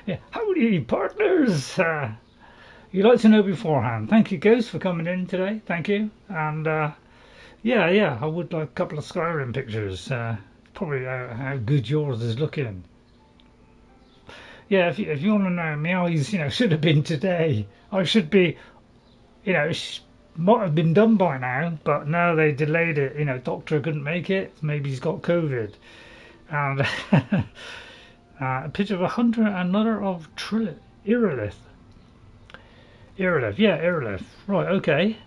Yeah. Howdy, partners. You'd like to know beforehand. Thank you, Ghost, for coming in today. Thank you. And yeah, I would like a couple of Skyrim pictures. Probably how good yours is looking. Yeah, if you want to know, my eyes, should have been today. I should be, might have been done by now, but no, they delayed it. Doctor couldn't make it. Maybe he's got COVID. And a picture of a hunter and another of Irilith. Irilith, yeah, Irilith. Right, okay.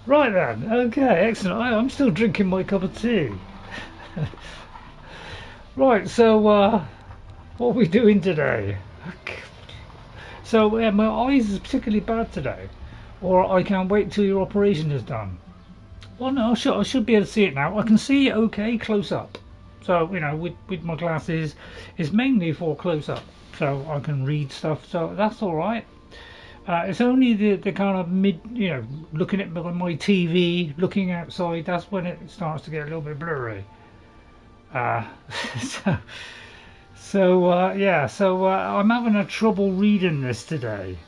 Right then, okay, excellent. I'm still drinking my cup of tea. Right, so what are we doing today? So my eyes is particularly bad today, or I can't wait till your operation is done. Well, no, I should be able to see it now. I can see it okay close up. So with my glasses, it's mainly for close up, so I can read stuff. So that's all right. It's only the kind of mid, looking at my TV, looking outside. That's when it starts to get a little bit blurry. So I'm having a trouble reading this today.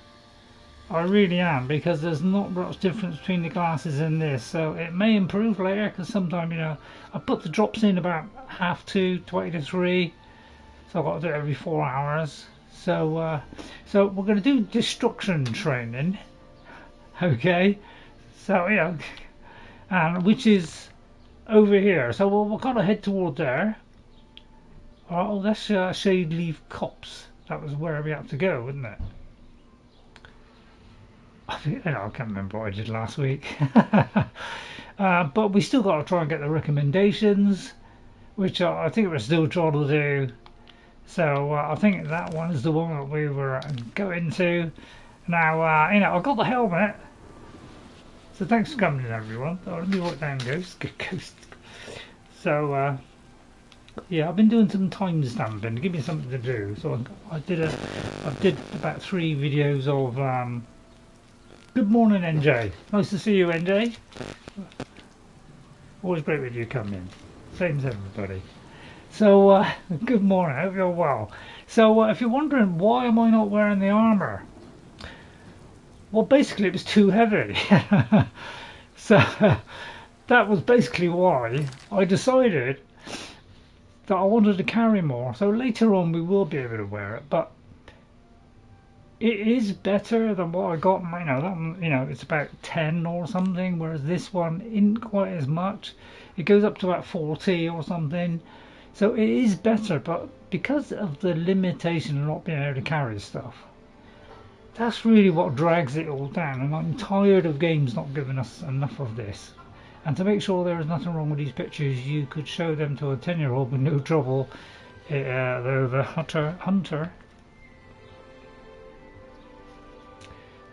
I really am, because there's not much difference between the glasses and this. So it may improve later, because sometimes I put the drops in about 2:30, 20 to 3. So I've got to do it every 4 hours. So we're going to do destruction training. Okay. So and which is over here. So we'll kind of head toward there. Oh, that's Shade Leaf Copse. That was where we had to go, wasn't it? I can't remember what I did last week. But we still got to try and get the recommendations, which I think we're still trying to do. So I think that one is the one that we were going to. Now, I've got the helmet. So thanks for coming in, everyone. Oh, let me write down Ghost. Ghost. So, yeah, I've been doing some time stamping to give me something to do. So I did about 3 videos of good morning, NJ. Nice to see you, NJ. Always great when you come in. Same as everybody. So good morning. I hope you're well. So if you're wondering why am I not wearing the armour, well, basically it was too heavy. So that was basically why I decided that I wanted to carry more. So later on we will be able to wear it, but it is better than what I got. It's about 10 or something, whereas this one isn't quite as much. It goes up to about 40 or something. So it is better, but because of the limitation of not being able to carry stuff, that's really what drags it all down. And I'm tired of games not giving us enough of this. And to make sure there is nothing wrong with these pictures, you could show them to a 10-year-old with no trouble. They're the hunter.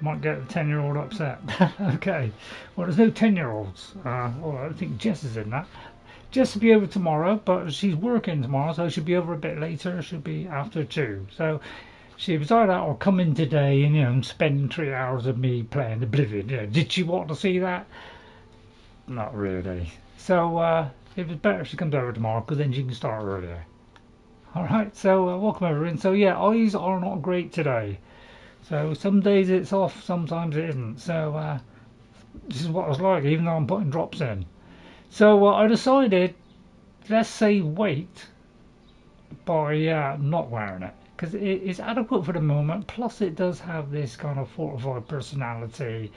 Might get the 10-year-old upset. Okay. Well, there's no 10-year-olds. Well, I don't think Jess is in that. Jess will be over tomorrow, but she's working tomorrow, so she'll be over a bit later. She'll be after 2. So she was either that or come in today and spend 3 hours of me playing Oblivion. Did she want to see that? Not really. So it was better if she comes over tomorrow, because then she can start earlier. Alright, so welcome everyone. So yeah, eyes are not great today. So some days it's off, sometimes it isn't. So this is what it's like, even though I'm putting drops in. So I decided, let's say wait by not wearing it, because it is adequate for the moment. Plus it does have this kind of fortified personality,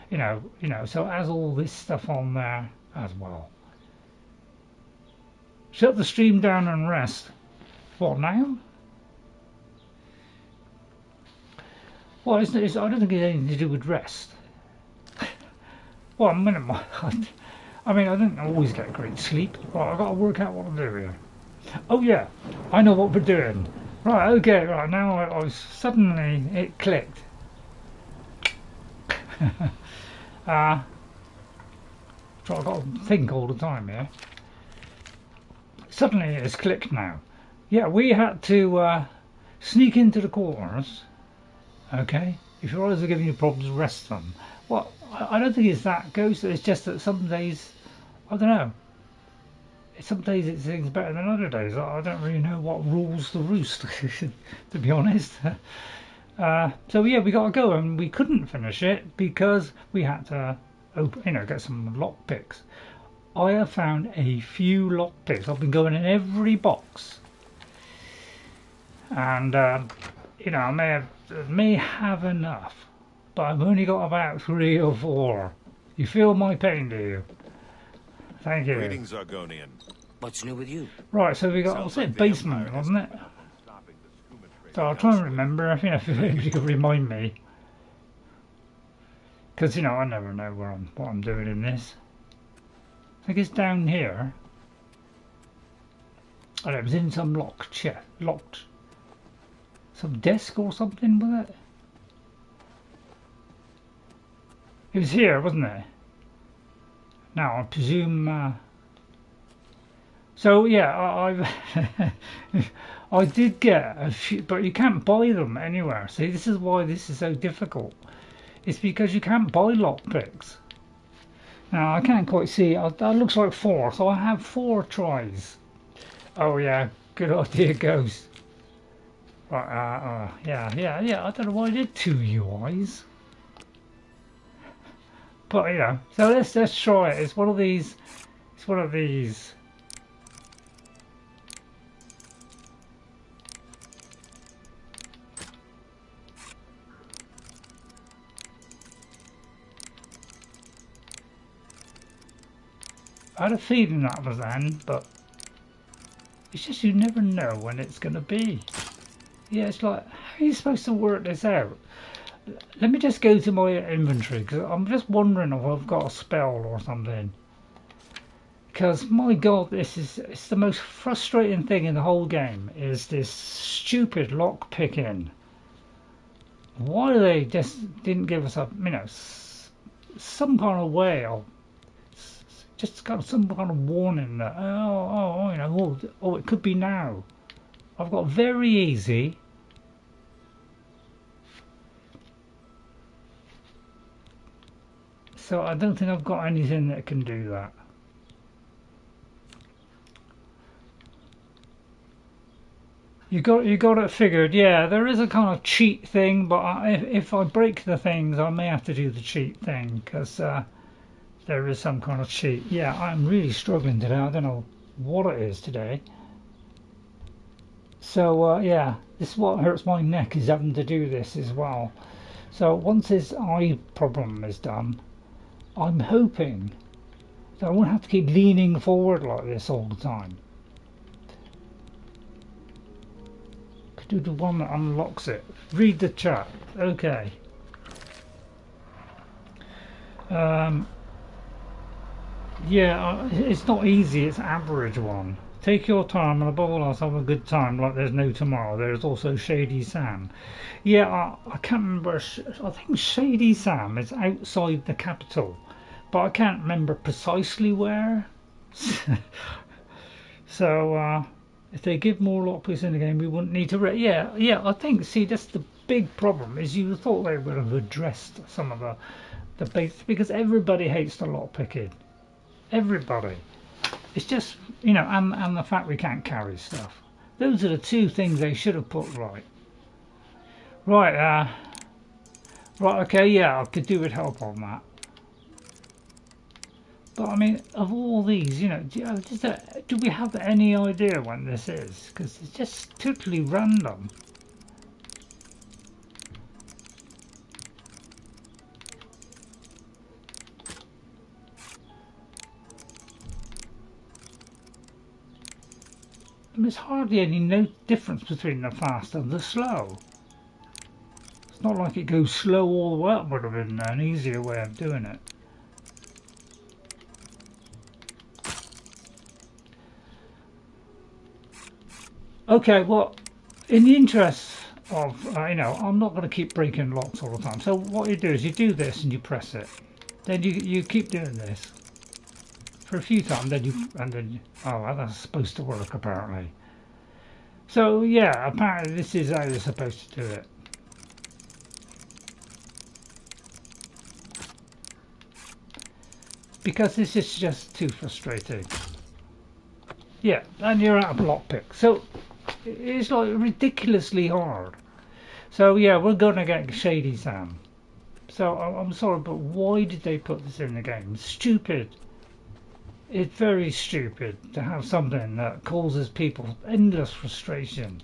so it has all this stuff on there as well. Shut the stream down and rest. What now? Well, I don't think it's anything to do with rest. Well, I don't always get great sleep. Right, I've got to work out what to do here. Oh yeah, I know what we're doing. Right, okay, right, now suddenly it clicked. I've got to think all the time here. Suddenly it's clicked now. Yeah, we had to sneak into the quarters. Okay, if your eyes are giving you problems, rest them. Well, I don't think it's that Ghost. It's just that some days, I don't know, some days it seems better than other days. I don't really know what rules the roost, to be honest. So yeah, we got to go, and we couldn't finish it because we had to, get some lockpicks. I have found a few lockpicks. I've been going in every box, and I may have enough, but I've only got about 3 or 4. You feel my pain, do you? Thank you. Greetings, Argonian. What's new with you? Right, so we got, what's it, basement, wasn't it? So I'll try and remember, if you could remind me. Because, I never know what I'm doing in this. I think it's down here. Oh, it was in some locked, some desk or something, was it? It was here, wasn't it? Now, I presume... So, yeah, I did get a few, but you can't buy them anywhere. See, this is why this is so difficult. It's because you can't buy lockpicks. Now, I can't quite see. That looks like 4, so I have 4 tries. Oh, yeah, good idea, Ghost. Right, yeah, I don't know why I did 2 UIs. But, so let's try it. It's one of these. I had a feeling that was then, but it's just you never know when it's going to be. Yeah, it's like, how are you supposed to work this out? Let me just go to my inventory, because I'm just wondering if I've got a spell or something. Because, my god, it's the most frustrating thing in the whole game, is this stupid lock picking. Why they just didn't give us a, some kind of way of, just got some kind of warning that, it could be now. I've got very easy. So I don't think I've got anything that can do that. You got it figured, yeah. There is a kind of cheat thing, but if I break the things, I may have to do the cheat thing, because there is some kind of cheat. Yeah, I'm really struggling today. I don't know what it is today. So yeah, this is what hurts my neck, is having to do this as well. So once this eye problem is done, I'm hoping that I won't have to keep leaning forward like this all the time. Could do the one that unlocks it. Read the chat. Okay. Yeah, it's not easy, it's average one. Take your time, and above all else have a good time like there's no tomorrow. There's also Shady Sam. Yeah, I can't remember. I think Shady Sam is outside the capital, but I can't remember precisely where. So if they give more lockpicks in the game, we wouldn't need to. Yeah, I think. See, that's the big problem. Is you thought they would have addressed some of the basics, because everybody hates the lockpicking. Everybody. It's just, and the fact we can't carry stuff. Those are the 2 things they should have put right. Right, okay, yeah, I could do with help on that. But I mean, of all these, do we have any idea when this is? Because it's just totally random. There's hardly no difference between the fast and the slow. It's not like it goes slow all the way up. Would have been an easier way of doing it. Okay, well, in the interest of, I'm not going to keep breaking locks all the time. So what you do is you do this and you press it. Then you keep doing this for a few times, oh, that's supposed to work apparently. So yeah, apparently this is how you're supposed to do it. Because this is just too frustrating. Yeah, and you're out of lockpick. So it's like ridiculously hard. So yeah, we're gonna get Shady Sam. So I'm sorry, but why did they put this in the game? Stupid. It's very stupid to have something that causes people endless frustration.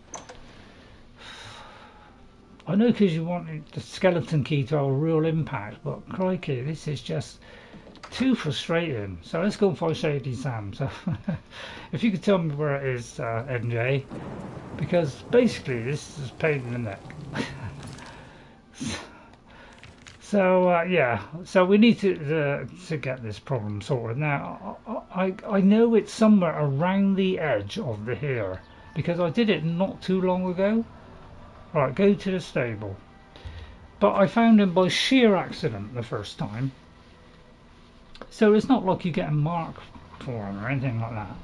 I know because you want the skeleton key to have a real impact, but crikey, this is just too frustrating. So let's go and find Shady Sam. So if you could tell me where it is, NJ, because basically this is a pain in the neck. So yeah, so we need to get this problem sorted. Now I know it's somewhere around the edge of the here because I did it not too long ago. Right, go to the stable. But I found him by sheer accident the first time. So it's not like you get a mark for him or anything like that.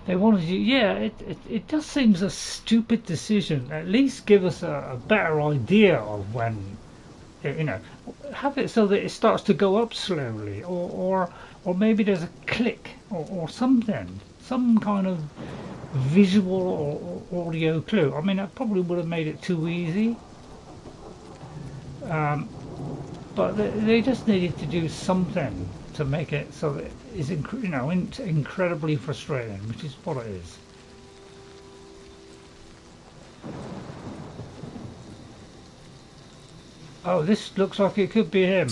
They wanted you, yeah, it just seems a stupid decision. At least give us a better idea of when, you know, have it so that it starts to go up slowly, or maybe there's a click or something, some kind of visual or audio clue. I mean, that probably would have made it too easy. But they just needed to do something to make it so that it's incredibly frustrating, which is what it is. Oh, this looks like it could be him.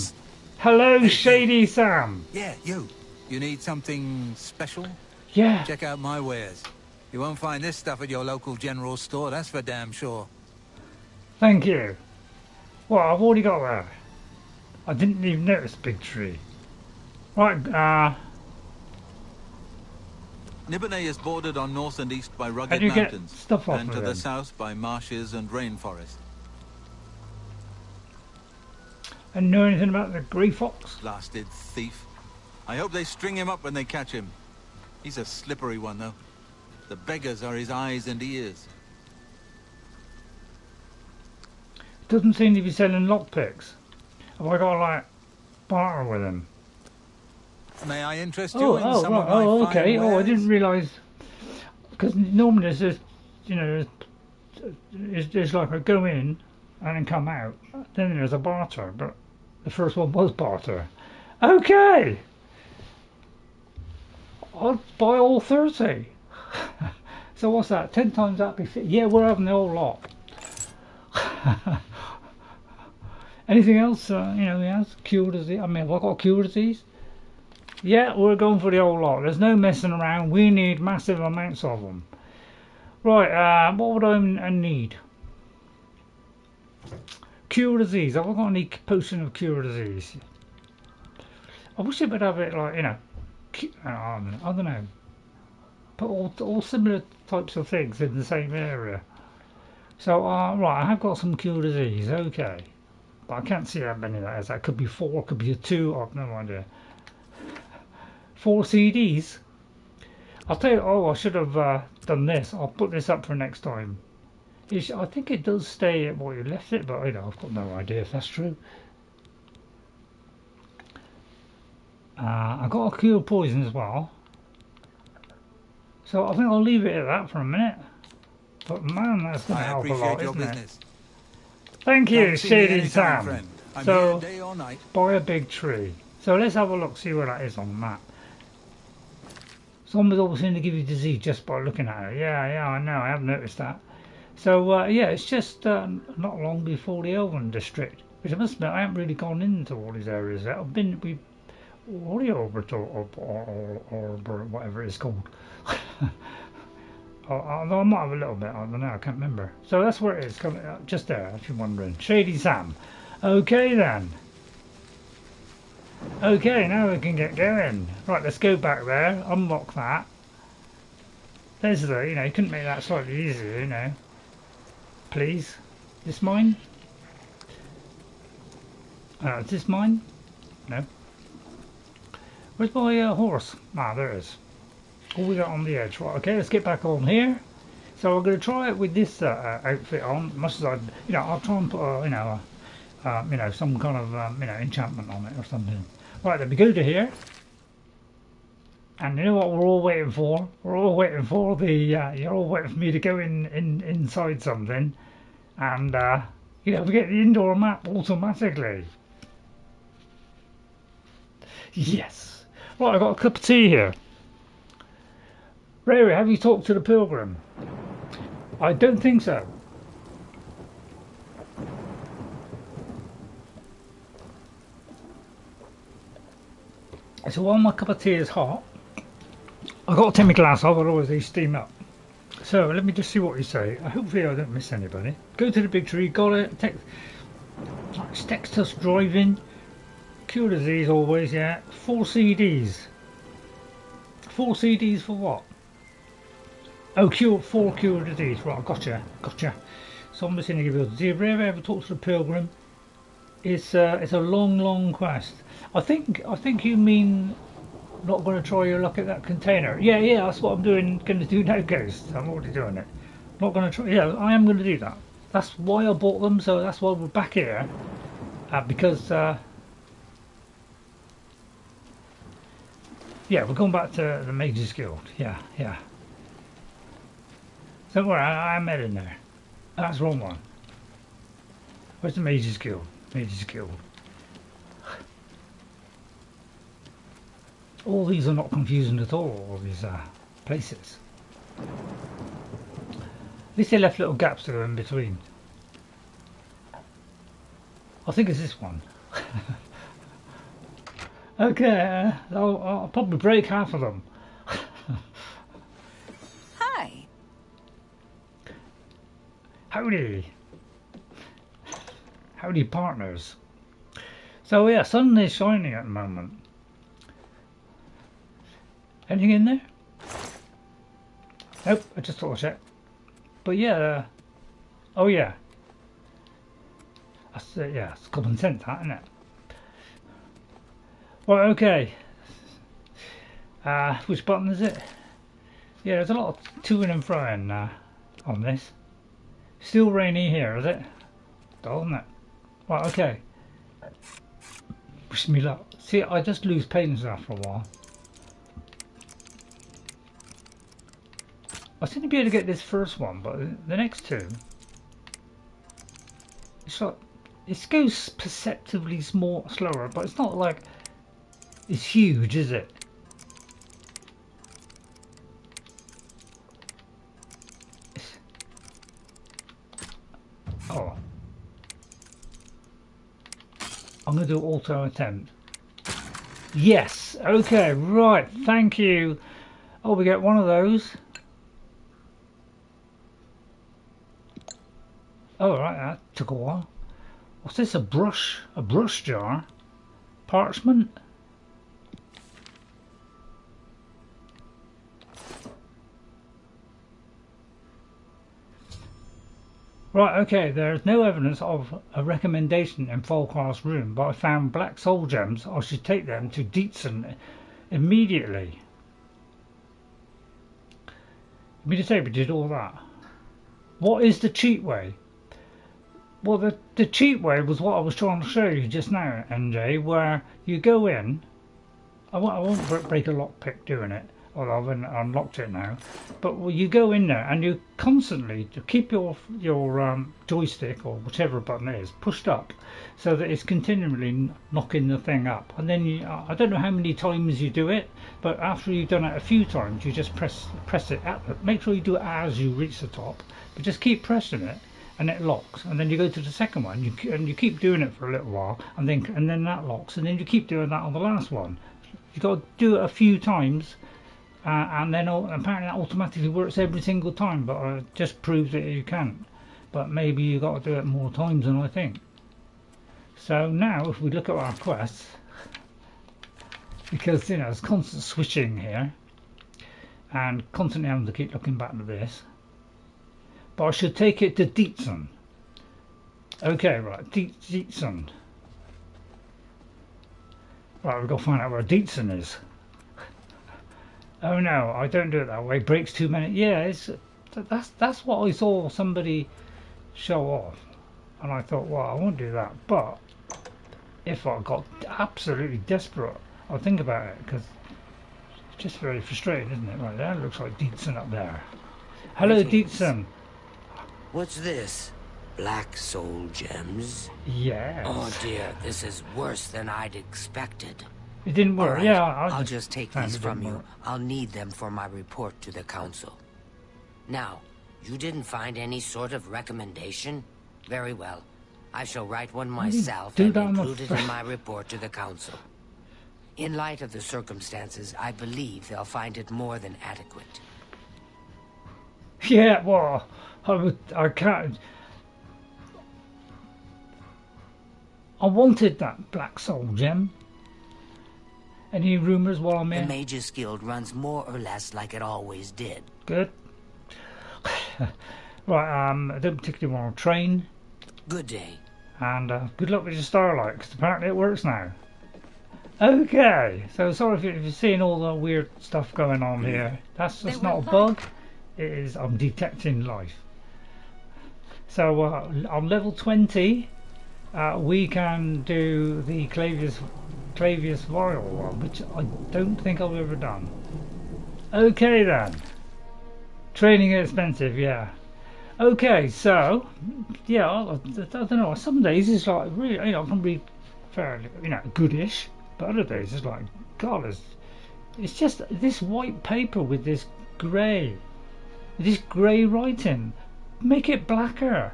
Hello, hey, Shady Sam. Yeah, you. You need something special? Yeah. Check out my wares. You won't find this stuff at your local general store, that's for damn sure. Thank you. Well, I've already got that. I didn't even notice the big tree. Right, Nibonay is bordered on north and east by rugged you mountains, get stuff off and to of the them? south by marshes and rainforest. And know anything about the grey fox? Blasted thief. I hope they string him up when they catch him. He's a slippery one, though. The beggars are his eyes and ears. Doesn't seem to be selling lockpicks. Have I got to, like, barter with him? May I interest you in some right. of my Okay. fine wares? I didn't realise, because normally there's just, you know, there's like a go in and then come out. Then there's a barter, but the first one was barter. Okay. I'll buy all 30. So what's that? 10 times that be 50? Yeah, we're having the whole lot. Anything else? You know, he has cure disease. I mean, have I got cure disease? Yeah, we're going for the whole lot. There's no messing around. We need massive amounts of them. Right, what would I need? Cure disease. Have I got any potion of cure disease? I wish it would have it like, you know, I don't know. Put all similar types of things in the same area. So, right, I have got some cure disease. Okay. But I can't see how many that is. That could be 4, could be a 2. I've no idea. 4 CDs. I'll tell you. Oh, I should have done this. I'll put this up for next time. I think it does stay at what you left it, but you know, I've got no idea if that's true. I've got a cure poison as well. So I think I'll leave it at that for a minute. But man, that's going to help a lot, isn't it? Thank you, Shady Sam. So, buy a big tree. So let's have a look, see where that is on the map. Someone's always going to give you disease just by looking at it. Yeah, I know, I have noticed that. So, yeah, it's just not long before the Elven district. Which I must admit, I haven't really gone into all these areas yet. I've been, Orbit or whatever it's called. Although I might have a little bit, I don't know, I can't remember. So that's where it is, just there, if you're wondering. Shady Sam. Okay then. Okay, now we can get going. Right, let's go back there, unlock that. There's the, you know, you couldn't make that slightly easier, you know. Please. This mine? Is this mine? No. Where's my horse? Ah, there it is. All we got on the edge. Right, okay, let's get back on here. So I'm going to try it with this outfit on, much as I, you know, I'll try and put you know, some kind of, you know, enchantment on it or something. Right, then we go to here. And you know what we're all waiting for? We're all waiting for the, you're all waiting for me to go inside something. And, you know, we get the indoor map automatically. Yes. Right, I've got a cup of tea here. Ray, have you talked to the pilgrim? I don't think so. So while my cup of tea is hot, I've got to take my glass off, otherwise they steam up. So let me just see what you say. Hopefully I don't miss anybody. Go to the big tree, got it. Text us driving. Cure disease always, yeah. 4 CDs. 4 CDs for what? Oh, 4 cure disease. Right, gotcha. So I'm just going to give you a zebra. Ever talk to the pilgrim? It's a long quest. I think you mean not going to try your luck at that container. Yeah, that's what I'm going to do now, Ghost. I'm already doing it. Not going to try. Yeah, I am going to do that. That's why I bought them. So that's why we're back here, because yeah, we're going back to the Mage's Guild. Yeah. Don't worry, I'm heading there. That's the wrong one. Where's the Mage's Guild? Mage's Guild. All these are not confusing at all these places. At least they left little gaps to go in between. I think it's this one. Okay, I'll probably break half of them. Hi. Howdy. Howdy, partners. So yeah, sun is shining at the moment. Anything in there? Nope, I just thought I'd check. But yeah, oh yeah. That's yeah, it's common sense, that, isn't it? Well, okay. Which button is it? Yeah, there's a lot of to-ing and fro-ing on this. Still rainy here, is it? Dull, isn't it? Right, okay. Wish me luck. See, I just lose patience after a while. I seem to be able to get this first one, but the next two, it's like it goes perceptibly slower, but it's not like it's huge, is it? Oh, I'm going to do auto attempt. Yes. Okay. Right. Thank you. Oh, we get one of those. Oh, right, that took a while. What's this? A brush jar? Parchment? Right, okay, there's no evidence of a recommendation in Falcar's room, but I found black soul gems. I should take them to Deeksan immediately. You mean to say we did all that? What is the cheat way? Well, the cheat way was what I was trying to show you just now, NJ, where you go in. I won't break a lockpick doing it, although I've unlocked it now. But you go in there and you constantly keep your joystick or whichever button it is pushed up, so that it's continually knocking the thing up. And then I don't know how many times you do it, but after you've done it a few times, you just press it. Make sure you do it as you reach the top, but just keep pressing it. And it locks, and then you go to the second one, and you keep doing it for a little while, and then that locks, and then you keep doing that on the last one. You've got to do it a few times, and then apparently that automatically works every single time, but it just proves that you can't. But maybe you've got to do it more times than I think. So now, if we look at our quests, because you know there's constant switching here, and constantly having to keep looking back to this. But I should take it to Deeksan. Okay, right, Deeksan. Right, we've got to find out where Deeksan is. Oh no, I don't do it that way. Breaks too many. Yeah, that's what I saw somebody show off, and I thought, well, I won't do that. But if I got absolutely desperate, I'll think about it, because Just very frustrating, isn't it? Right there, looks like Deeksan up there. Hello, Greetings. Deeksan. What's this? Black soul gems? Yes. Oh dear, this is worse than I'd expected. It didn't work. All right, Yeah, I'll just take found these it from didn't you. work. I'll need them for my report to the council. Now, you didn't find any sort of recommendation? Very well. I shall write one myself do and that on the include it in my report to the council. In light of the circumstances, I believe they'll find it more than adequate. Yeah, well, I can't. I wanted that black soul gem. Any rumours while I'm The here? Mage's Guild runs more or less like it always did. Good. Right, I don't particularly want to train. Good day. And good luck with your starlight, because apparently it works now. Okay, so sorry if you're seeing all the weird stuff going on here. That's just not a bug. It is, I'm detecting life. So on level 20, we can do the Clavius Vial one, which I don't think I've ever done. Okay then. Training is expensive, yeah. Okay, so yeah, I don't know. Some days it's like really, I can be fairly, goodish, but other days it's like, God, it's just this white paper with this grey writing. Make it blacker,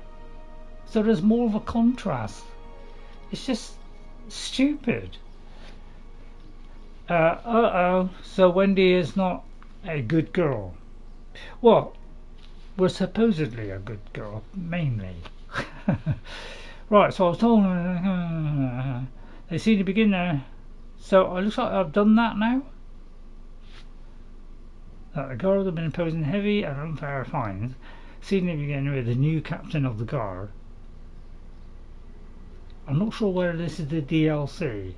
so there's more of a contrast. It's just stupid. So Wendy is not a good girl. Well, we're supposedly a good girl, mainly. Right, so I was told they seem to begin there. So it looks like I've done that now. The guard have been imposing heavy and unfair fines. Seem to begin with the new captain of the guard. I'm not sure whether this is the DLC.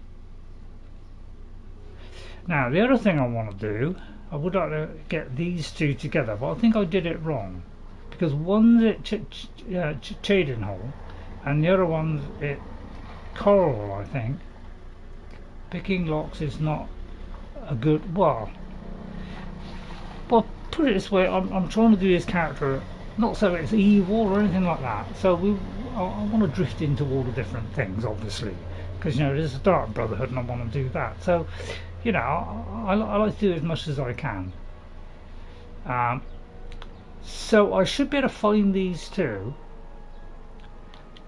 Now, the other thing I want to do, I would like to get these two together, but I think I did it wrong. Because one's at Cheydinhal, and the other one's at Chorrol, I think. Picking locks is not a good... Well, put it this way, I'm trying to do this character, not so it's evil or anything like that. So I want to drift into all the different things, obviously. Because, there's a Dark Brotherhood and I want to do that. So, I like to do as much as I can. So I should be able to find these two.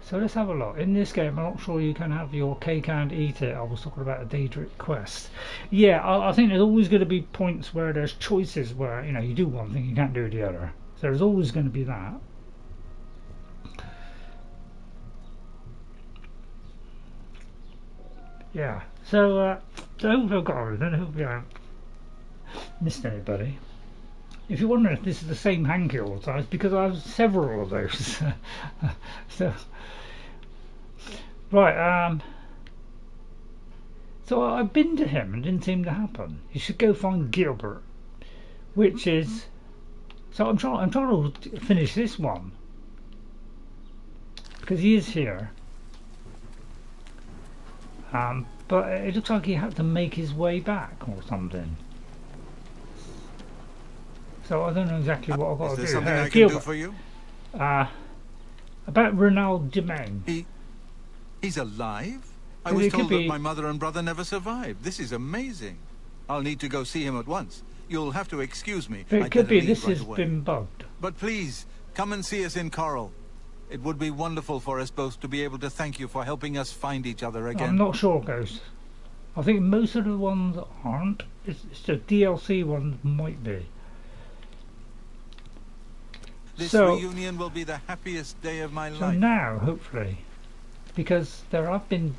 So let's have a look. In this game, I'm not sure you can have your cake and eat it. I was talking about a Daedric quest. Yeah, I think there's always going to be points where there's choices where, you do one thing, you can't do the other. So there's always going to be that. Yeah, so I hope I've got everything. I hope I haven't missed anybody. If you're wondering if this is the same hanky all the time, it's because I have several of those. So, right, so I've been to him and it didn't seem to happen. You should go find Guilbert, which is... So I'm trying to finish this one. Because he is here. But it looks like he had to make his way back or something. So I don't know exactly what I've got to do. Is there something I can do for you? About Ronald Domain. He's alive? I Well, was it could told that be- my mother and brother never survived. This is amazing. I'll need to go see him at once. You'll have to excuse me. But I'd it could better be leave this right has away. been bugged. But please, come and see us in Chorrol. It would be wonderful for us both to be able to thank you for helping us find each other again. I'm not sure, Ghost. I think most of the ones aren't. It's the DLC ones might be. This So- reunion will be the happiest day of my So life. now, hopefully, because there have been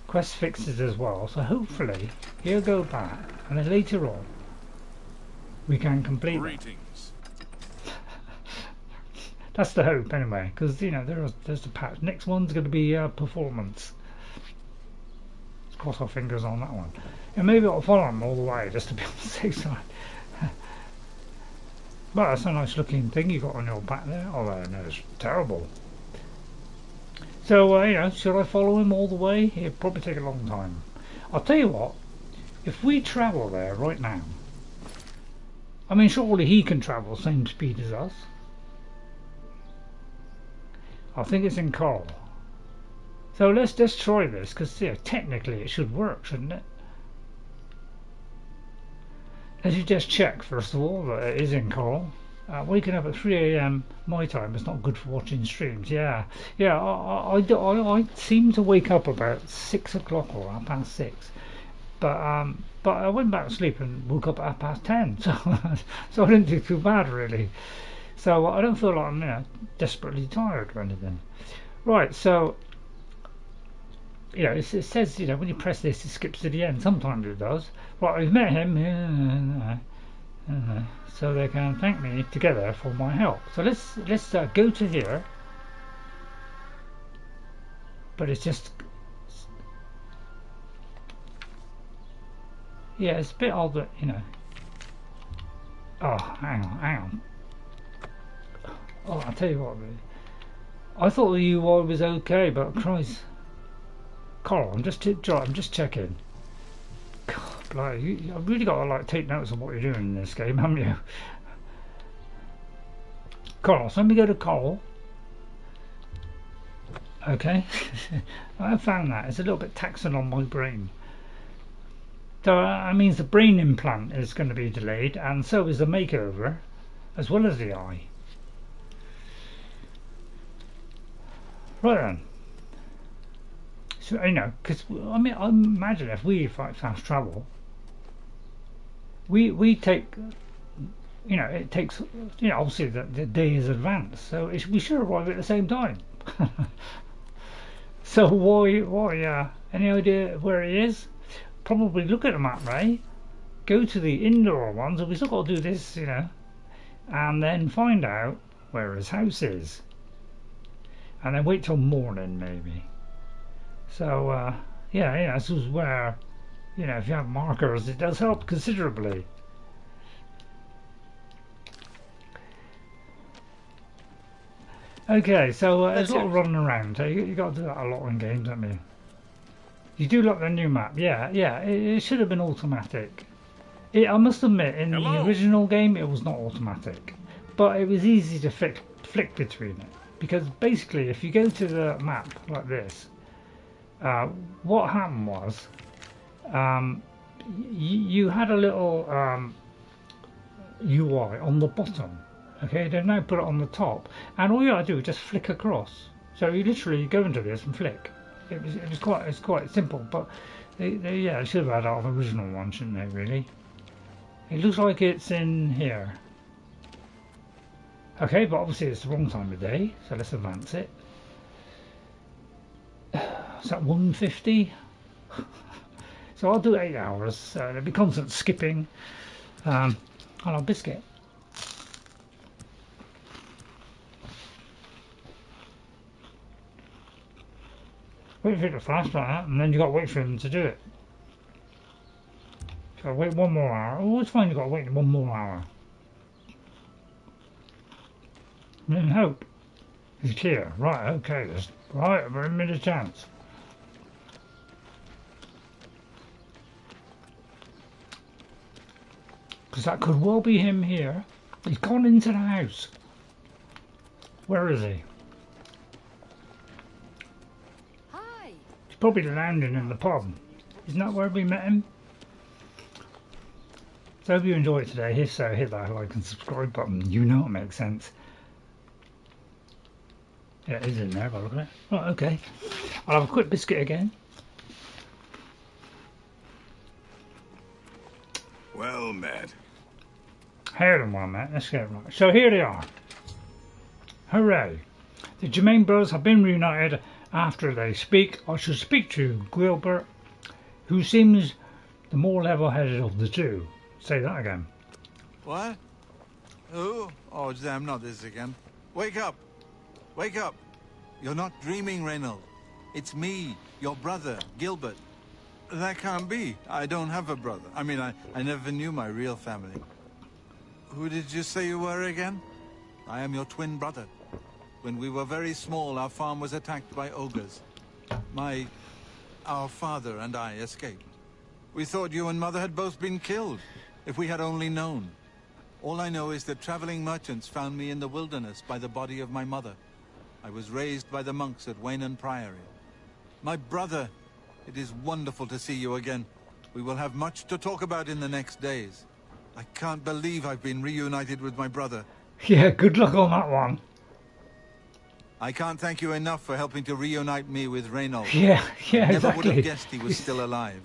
quest fixes as well, so hopefully he'll go back, and then later on we can complete them. Greetings. That's the hope, anyway, because there's the patch. Next one's going to be performance. Let's cross our fingers on that one. And maybe I'll follow him all the way just to be on the safe side. Well, that's a nice looking thing you got on your back there. Oh, no, it's terrible. So, should I follow him all the way? It'll probably take a long time. I'll tell you what, if we travel there right now, I mean, surely he can travel same speed as us. I think it's in Chorrol. So let's try this, because technically it should work, shouldn't it? Let's just check first of all that it is in Chorrol. Waking up at 3 AM my time is not good for watching streams. Yeah. I seem to wake up about 6 o'clock or 6:30. But I went back to sleep and woke up at 10:30. So I didn't do too bad really. So I don't feel like I'm desperately tired or anything. Right. So it says when you press this it skips to the end. Sometimes it does. Right. We've met him. So they can thank me together for my help. So let's go to here. But it's just it's a bit odd that Oh, hang on. Oh, I'll tell you what. I thought the UI was okay, but Christ, Chorrol, I'm just checking. God, I've really got to take notes of what you're doing in this game, haven't you? Chorrol, so let me go to Chorrol. Okay, I found that it's a little bit taxing on my brain. So that means the brain implant is going to be delayed, and so is the makeover, as well as the eye. Right then. So because I imagine if we fast travel, we take, it takes, obviously the day is advanced, so we should arrive at the same time. So why? Any idea where he is? Probably look at the map, Ray. Go to the indoor ones, and we still got to do this, and then find out where his house is, and then wait till morning maybe. So this is where if you have markers it does help considerably. Okay, so there's a lot of running around. You got to do that a lot in games, don't you? You do like the new map, yeah. It should have been automatic. I must admit, in the original game, it was not automatic, but it was easy to flick between it, because basically, if you go to the map like this, what happened was, you had a little UI on the bottom. Okay, they've now put it on the top, and all you got to do is just flick across. So you literally go into this and flick. It's quite simple, but they should have had that on the original one, shouldn't they? Really? It looks like it's in here. Okay, but obviously it's the wrong time of day, so let's advance it. Is that 150? So I'll do 8 hours. There'll be constant skipping. Hello, biscuit. Wait for it to flash like that, and then you got to wait for him to do it. So wait 1 more hour. Oh, it's fine. You got to wait 1 more hour. And then hope he's clear. Right. Okay. Right. We're in a chance. Because that could well be him here. He's gone into the house. Where is he? Hi. He's probably landing in the pub. Isn't that where we met him? So if you enjoyed it today, hit that like and subscribe button. You know it makes sense. Yeah, it is in there, if I look at it. Right, okay. I'll have a quick biscuit again. Well met. Here them well met. Let's get it right. So here they are. Hooray. The Germain brothers have been reunited after they speak. I should speak to Guilbert, who seems the more level-headed of the two. Say that again. What? Who? Oh, damn, not this again. Wake up! Wake up! You're not dreaming, Reynald. It's me, your brother, Guilbert. That can't be. I don't have a brother. I mean, I never knew my real family. Who did you say you were again? I am your twin brother. When we were very small, our farm was attacked by ogres. Our father and I escaped. We thought you and Mother had both been killed, if we had only known. All I know is that traveling merchants found me in the wilderness by the body of my mother. I was raised by the monks at Welkynd Priory. My brother, it is wonderful to see you again. We will have much to talk about in the next days. I can't believe I've been reunited with my brother. Yeah, good luck on that one. I can't thank you enough for helping to reunite me with Reynold. Yeah, Never exactly. would have guessed he was still alive.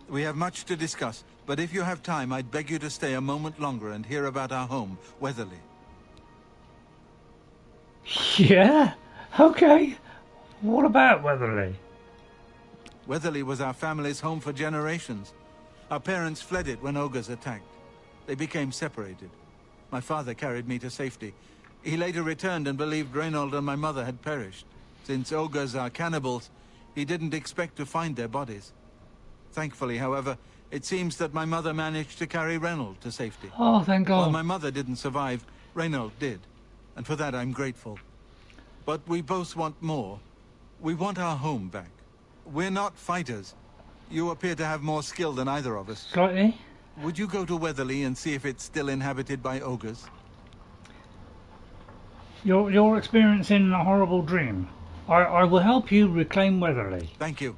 We have much to discuss, but if you have time, I'd beg you to stay a moment longer and hear about our home, Weatherleah. Yeah, okay. What about Weatherleah? Weatherleah was our family's home for generations. Our parents fled it when Ogres attacked. They became separated. My father carried me to safety. He later returned and believed Reynold and my mother had perished. Since Ogres are cannibals, he didn't expect to find their bodies. Thankfully, however, it seems that my mother managed to carry Reynold to safety. Oh, thank God. While my mother didn't survive, Reynold did. And for that, I'm grateful. But we both want more. We want our home back. We're not fighters. You appear to have more skill than either of us. Slightly. Would you go to Weatherleah and see if it's still inhabited by ogres? You're experiencing a horrible dream. I will help you reclaim Weatherleah. Thank you.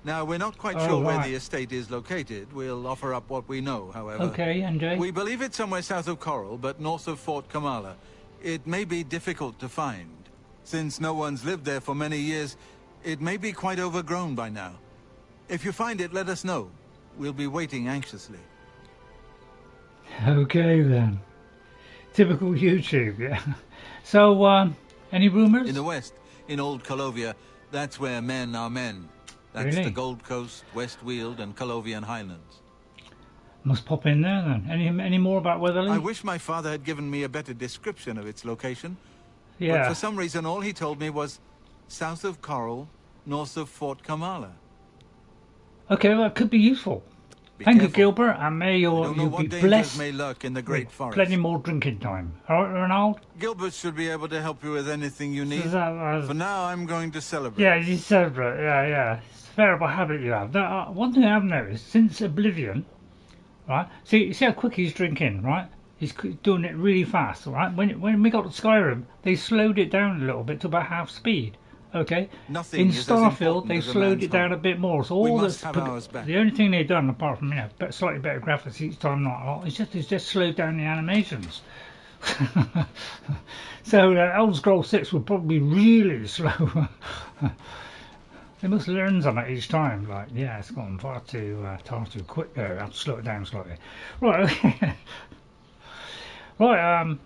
Now, we're not quite sure where the estate is located. We'll offer up what we know, however. Okay, NJ. We believe it's somewhere south of Chorrol, but north of Fort Kamala. It may be difficult to find. Since no one's lived there for many years, it may be quite overgrown by now. If you find it, let us know. We'll be waiting anxiously. Okay then. Typical YouTube, yeah. So, any rumours? In the west, in Old Colovia, that's where men are men. That's Really? the Gold Coast, West Weald, and Colovian Highlands. Must pop in there then. Any more about Weatherleah? I wish my father had given me a better description of its location. Yeah. But for some reason, all he told me was south of Chorrol, north of Fort Kamala. Okay, well, that could be useful. Be Thank you, careful. Gilbert, and may I you don't know be what dangers blessed may lurk in the Great with Forest. plenty more drinking time. All right, Ronald? Gilbert should be able to help you with anything you need. Is that, For now, I'm going to celebrate. yeah, you celebrate. Yeah. It's a terrible habit you have. Now, one thing I've noticed since Oblivion, right? See how quick he's drinking, right? He's doing it really fast, right? When we got to Skyrim, they slowed it down a little bit to about half speed. Okay. Nothing In is as Starfield, important they as a slowed man's it down home. a bit more. So We all must this, have ours back. the only thing they've done, apart from slightly better graphics each time, not a lot, it's just slowed down the animations. So Elder Scrolls 6 would probably be really slow. They must learn something each time. Like, yeah, it's gone far too quick there. I have to slow it down slightly. Right. Okay. Right.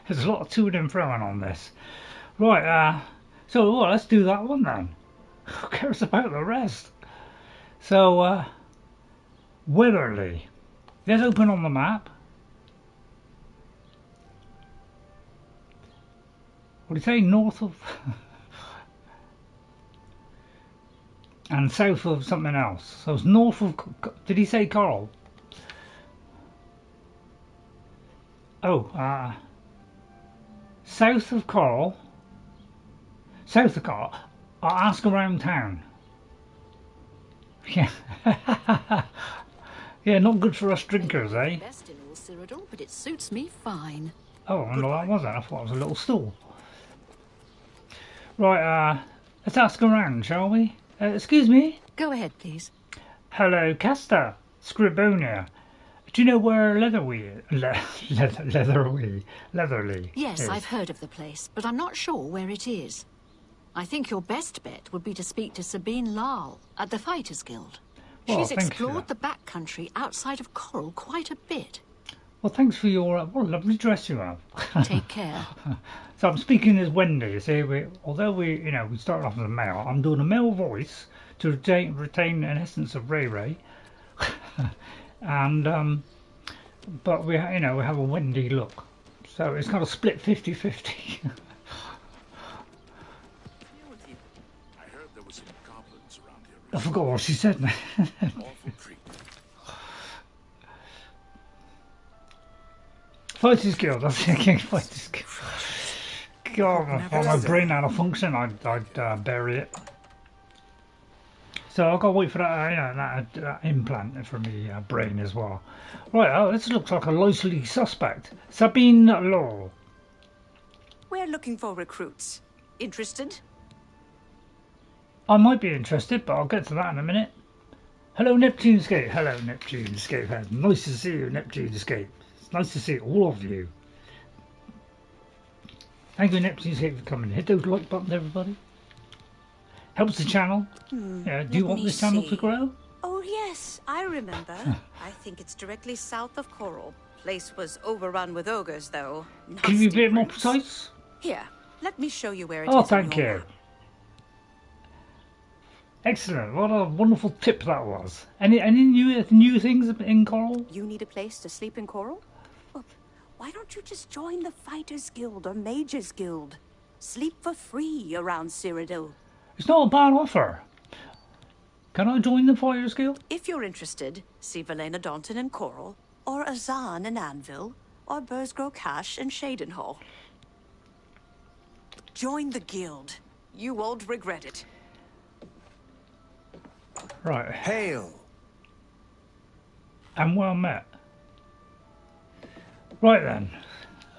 There's a lot of to and froing on this. Right. So well, let's do that one then. Who cares about the rest? So Weatherleah. Let's open on the map. What do you say? North of and south of something else. So it's north of. Did he say Chorrol? Oh, south of Chorrol. South of Chorrol. I'll ask around town. Yeah. Yeah, not good for us drinkers, eh? Best in all Cyrodiil, but it suits me fine. Oh, I wonder what that was then. I thought it was a little stool. Right, let's ask around, shall we? Excuse me? Go ahead, please. Hello, Castor. Scribonia. Do you know where Leatherleah? Yes, is? I've heard of the place, but I'm not sure where it is. I think your best bet would be to speak to Sabine Lal at the Fighters Guild. Well, She's thanks for explored that. the backcountry outside of Chorrol quite a bit. Well, thanks for your what a lovely dress you have. Take care. So I'm speaking as Wendy. You see, although we started off as a male, I'm doing a male voice to retain an essence of Ray, and but we have a Wendy look, so it's kind of split 50-50. I heard there were some goblins around here. I forgot what she said now. Awful treatment. Fighters Guild, I was thinking Fighters Guild. God, if my brain had a function, I'd bury it. So I've got to wait for that, that implant for me brain as well. Right, this looks like a likely suspect. Sabine Law. We're looking for recruits. Interested? I might be interested, but I'll get to that in a minute. Hello, Neptunescape. Hello, Neptunescape. Nice to see you, Neptunescape. It's nice to see all of you. Thank you, Neptunescape, for coming. Hit those like buttons, everybody. Helps the channel. Yeah, do you want this channel to grow? Oh, yes, I remember. I think it's directly south of Chorrol. Place was overrun with ogres, though. Can you be a bit more Nasty precise? Here, let me show you where it is. Oh, on thank your you. map. Excellent. What a wonderful tip that was. Any new things in Chorrol? You need a place to sleep in Chorrol? Well, why don't you just join the Fighters Guild or Mages Guild? Sleep for free around Cyrodiil. It's not a bad offer. Can I join the Fighters Guild? If you're interested, see Valena Daunton in Chorrol, or Azan in Anvil, or Burzgrow Cash in Cheydinhal. Join the guild. You won't regret it. Right. Hail! And well met. Right then.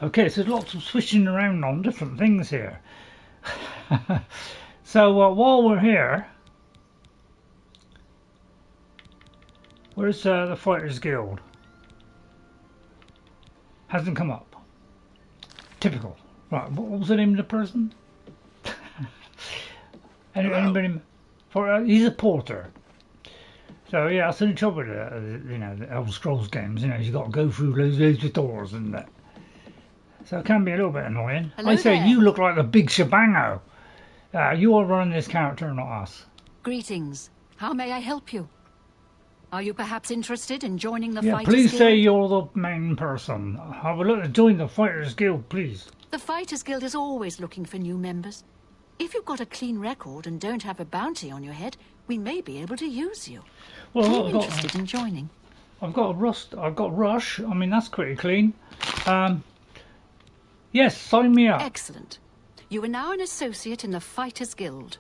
Okay, so there's lots of switching around on different things here. So while we're here, where's the Fighters Guild? Hasn't come up. Typical. Right, what was the name of the person? Anybody? He's a porter. So yeah, that's the trouble with the Elder Scrolls games. You've got to go through loads of doors and that. So it can be a little bit annoying. Hello I say there. you look like the big shebango. You are running this character, not us. Greetings. How may I help you? Are you perhaps interested in joining the Yeah, Fighters please Guild? say you're the main person. I would like to join the Fighters Guild, please. The Fighters Guild is always looking for new members. If you've got a clean record and don't have a bounty on your head, we may be able to use you. Are Well, you I've got, interested in joining? I've got Rush. I mean, that's pretty clean. Yes, sign me up. Excellent. You are now an associate in the Fighters Guild.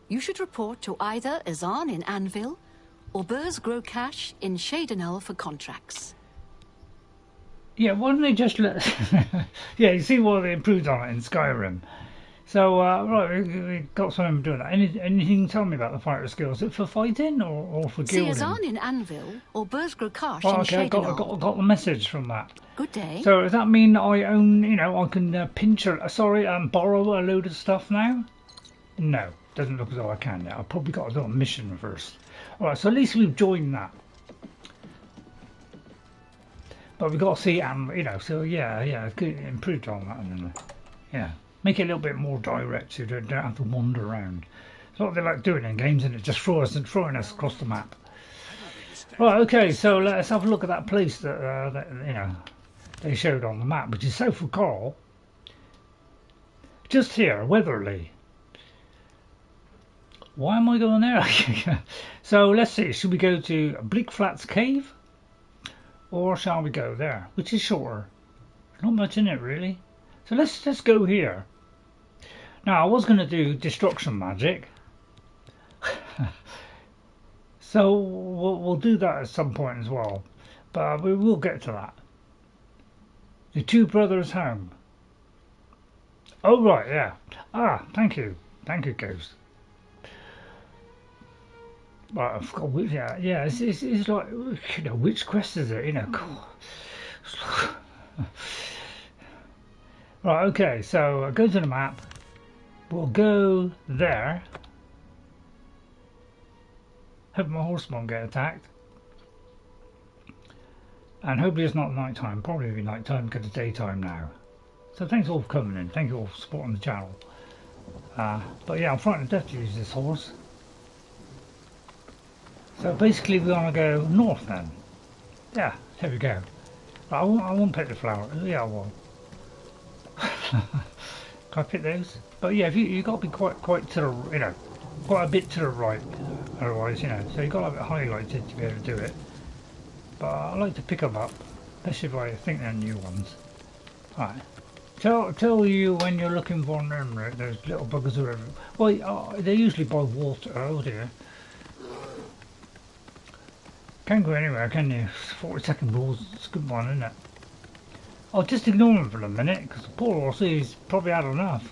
You should report to either Azan in Anvil or Burzgrow Cash in Cheydinhal for contracts. Yeah, why don't they just let... Yeah, you see what they improved on it in Skyrim. So, right, we got something doing that. Anything you can tell me about the Fighters Guild? Is it for fighting or for See guilding? Azan in Anvil or Burzgrow Cash Oh, in okay, I Cheydinhal. got the message from that. Good day. So does that mean I own, I can pinch borrow a load of stuff now? No, doesn't look as though I can yet. I've probably got to do a mission first. Alright, so at least we've joined that. But we've got to see, so yeah, good, improved on that. And yeah, make it a little bit more direct so you don't have to wander around. It's what they like doing in games, and it just throwing us across the map. Right, okay, so let's have a look at that place that they showed on the map, which is south of Chorrol. Just here, Weatherleah. Why am I going there? So let's see, should we go to Bleak Flats Cave? Or shall we go there? Which is shorter? Not much in it really. So let's just go here. Now I was going to do destruction magic. So we'll do that at some point as well. But we will get to that. The two brothers home. Oh right, yeah. Ah, thank you. Thank you, Ghost. Right, I've got yeah. It's like which quest is it? Right, okay. So go to the map. We'll go there. Hope my horse won't get attacked. And hopefully it's not night time. Probably be night time because it's daytime now. So thanks all for coming in. Thank you all for supporting the channel. But yeah, I'm frightened to death to use this horse. So basically we want to go north then. Yeah, here we go. I won't pick the flower. Yeah, I will. Can I pick those? But yeah, you've got to be quite to the, quite a bit to the right. Otherwise, so you've got to have it highlighted to be able to do it. But I like to pick them up, especially if I think they're new ones. Alright. Tell you when you're looking for them, those little buggers or whatever. Well, they're usually by water. Oh dear. Can't go anywhere, can you? 40-second rules, it's a good one, isn't it? I'll just ignore him for a minute, because the poor horse he's probably had enough.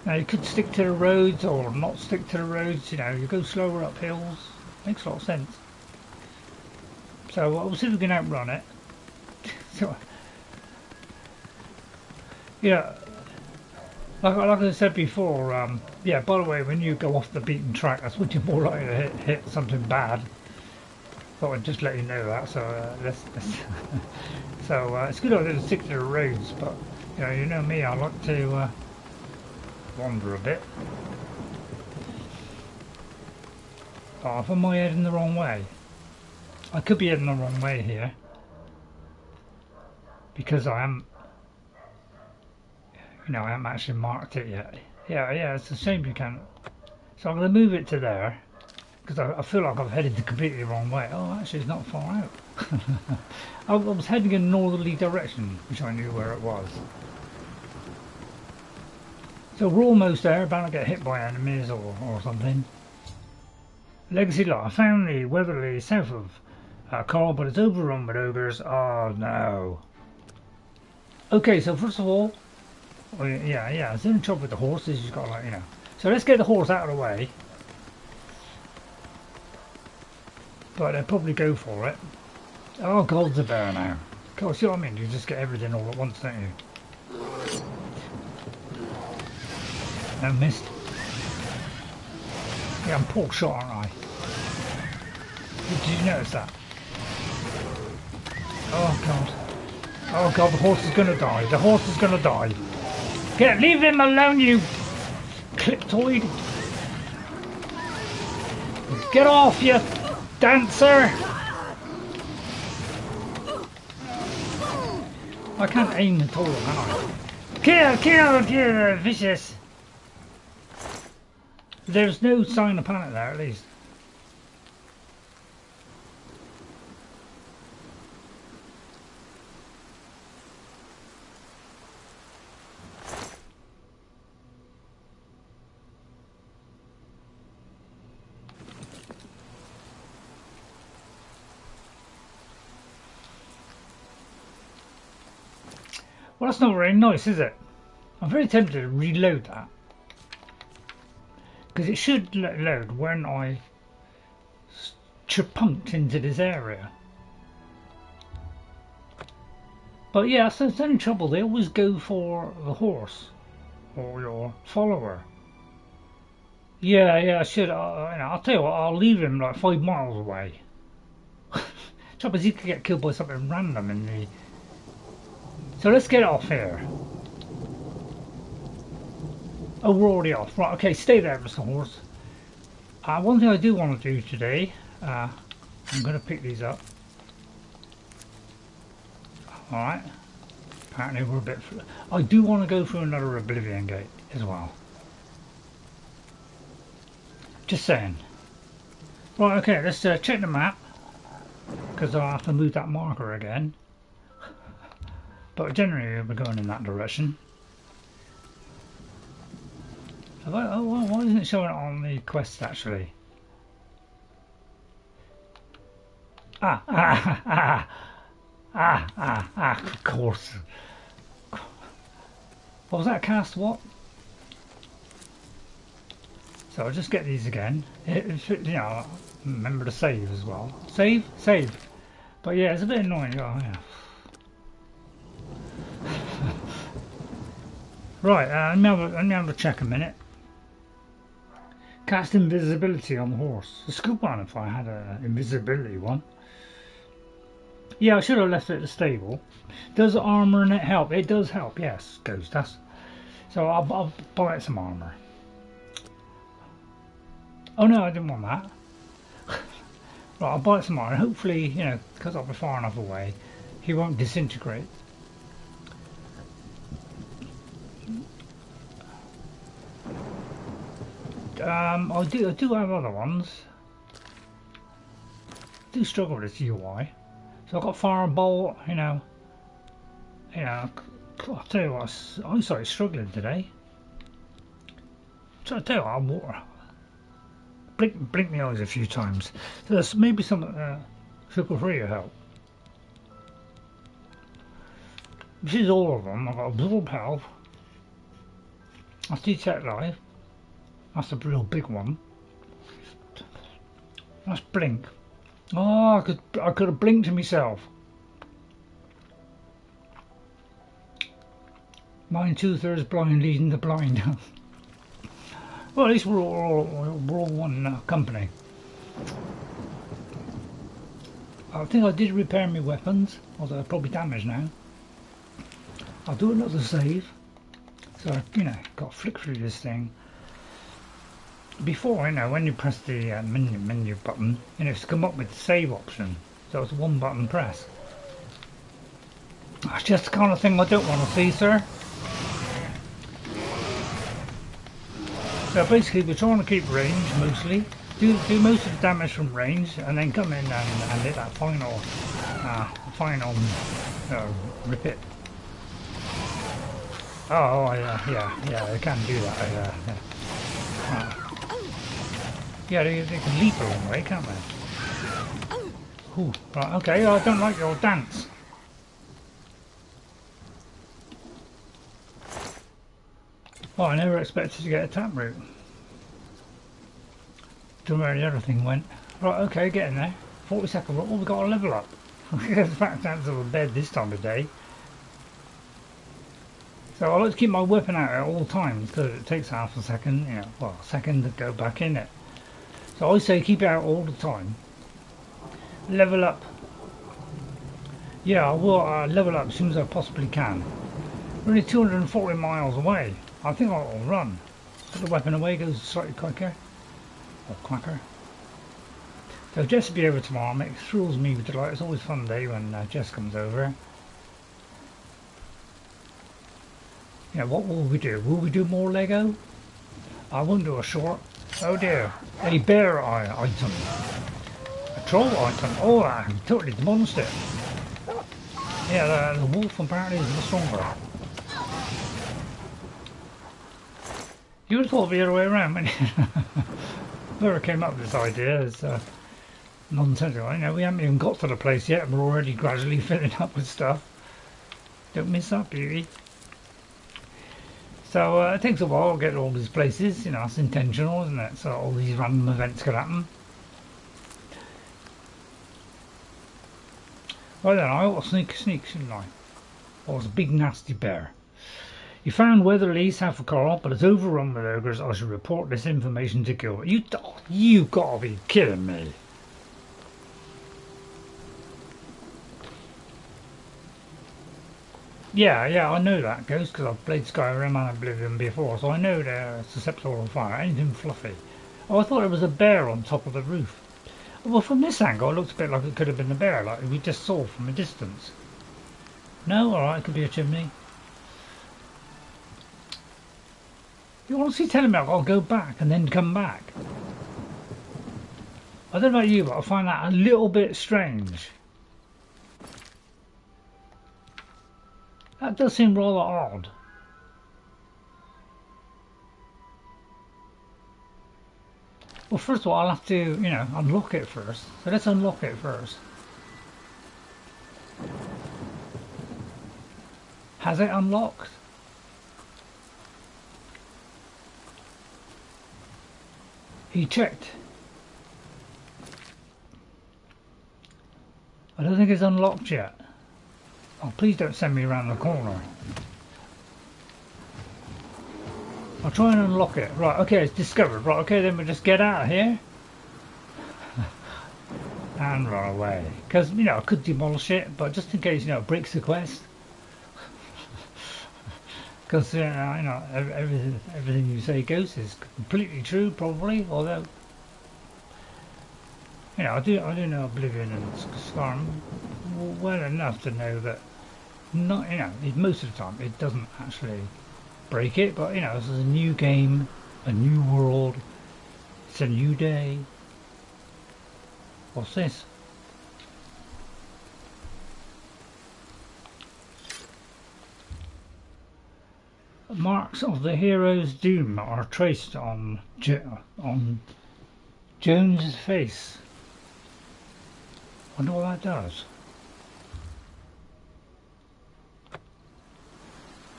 Now you could stick to the roads or not stick to the roads, you know, you go slower up hills. Makes a lot of sense. So we'll see if we can outrun it. So, yeah, like I said before, yeah, by the way, when you go off the beaten track, that's when you're more likely to hit something bad. Thought I'd just let you know that, so let's so it's good idea to stick to the roads, but you know me, I like to wander a bit. Oh, if I'm heading the wrong way, I could be heading the wrong way here because I am. You know, I haven't actually marked it yet. Yeah, it's a shame you can't. So I'm going to move it to there, because I feel like I've headed the completely wrong way. Oh, actually it's not far out. I was heading in a northerly direction, which I knew where it was. So we're almost there, about to get hit by enemies or something. Legacy Lot. I found the Weatherleah south of Chorrol, but it's overrun with ogres. Oh no. Okay, so first of all, oh, yeah, it's in trouble with the horses, you've got, like, you know. So let's get the horse out of the way. But they'll probably go for it. Oh, God's a bear now. God, see what I mean? You just get everything all at once, don't you? No, missed. Yeah, I'm poor shot, aren't I? Did you notice that? Oh, God. Oh, God, the horse is going to die. The horse is going to die. Leave him alone, you cliptoid! Get off, you dancer! I can't aim at all, can I? Kill, vicious! There's no sign of panic there, at least. Well, that's not very nice, is it? I'm very tempted to reload that. Because it should load when I chupunked into this area. But yeah, so it's only trouble. They always go for the horse or your follower. Yeah, I should. I'll tell you what, I'll leave him like 5 miles away. Trouble is, he could get killed by something random in the. So let's get off here. Oh, we're already off. Right, okay, stay there, Mr. Horse. One thing I do want to do today, I'm going to pick these up. Alright. Apparently we're a bit... I do want to go through another Oblivion gate as well. Just saying. Right, okay, let's check the map. Because I'll have to move that marker again. But generally we're going in that direction. Oh, why isn't it showing it on the quest actually? Of course. What was that cast? What? So I'll just get these again. Remember to save as well. Save. But yeah, it's a bit annoying. Oh, yeah. Right, let me have a check a minute. Cast invisibility on the horse. It's a good one if I had an invisibility one. Yeah, I should have left it at the stable. Does armour in it help? It does help, yes, Ghost. So I'll buy some armour. Oh no, I didn't want that. Right, I'll buy some armour. Hopefully, because I'll be far enough away, he won't disintegrate. I do have other ones. I do struggle with this UI. So I've got Firebolt, I'll tell you what, I'm sorry, struggling today. So I'll tell you what, blink my eyes a few times. So there's maybe some sugar-free will help. This is all of them. I've got Absorb Health. That's Detect Life. That's a real big one. That's Blink. Oh, I could have blinked to myself. Mine 2/3 blind leading the blind. Well, at least we're all one company. I think I did repair my weapons, although they're probably damaged now. I'll do another save. So, got to flick through this thing. Before, when you press the menu button, it's come up with the save option. So it's one button press. That's just the kind of thing I don't want to see, sir. So basically, we're trying to keep range mostly. Do most of the damage from range, and then come in and hit that final rip it. Oh yeah, they can do that. Yeah, they can leap a long way, can't they? Ooh, right, okay, I don't like your dance. Oh, I never expected to get a taproot. Don't know where the other thing went. Right, okay, getting there. 40-second. Oh, we got a level up. Get back down to the bed this time of day. So I like to keep my weapon out at all times because it takes half a second, a second to go back in it. So I say keep it out all the time. Level up. Yeah, I will level up as soon as I possibly can. We're only 240 miles away. I think I'll run. Put the weapon away, goes slightly quicker. Or quicker. So Jess will be over tomorrow. It thrills me with delight. It's always a fun day when Jess comes over. What will we do? Will we do more Lego? I won't do a short. Oh dear. A bear item. A troll item. Oh, I totally demolished it. Yeah, the wolf apparently is the stronger. You would have thought the other way around, wouldn't you? Whoever came up with this idea is nonsensical. We haven't even got to the place yet and we're already gradually filling up with stuff. Don't miss that beauty. So it takes a while to get to all these places, it's intentional, isn't it? So all these random events could happen. Well then, I ought to sneak, shouldn't I? Oh, it's a big nasty bear. You found Weatherleah south of Chorrol, but it's overrun with ogres. I should report this information to Guilbert. You gotta be kidding me. Yeah, I know that, Ghost, because I've played Skyrim and Oblivion before, so I know they're susceptible to fire, anything fluffy. Oh, I thought it was a bear on top of the roof. Well, from this angle, it looks a bit like it could have been a bear, like we just saw from a distance. No? Alright, it could be a chimney. You're honestly telling me I've got to go back and then come back? I don't know about you, but I find that a little bit strange. That does seem rather odd. Well, first of all, I'll have to, unlock it first. So let's unlock it first. Has it unlocked? He checked. I don't think it's unlocked yet. Oh, please don't send me around the corner. I'll try and unlock it. Right, okay, it's discovered. Right, okay, then we'll just get out of here. And run away. Because, I could demolish it, but just in case, it breaks the quest. Because, everything you say, Ghost, is completely true, probably, although... I do know Oblivion and Skyrim well enough to know that most of the time it doesn't actually break it, but this is a new game, a new world, it's a new day. What's this? Marks of the hero's doom are traced on Jones's face. Wonder what that does.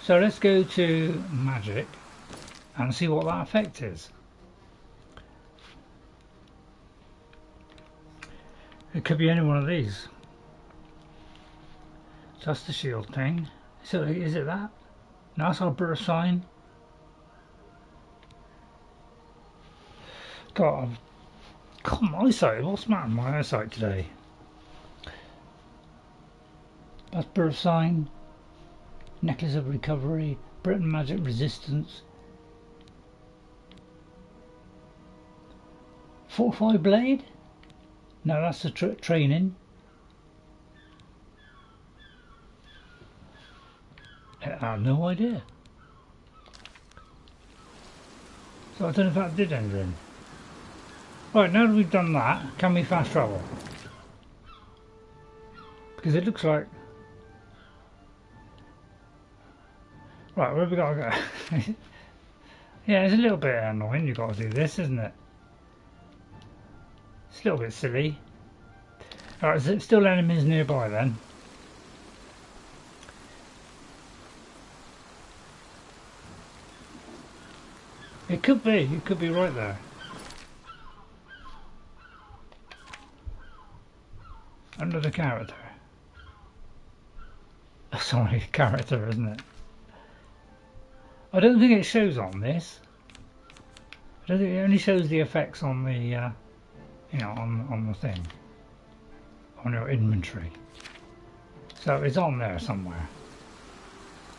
So let's go to magic and see what that effect is. It could be any one of these. Just the shield thing. So is it that? No, that's our burst sign. God, come on, eyesight. What's the matter with my eyesight today? That's burst sign. Necklace of recovery. Britain magic resistance. Fortify blade? No, that's the training. I have no idea. So I don't know if that did anything. Right, now that we've done that, can we fast travel? Because it looks like... Right, where have we got to go? Yeah, it's a little bit annoying you've got to do this, isn't it? It's a little bit silly. Alright, is it still enemies nearby then? It could be right there. Another character. Oh, sorry, character, isn't it? I don't think it shows on this. I don't think it only shows the effects on the, you know, on the thing, on your inventory. So it's on there somewhere.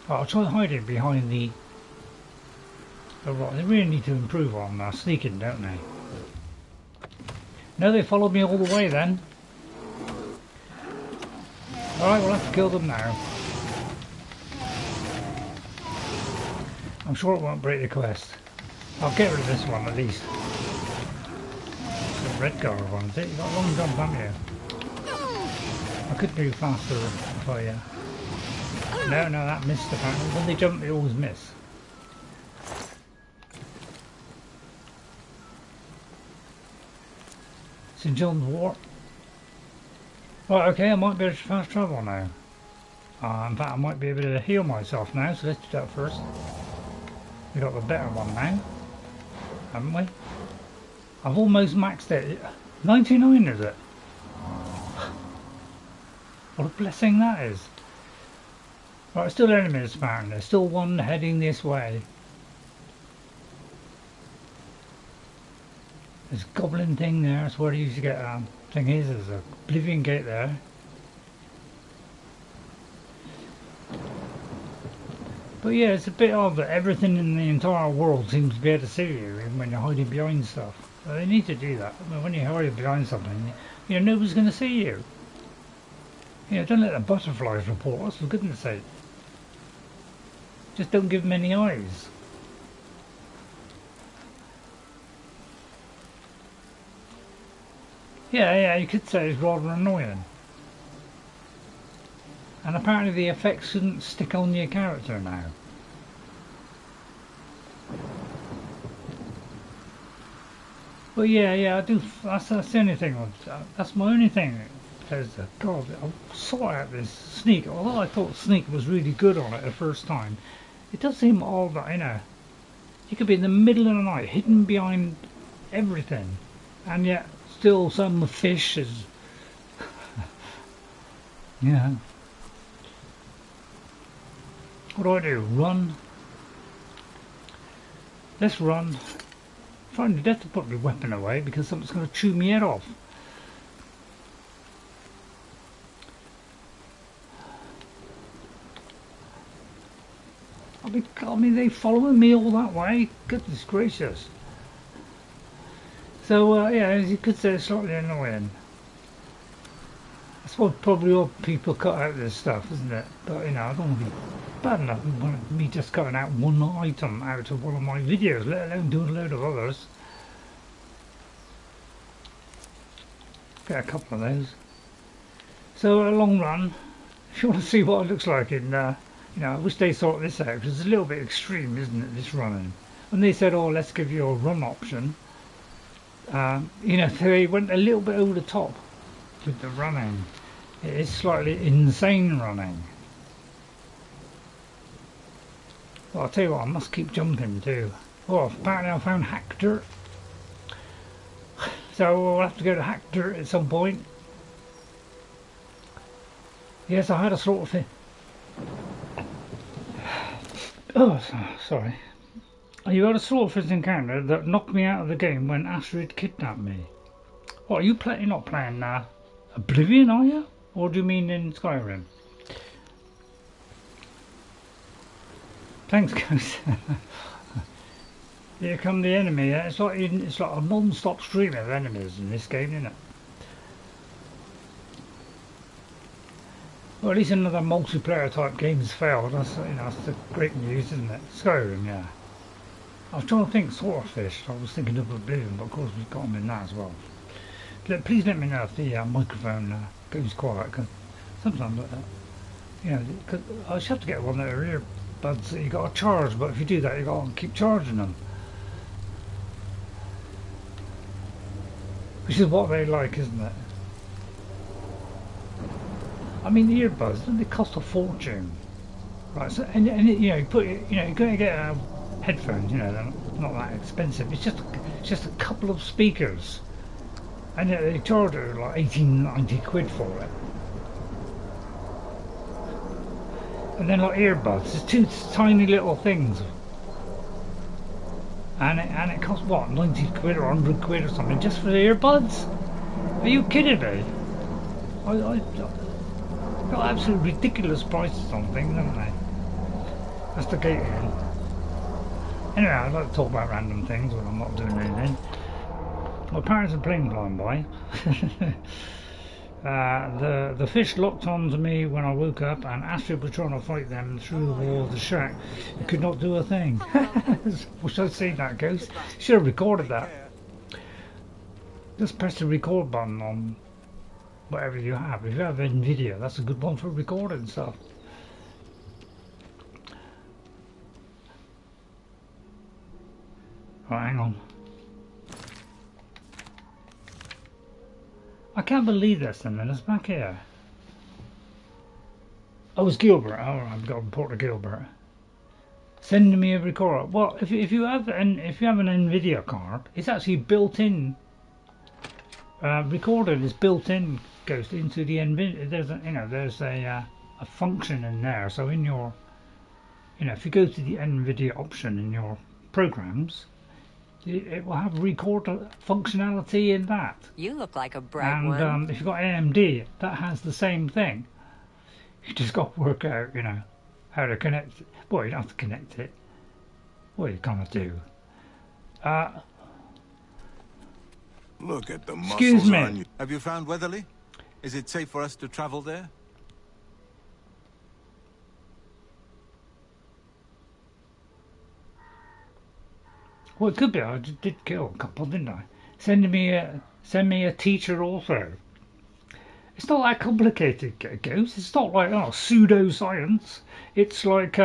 I'll try hiding behind the. Oh, right, they really need to improve on sneaking, don't they? No, they followed me all the way then. Alright, we'll have to kill them now. I'm sure it won't break the quest. I'll get rid of this one at least. The red guard one, is it? You've got a long jump, haven't you? I could move faster if I... No, that missed apparently. When they jump, they always miss. St. John's Wort. Right, okay, I might be able to fast travel now. In fact, I might be able to heal myself now, so let's do that first. We got the better one now, haven't we? I've almost maxed it. 99 is it? What a blessing that is. Right, still enemies apparently. There's still one heading this way. There's a goblin thing there, that's where you used to get thing is, there's a Oblivion gate there. But yeah, it's a bit odd that everything in the entire world seems to be able to see you even when you're hiding behind stuff. Well, they need to do that. I mean, when you're hiding behind something, you know, nobody's going to see you. You know, don't let the butterflies report us, for goodness sake. Just don't give them any eyes. Yeah, you could say it's rather annoying. And apparently the effects shouldn't stick on your character now. But yeah, I do. That's the only thing. That's my only thing. God, I saw out this sneak. Although I thought sneak was really good on it the first time, it does seem odd that, you know, you could be in the middle of the night, hidden behind everything, and yet still some fish is. Yeah. What do? Run? Let's run. I'm trying to death to put my weapon away because something's going to chew me head off. I mean, they following me all that way? Goodness gracious. So, yeah, as you could say, it's slightly annoying. That's why probably all people cut out this stuff, isn't it? But, you know, I don't want to be bad enough me just cutting out one item out of one of my videos, let alone doing a load of others. Get a couple of those. So, a long run. If you want to see what it looks like in, you know, I wish they sort this out, because it's a little bit extreme, isn't it, this running? When they said, oh, let's give you a run option, You know, they went a little bit over the top with the running. It is slightly insane running. Well, I'll tell you what, I must keep jumping too. Oh, apparently I found hack dirt. So we'll have to go to hack dirt at some point. Yes, I had a sort of thing. Oh, sorry. You had a swordfish encounter that knocked me out of the game when Astrid kidnapped me. What, are you you're not playing Oblivion, are you? Or do you mean in Skyrim? Thanks, Ghost. Here come the enemy. It's like a non-stop stream of enemies in this game, isn't it? Well, at least another multiplayer type game's failed. That's, you know, that's the great news, isn't it? Skyrim, yeah. I was trying to think swordfish. I was thinking of Oblivion, but of course we've got them in that as well. Please let me know if the microphone goes quiet, because sometimes, you know, cause I just have to get one that are earbuds that you got to charge, but if you do that, you got to keep charging them. Which is what they like, isn't it? I mean, the earbuds, they cost a fortune, right? So, and you know, you're going to get headphones. You know, they're not that expensive. It's just a couple of speakers, and yet they charge you like 18-90 quid for it. And then like earbuds, it's two tiny little things, and it costs what, 90 quid or 100 quid or something just for the earbuds? Are you kidding me? I got absolutely ridiculous prices on things, haven't they? That's the gate in. Anyway, I'd like to talk about random things when I'm not doing anything. My parents are playing blind boy. The fish locked onto me when I woke up, and Astrid was trying to fight them through the wall of the shack. It could not do a thing. Wish I'd seen that, Ghost. Should have recorded that. Just press the record button on whatever you have. If you have NVIDIA, that's a good one for recording stuff. Right, hang on. I can't believe this then, it's back here. Oh, it's Guilbert. Oh, I've got to report to Guilbert. Send me a recorder. Well, if you have an NVIDIA card, it's actually built in. Recording is built in. Goes into the NVIDIA. There's a function in there. So in your, if you go to the NVIDIA option in your programs, it will have record functionality in that. You look like a bright one. And if you've got AMD, that has the same thing. You just got to work out, how to connect it. Well, you don't have to connect it. What you kind of do. Look at the Excuse muscles me. on you. Have you found Weatherleah? Is it safe for us to travel there? Well, it could be. I did kill a couple, didn't I? Send me a teacher also. It's not that complicated, Ghost. It's not like pseudoscience. It's like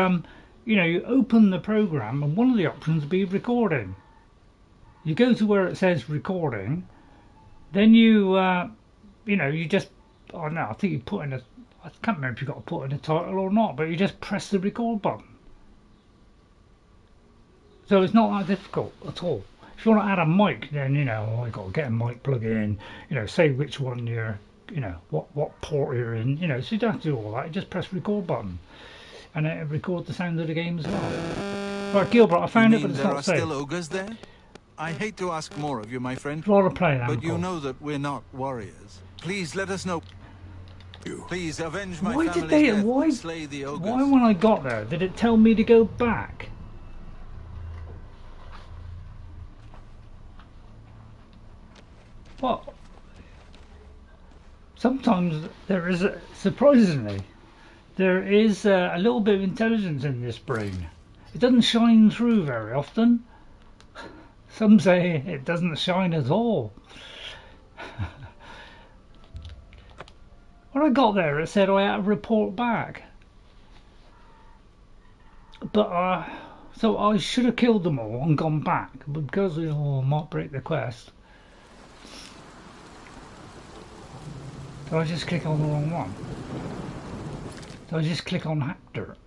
you open the program and one of the options will be recording. You go to where it says recording, then you you just I think you put in I can't remember if you got to put in a title or not, but you just press the record button. So it's not that difficult at all. If you want to add a mic, then you've got to get a mic plug in. Say which one you're, what port you're in. So you don't have to do all that. You just press record button, and it records the sound of the game as well. Right, Gilbert, I found it, but it's not safe. There are still ogres there? I hate to ask more of you, my friend. I'd rather play that. But you know that we're not warriors. Please let us know. Please avenge my family's death. Slay the ogres. Why, when I got there, did it tell me to go back? Well, sometimes there is, surprisingly, there is a little bit of intelligence in this brain. It doesn't shine through very often. Some say it doesn't shine at all. When I got there, it said I had to report back. But so I should have killed them all and gone back, but because I might break the quest. Did I just click on the wrong one? Did I just click on Hector?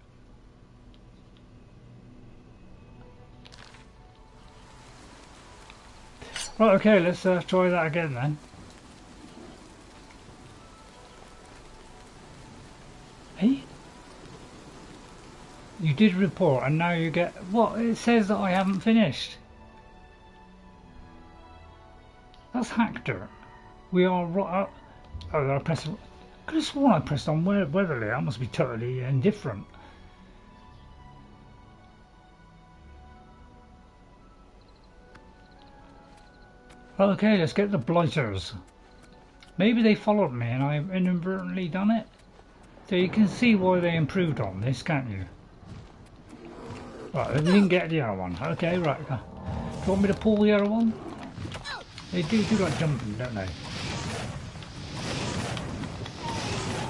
Right, okay, let's try that again then. Hey? You did report and now you get... What? It says that I haven't finished. That's Hector. We are right up... Oh, I pressed... I could have sworn I pressed on Weatherleah. I must be totally indifferent. Okay, let's get the blighters. Maybe they followed me and I've inadvertently done it. So you can see why they improved on this, can't you? Right, we didn't get the other one. Okay, right. Do you want me to pull the other one? They do like jumping, don't they?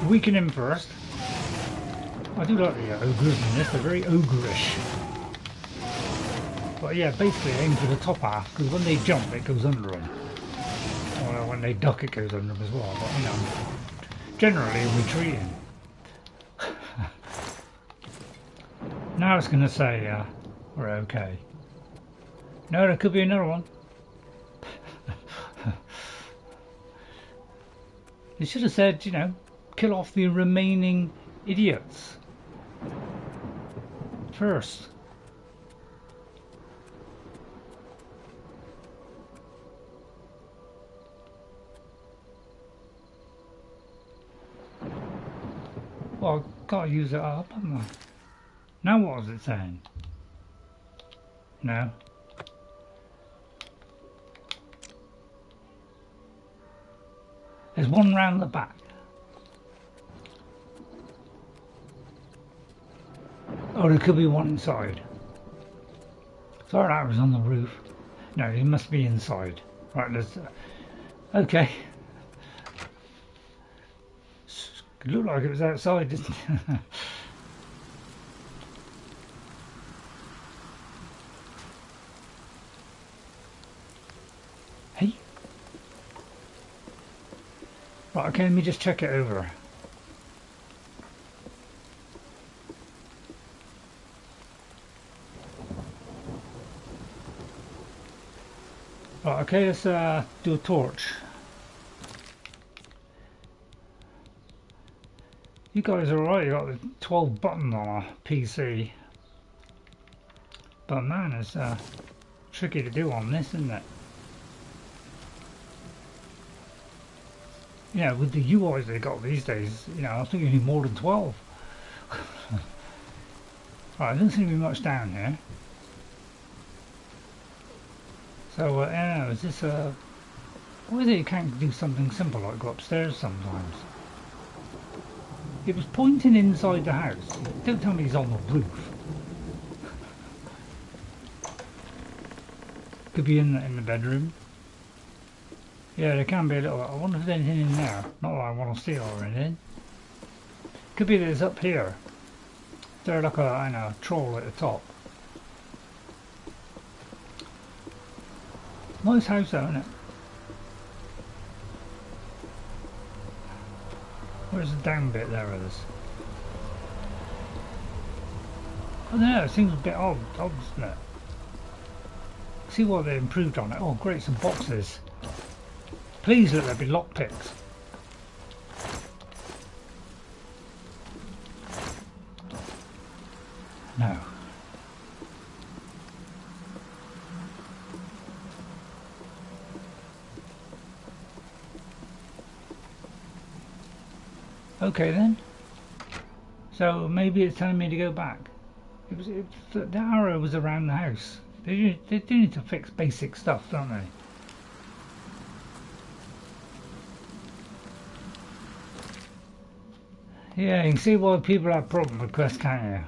Weaken him first. I do like the ogres in this, they're very ogreish. But yeah, basically aim for the top half, because when they jump it goes under them. Or when they duck it goes under them as well, but you know, generally retreating. Now it's going to say we're okay. No, there could be another one. They should have said, you know, kill off the remaining idiots first. Well, I've got to use it up, haven't I? Now what was it saying? No. There's one round the back. Oh, there could be one inside. Sorry, that was on the roof. No, he must be inside. Right, let's... okay. It looked like it was outside, didn't it? Hey? Right, okay, let me just check it over. Right, okay, let's do a torch. You guys are alright, you got the 12 buttons on a PC. But man, it's tricky to do on this, isn't it? Yeah, with the UIs they got these days, you know, I think you need more than 12. Right, there doesn't seem to be much down here. So, yeah, is this why is it you can't do something simple like go upstairs sometimes? It was pointing inside the house. Don't tell me he's on the roof. Could be in the bedroom. Yeah, there can be a little... I wonder if there's anything in there. Not that I want to steal or anything. Could be that it's up here. There's like a, I know, troll at the top. Nice house though, isn't it? Where's the down bit there of this? I don't know, it seems a bit odd, doesn't it? See what they improved on it. Oh great, some boxes. Please let there be lockpicks. No. Okay then. So maybe it's telling me to go back. The arrow was around the house. They do need to fix basic stuff, don't they? Yeah, you can see why people have problems with quests, can't you?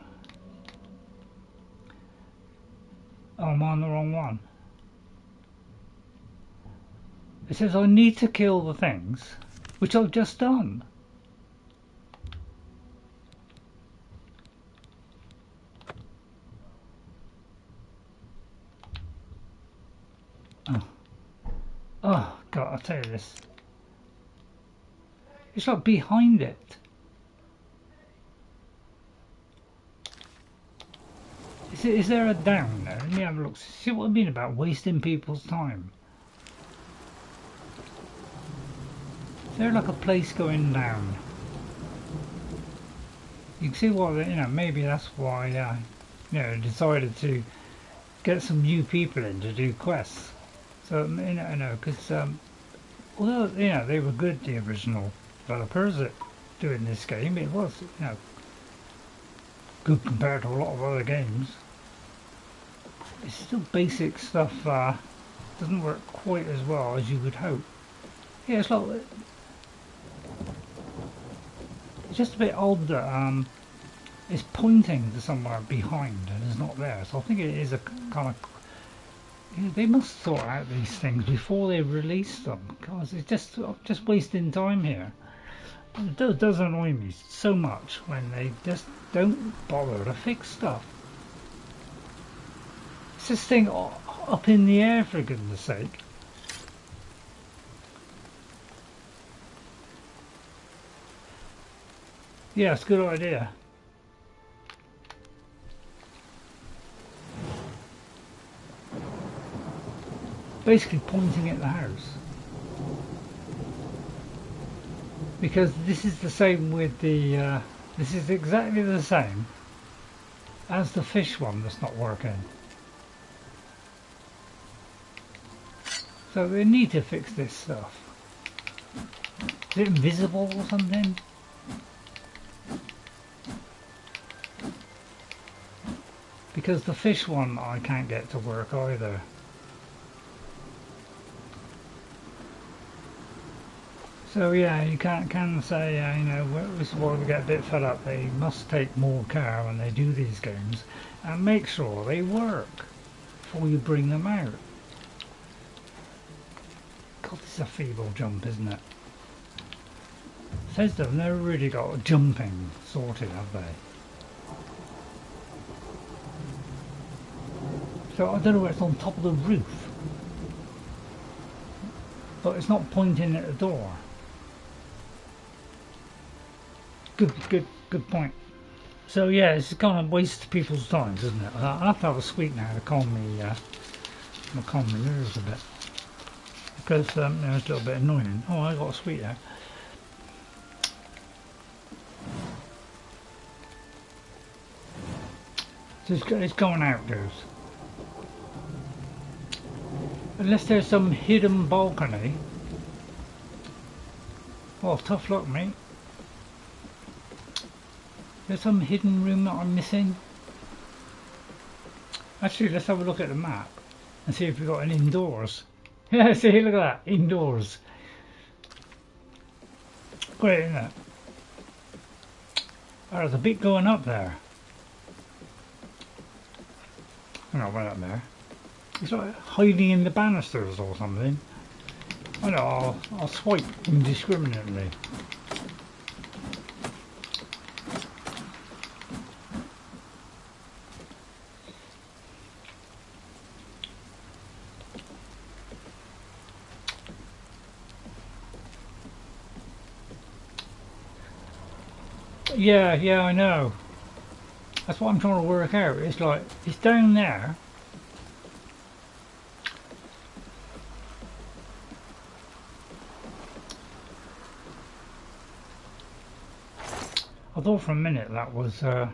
Oh, I'm on the wrong one. It says I need to kill the things, which I've just done. Oh God, I'll tell you this. It's like behind it. Is there a down there? Let me have a look. See what I mean about wasting people's time. Is there like a place going down? You can see what, you know, maybe that's why you know, decided to get some new people in to do quests. So, you know, because although, you know, they were good, the original developers that doing this game, it was, you know, good compared to a lot of other games. It's still basic stuff, doesn't work quite as well as you would hope. Yeah, it's like, it's just a bit odd that it's pointing to somewhere behind and it's not there. So I think it is a kind of, you know, they must sort out these things before they release them, because it's just wasting time here. It does annoy me so much when they just don't bother to fix stuff. It's this thing up in the air, for goodness sake. Yeah, it's a good idea. Basically pointing at the house. Because this is the same with the, this is exactly the same as the fish one that's not working. So they need to fix this stuff. Is it invisible or something? Because the fish one I can't get to work either. So yeah, you can say, you know, this is why we get a bit fed up. They must take more care when they do these games and make sure they work before you bring them out. God, this is a feeble jump, isn't it? It says they've never really got jumping sorted, have they? So I don't know where it's on top of the roof, but it's not pointing at the door. Good point. So yeah, it's kind of waste people's time, isn't it? I'll have to have a sweet now to calm me nerves a bit, because it's a little bit annoying. Oh, I got a sweet there. So it's going out, dudes. Unless there's some hidden balcony. Oh, tough luck, mate. There's some hidden room that I'm missing. Actually, let's have a look at the map and see if we've got an indoors. Yeah, see, look at that, indoors. Great, isn't it? Oh, there's a bit going up there. Hang on, right up there. It's like hiding in the banisters or something. I know, I'll swipe indiscriminately. Yeah, I know. That's what I'm trying to work out. It's like, it's down there. I thought for a minute that was, you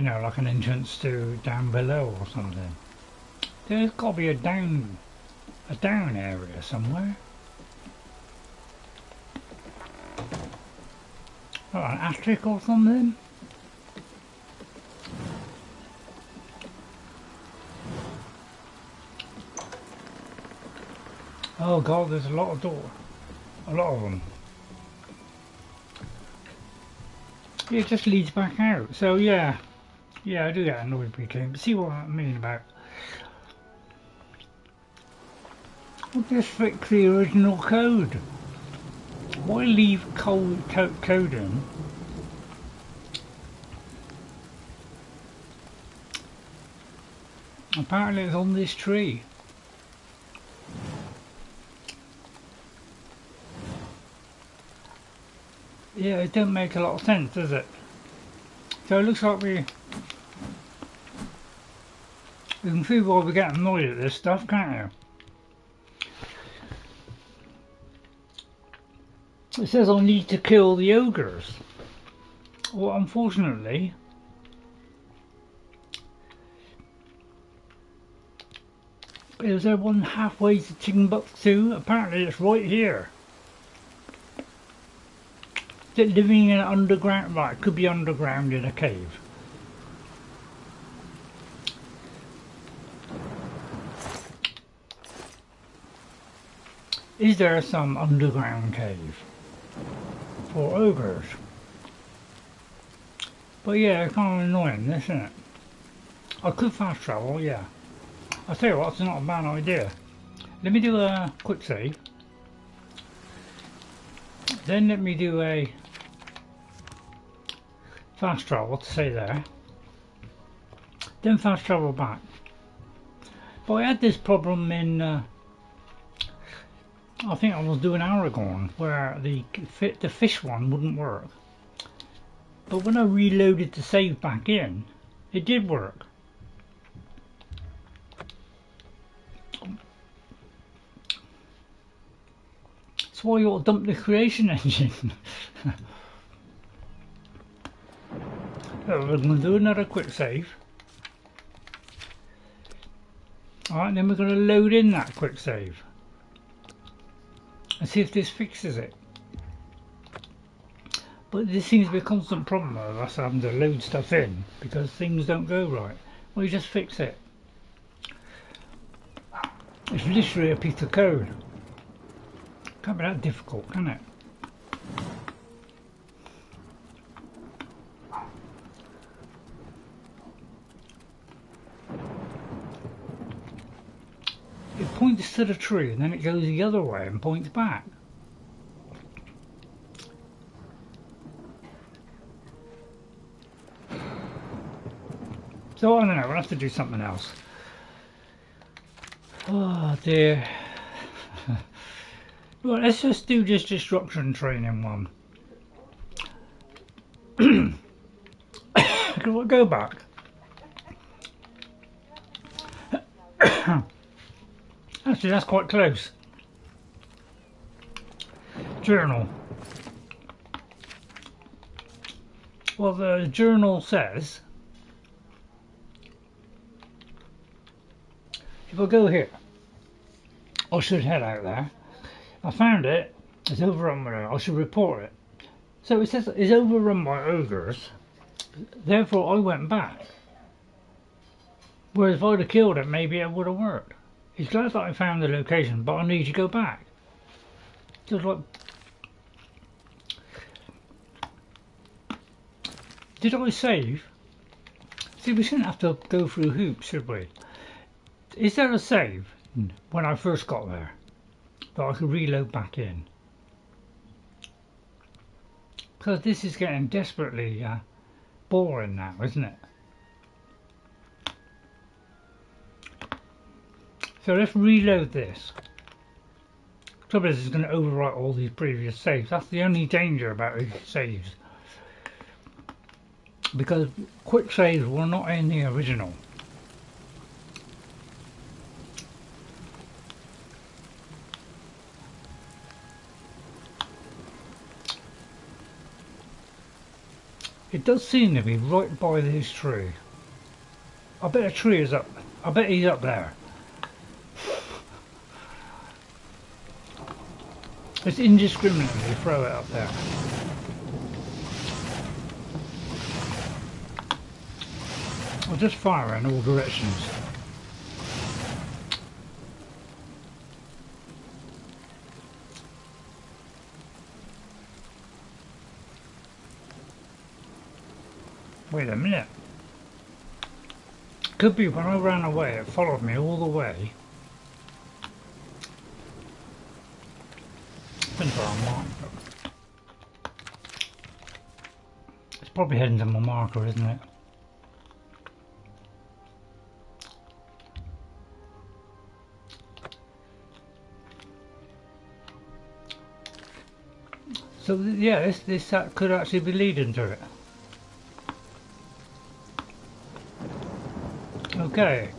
know, like an entrance to down below or something. There's got to be a down area somewhere. Oh, an attic or something? Oh god, there's a lot of them. Yeah, it just leads back out. So yeah, I do get annoyed with games. See what I mean about? I'll just fix the original code. Why leave code in? Apparently it's on this tree. Yeah, it don't make a lot of sense, does it? So it looks like we can see why we get annoyed at this stuff, can't you? It says I need to kill the ogres. Well, unfortunately, is there one halfway to Timbuktu? Apparently it's right here. Is it living in an underground? Right, it could be underground in a cave. Is there some underground cave for ogres? But yeah, it's kind of annoying, isn't it? I could fast travel, yeah. I'll tell you what, it's not a bad idea. Let me do a quick save. Then let me do a fast travel to say there. Then fast travel back. But I had this problem in, I think I was doing Aragorn, where the fish one wouldn't work. But when I reloaded to save back in, it did work. That's why you ought to dump the creation engine. So we're going to do another quick save. Alright, then we're going to load in that quick save. And see if this fixes it. But this seems to be a constant problem of us having to load stuff in because things don't go right. Well, you just fix it. It's literally a piece of code. Can't be that difficult, can it? It points to the tree and then it goes the other way and points back. So I don't know, we'll have to do something else. Oh dear. Well, let's just do this destruction training one. Can we go back? Actually, that's quite close. Journal. Well, the journal says, if I go here, I should head out there. I found it. It's overrun by I should report it. So it says it's overrun by ogres. Therefore, I went back. Whereas if I'd have killed it, maybe it would have worked. It's glad that I found the location, but I need to go back. Just like, did I save? See, we shouldn't have to go through hoops, should we? Is there a save when I first got there that I could reload back in? Because this is getting desperately boring now, isn't it? So let's reload this. Trouble is, it's going to overwrite all these previous saves. That's the only danger about these saves. Because quick saves were not in the original. It does seem to be right by this tree. I bet a tree is up. I bet he's up there. Let's indiscriminately throw it up there. I'll just fire in all directions. Wait a minute. Could be when I ran away, it followed me all the way. It's probably heading to my marker, isn't it? So yeah, this could actually be leading to it. Okay,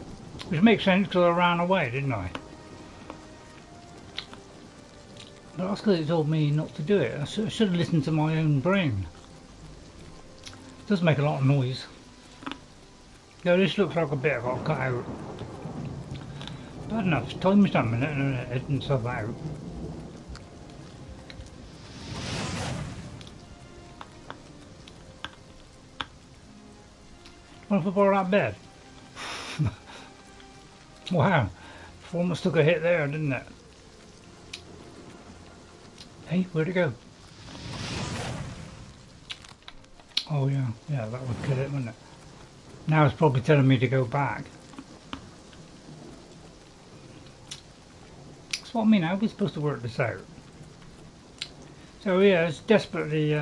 which makes sense because I ran away, didn't I? But that's because it told me not to do it. I should have listened to my own brain. It does make a lot of noise. Yeah, this looks like a bit I got cut out. Bad enough, time me some minute and editing stuff out. What if I borrow that bed? Wow, performance took a hit there, didn't it? Hey, where'd it go? Oh yeah, that would kill it, wouldn't it? Now it's probably telling me to go back. That's what I mean, how are we supposed to work this out? So yeah, it's desperately...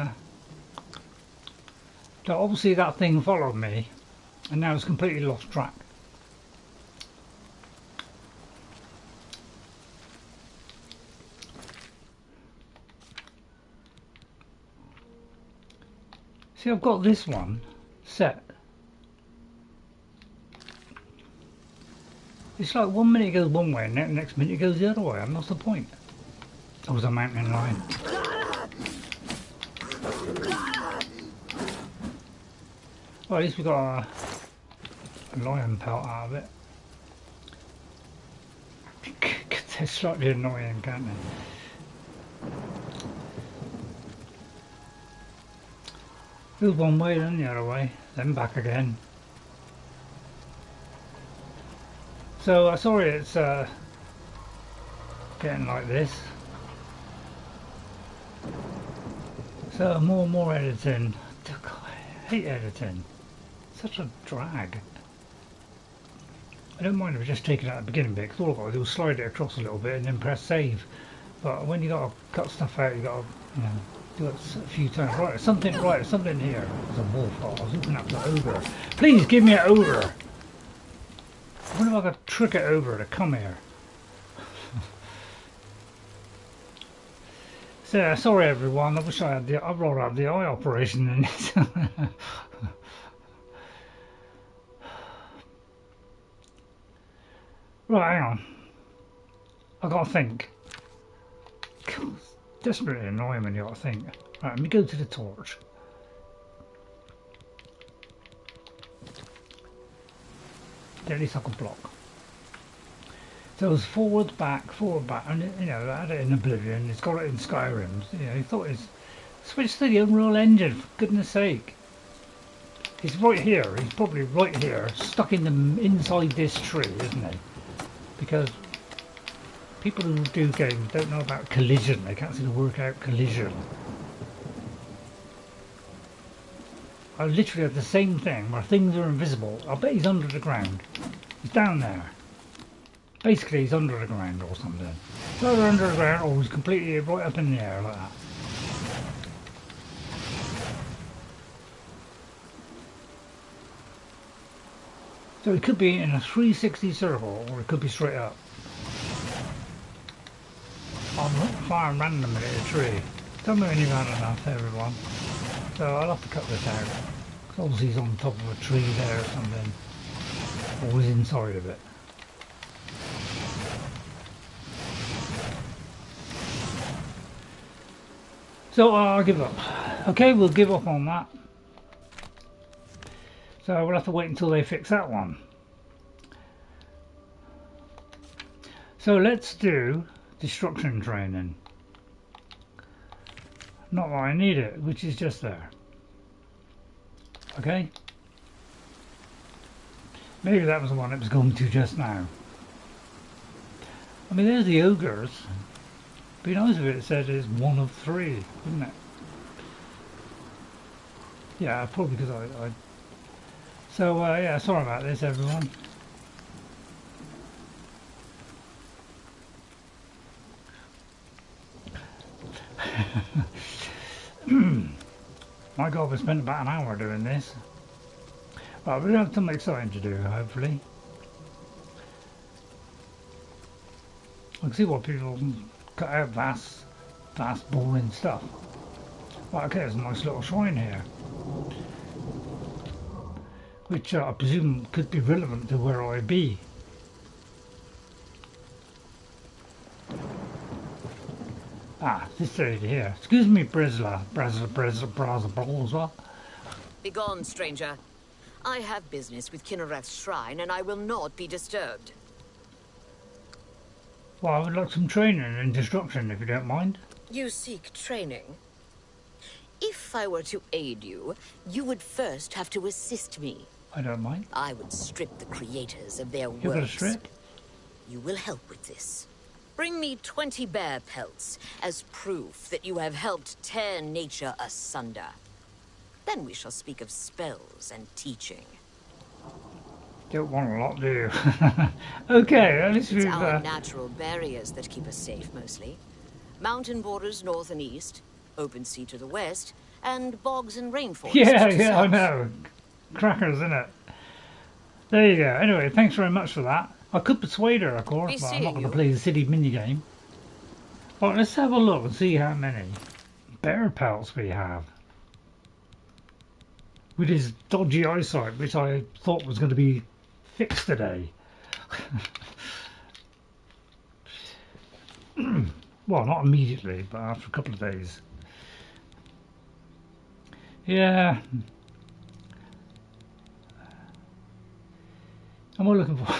So obviously that thing followed me, and now it's completely lost track. See, I've got this one set. It's like 1 minute it goes one way and the next minute it goes the other way, and what's the point? Oh, there's a mountain lion. Well, at least we got a lion pelt out of it. They're slightly annoying, can't they? Goes one way, then the other way, then back again. So sorry it's getting like this. So more editing. God, I hate editing. Such a drag. I don't mind if I just take it out at the beginning bit, because all I've got to do is slide it across a little bit and then press save. But when you got to cut stuff out, you got to do it a few times. Right, something here. There's a wolf. Oh, I was looking up the ogre. Please give me an ogre. I wonder if I could trick it over to come here. So sorry everyone. I wish I had I'd rather have the eye operation in it. Right, hang on. I gotta think. God, it's desperately annoying when you gotta think. Right, let me go to the torch. At least I can block. So it was forward, back, and you know, I had it in Oblivion, it's got it in Skyrim. You know, he thought it's switched to the Unreal Engine, for goodness sake. He's right here, he's probably right here, stuck in the inside this tree, isn't he? Because people who do games don't know about collision, they can't seem to work out collision. I literally have the same thing where things are invisible. I bet he's under the ground. He's down there. Basically he's under the ground or something. It's either under the ground or he's completely right up in the air like that. So it could be in a 360 circle or it could be straight up. I'm not firing randomly at a tree. Tell me when you've had enough, everyone. So I'll have to cut this out. Because obviously he's on top of a tree there or something. Or he's inside of it. So I'll give up. Okay, we'll give up on that. So we'll have to wait until they fix that one. So let's do destruction training. Not that I need it, which is just there. Okay? Maybe that was the one it was going to just now. I mean, there's the ogres. It'd be nice if it said it's 1 of 3, wouldn't it? Yeah, probably because I... So, yeah, sorry about this, everyone. My God, we spent about an hour doing this. Right, we'll have something exciting to do, hopefully. I can see what people cut out vast, boring stuff. Right, okay, there's a nice little shrine here. Which I presume could be relevant to where I be. Ah, this lady here. Excuse me, Bralsa Andaren. Begone, stranger. I have business with Kynareth's shrine, and I will not be disturbed. Well, I would like some training and instruction, if you don't mind. You seek training? If I were to aid you, you would first have to assist me. I don't mind. I would strip the creators of their You're gonna works. strip? You will help with this. Bring me 20 bear pelts as proof that you have helped tear nature asunder. Then we shall speak of spells and teaching. Don't want a lot, do you? Okay, at least It's we've... our natural barriers that keep us safe, mostly. Mountain borders north and east, open sea to the west, and bogs and rainforests Yeah, to yeah, I south. know. Crackers, isn't it? There you go. Anyway, thanks very much for that. I could persuade her, of course, Be but I'm not going to seeing play the silly minigame. Right, let's have a look and see how many bear pelts we have. With his dodgy eyesight, which I thought was going to be fixed today. Well, not immediately, but after a couple of days. Yeah. Am I looking for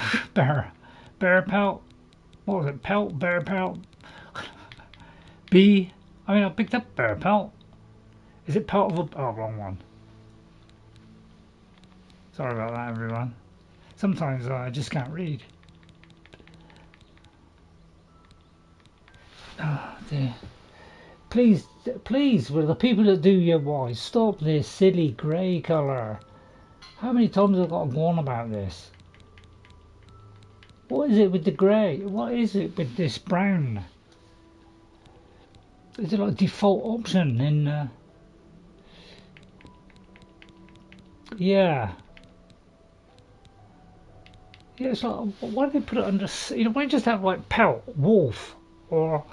bear pelt? What was it? Pelt, bear pelt? B. I mean, I picked up bear pelt. Is it pelt of a... Oh, wrong one. Sorry about that, everyone. Sometimes I just can't read. Oh, dear. Please, please, will the people that do your voice stop this silly grey colour? How many times have I got to go on about this? What is it with the grey? What is it with this brown? Is it like default option in... Yeah. Yeah, it's like, why do they put it under... You know, why don't you just have like pelt, wolf, or...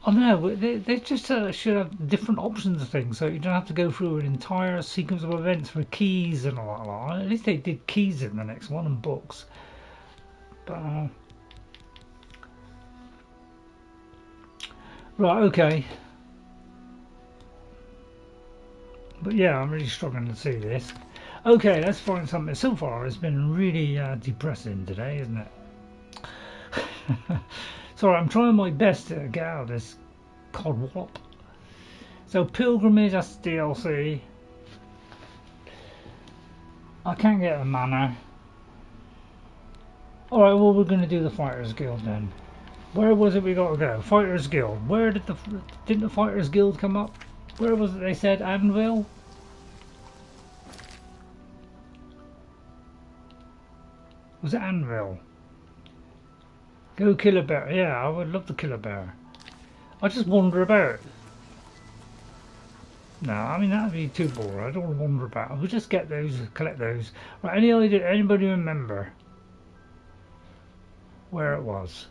I don't know, they just should have different options of things, so you don't have to go through an entire sequence of events for keys and all that. At least they did keys in the next one and books. But, right, okay. But yeah, I'm really struggling to see this. Okay, let's find something. So far, it's been really depressing today, isn't it? Sorry, I'm trying my best to get out of this codwallop. So, Pilgrimage, that's DLC. I can't get the mana. Alright, well, we're going to do the Fighters Guild then. Where was it we got to go? Fighters Guild. Where did didn't the Fighters Guild come up? Where was it they said? Anvil? Was it Anvil? Go kill a bear. Yeah, I would love to kill a bear. I just wander about. No, I mean that'd be too boring. I don't want to wander about. We'll just get those, collect those. Right, anybody remember where it was?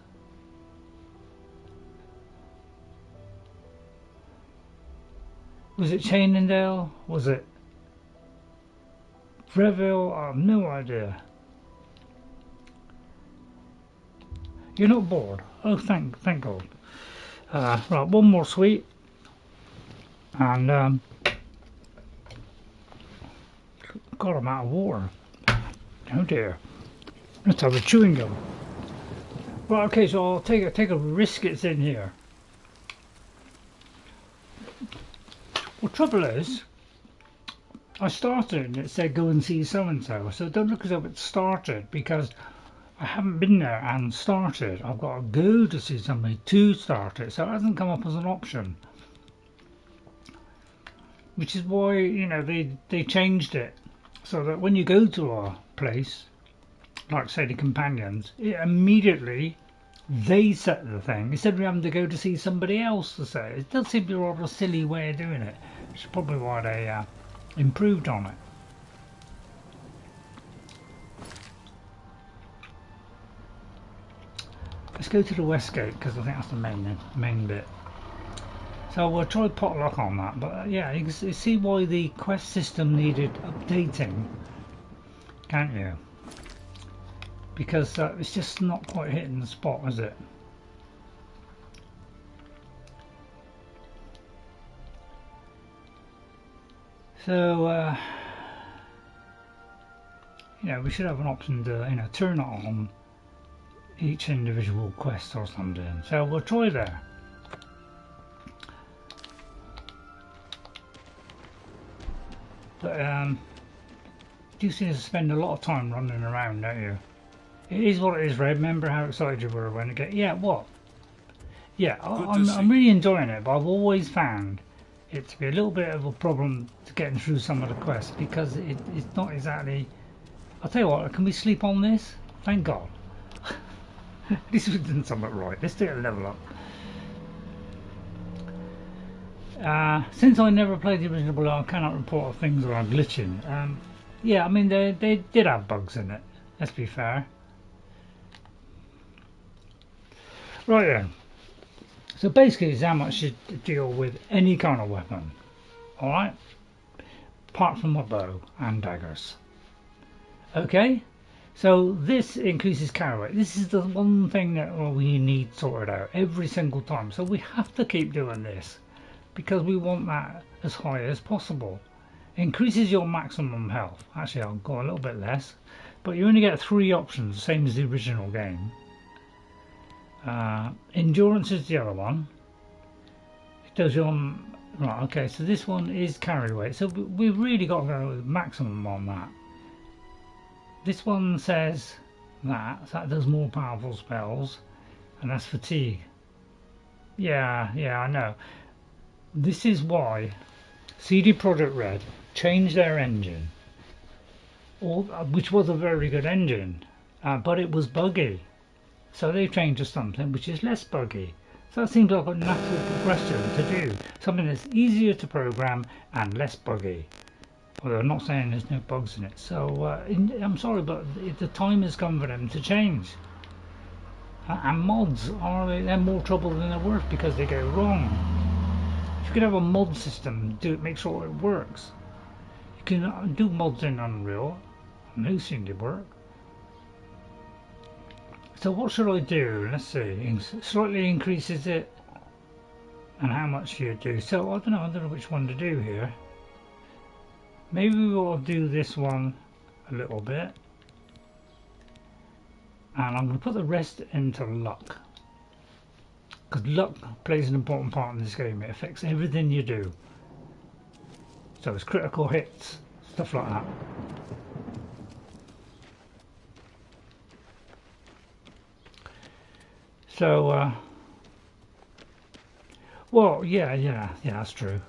Was it Cheydinhal? Was it Bravil? I have no idea. You're not bored? Oh, thank God. Right, one more sweet. And, God, I'm out of water. Oh dear. Let's have a chewing gum. Right, okay, so I'll take a risk it's in here. Well, trouble is, I started and it said go and see so-and-so. So don't look as though it started because I haven't been there and started. I've got to go to see somebody to start it. So it hasn't come up as an option. Which is why, you know, they changed it. So that when you go to a place, like say the Companions, it immediately they set the thing instead of having to go to see somebody else to say it. It does seem to be a rather silly way of doing it. Which is probably why they improved on it. Let's go to the west gate because I think that's the main bit. So we'll try potluck on that. But yeah, you can see why the quest system needed updating, can't you? Because it's just not quite hitting the spot, is it? So, you know, we should have an option to, you know, turn it on each individual quest or something. So we'll try there. But you seem to spend a lot of time running around, don't you? It is what it is, Red. Remember how excited you were when it get? Yeah, what? Yeah, I'm really enjoying it, but I've always found it to be a little bit of a problem to getting through some of the quests because it's not exactly. I'll tell you what. Can we sleep on this? Thank God. This was done something right. Let's do it a level up. Since I never played the original, I cannot report things that are glitching. Yeah, I mean they did have bugs in it. Let's be fair. Right then. So basically, it's how much you deal with any kind of weapon. All right, apart from a bow and daggers. Okay. So this increases carry weight. This is the one thing that we need sorted out every single time. So we have to keep doing this because we want that as high as possible. Increases your maximum health. Actually, I'll go a little bit less, but you only get 3 options, same as the original game. Endurance is the other one. It does your right. Okay, so this one is carry weight. So we've really got to go with maximum on that. This one says that, so that does more powerful spells, and that's fatigue. Yeah, I know. This is why CD Projekt Red changed their engine, which was a very good engine, but it was buggy. So they've changed to something which is less buggy. So that seems like a natural progression to do. Something that's easier to program and less buggy. Although I'm not saying there's no bugs in it. So I'm sorry, but the time has come for them to change. And mods they're more trouble than they're worth because they go wrong. If you could have a mod system, make sure it works. You can do mods in Unreal, and those seem to work. So what should I do? Let's see. Slightly increases it, and how much do you do? So I don't know which one to do here. Maybe we'll do this one a little bit, and I'm going to put the rest into luck, because luck plays an important part in this game. It affects everything you do. So it's critical hits, stuff like that. So, well, yeah, that's true.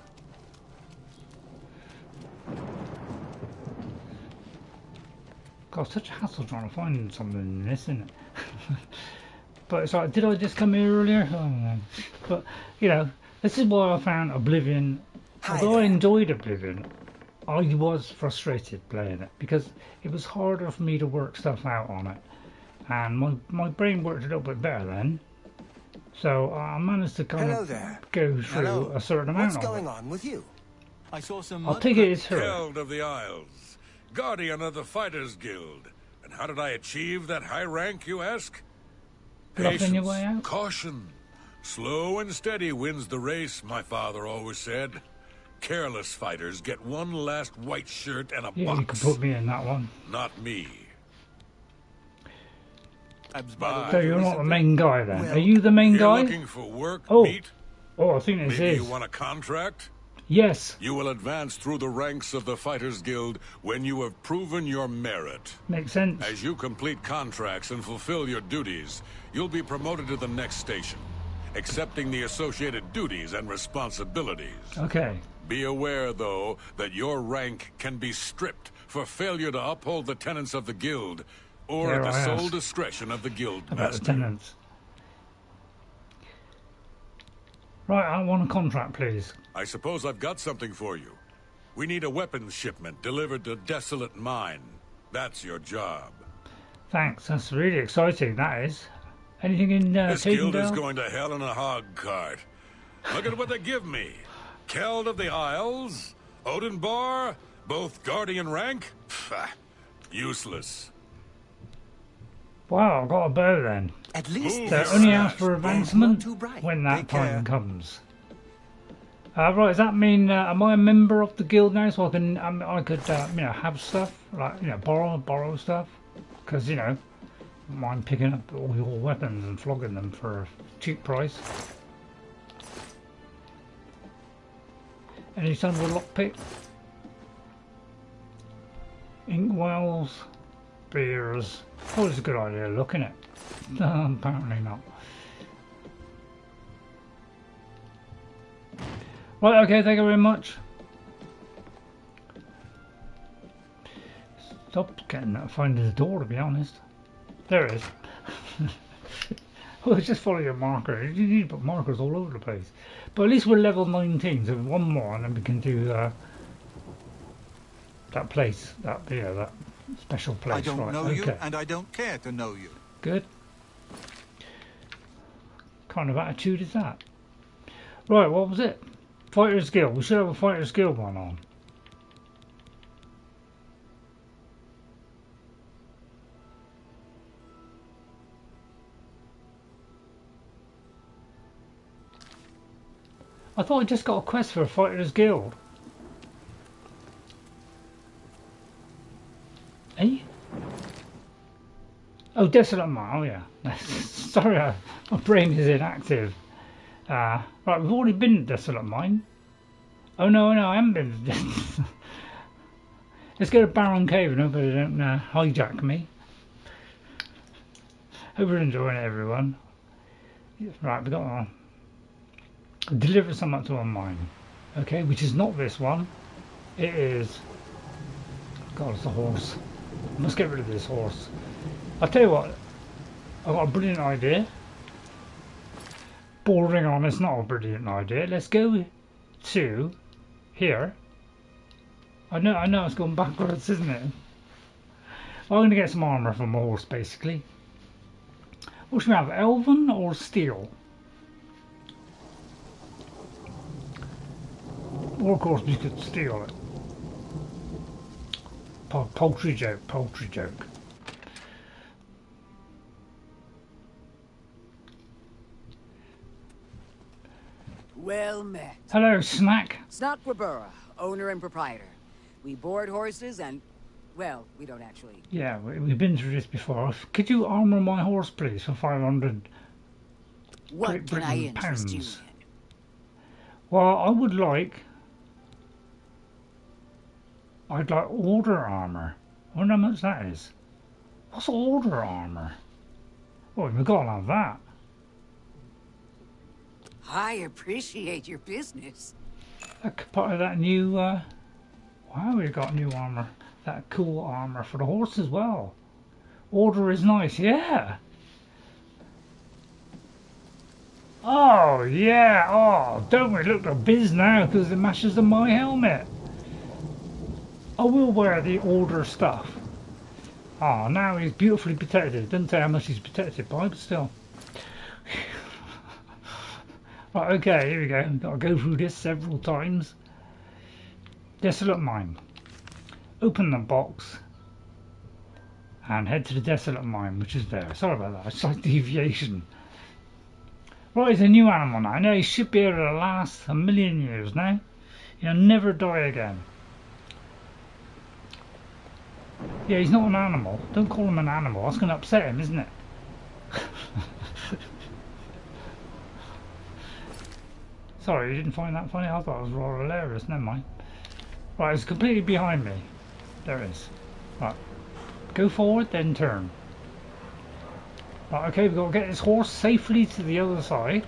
God, such a hassle trying to find something in this, isn't it? But it's like, did I just come here earlier? I don't know. But, you know, this is why I found Oblivion. Although I enjoyed Oblivion, I was frustrated playing it because it was harder for me to work stuff out on it. And my brain worked a little bit better then. So I managed to kind of go through a certain amount of it. What's going on with you? I saw some. I'll take it as her. Held of the Isles, guardian of the Fighters Guild. And how did I achieve that high rank, you ask? Bluffing your way out? Caution. Slow and steady wins the race, my father always said. Careless fighters get one last white shirt and a box. Yeah, you could put me in that one. Not me. So you're not the main guy then? Well, are you the main guy? Looking for work, meat? Oh, I think this Maybe is. You want a contract? Yes. You will advance through the ranks of the Fighters Guild when you have proven your merit. Makes sense. As you complete contracts and fulfill your duties, you'll be promoted to the next station, accepting the associated duties and responsibilities. Okay. Be aware, though, that your rank can be stripped for failure to uphold the tenets of the guild, or at the sole discretion of the guild master. The tenants. Right, I want a contract, please. I suppose I've got something for you. We need a weapons shipment delivered to Desolate Mine. That's your job. Thanks, that's really exciting, that is. Anything in This guild is Cheydinhal? going to hell in a hog cart. Look at what they give me. Keld of the Isles, Odin Bar, both guardian rank. Pfft, useless. Wow, I've got a bow then. At least So only ask for advancement when that time comes. Right, does that mean am I a member of the guild now? So I can I could you know, have stuff like, you know, borrow stuff, because, you know, I mind picking up all your weapons and flogging them for a cheap price. Any son of a lockpick? Inkwells, beers. Oh, it's a good idea, looking at it. Apparently not. Right, okay, thank you very much. Stop finding the door, to be honest. There it is. Well, just follow your marker. You need to put markers all over the place. But at least we're level 19, so one more, and then we can do that place, that, you know, that special place. I don't right, know okay. you, and I don't care to know you. Good. Kind of attitude is that? Right, what was it? Fighter's Guild. We should have a Fighter's Guild one on. I thought I just got a quest for a Fighter's Guild. Eh? Oh, Desolate Mine. Oh, yeah. Sorry, my brain is inactive. Right, we've already been to Desolate Mine. Oh, no, I haven't been to Desolate. Let's go to Baron Cave and hope they don't hijack me. Hope you're enjoying it, everyone. Right, we've got to deliver something to a mine. Okay, which is not this one. It is... God, it's a horse. I must get rid of this horse. I'll tell you what, I've got a brilliant idea. Bordering on, it's not a brilliant idea. Let's go to here. I know it's going backwards, isn't it? I'm going to get some armour from a horse, basically. What should we have, elven or steel? Or of course we could steal it. Poultry joke. Well met. Hello, Snack. Snack Rabura, owner and proprietor. We board horses and, well, we don't actually. Yeah, we've been through this before. Could you armour my horse, please, for 500 What can I interest you in? Well, I'd like order armour. I wonder how much that is. What's order armour? Well, we've got to have that. I appreciate your business. Part of that new, wow, we've got new armour. That cool armour for the horse as well. Order is nice, yeah. Oh, yeah, oh, don't we look the biz now because it matches on my helmet. I will wear the order stuff. Oh, now he's beautifully protected. Doesn't say how much he's protected by, but still. Right, okay, here we go. We've got to go through this several times. Desolate Mine. Open the box and head to the Desolate Mine, which is there. Sorry about that, slight deviation. Right, it's a new animal now. Now he should be able to last 1,000,000 years now. He'll never die again. Yeah, he's not an animal. Don't call him an animal. That's going to upset him, isn't it? Sorry, you didn't find that funny? I thought it was rather hilarious. Never mind. Right, it's completely behind me. There it is. Right. Go forward, then turn. Right, okay, we've got to get this horse safely to the other side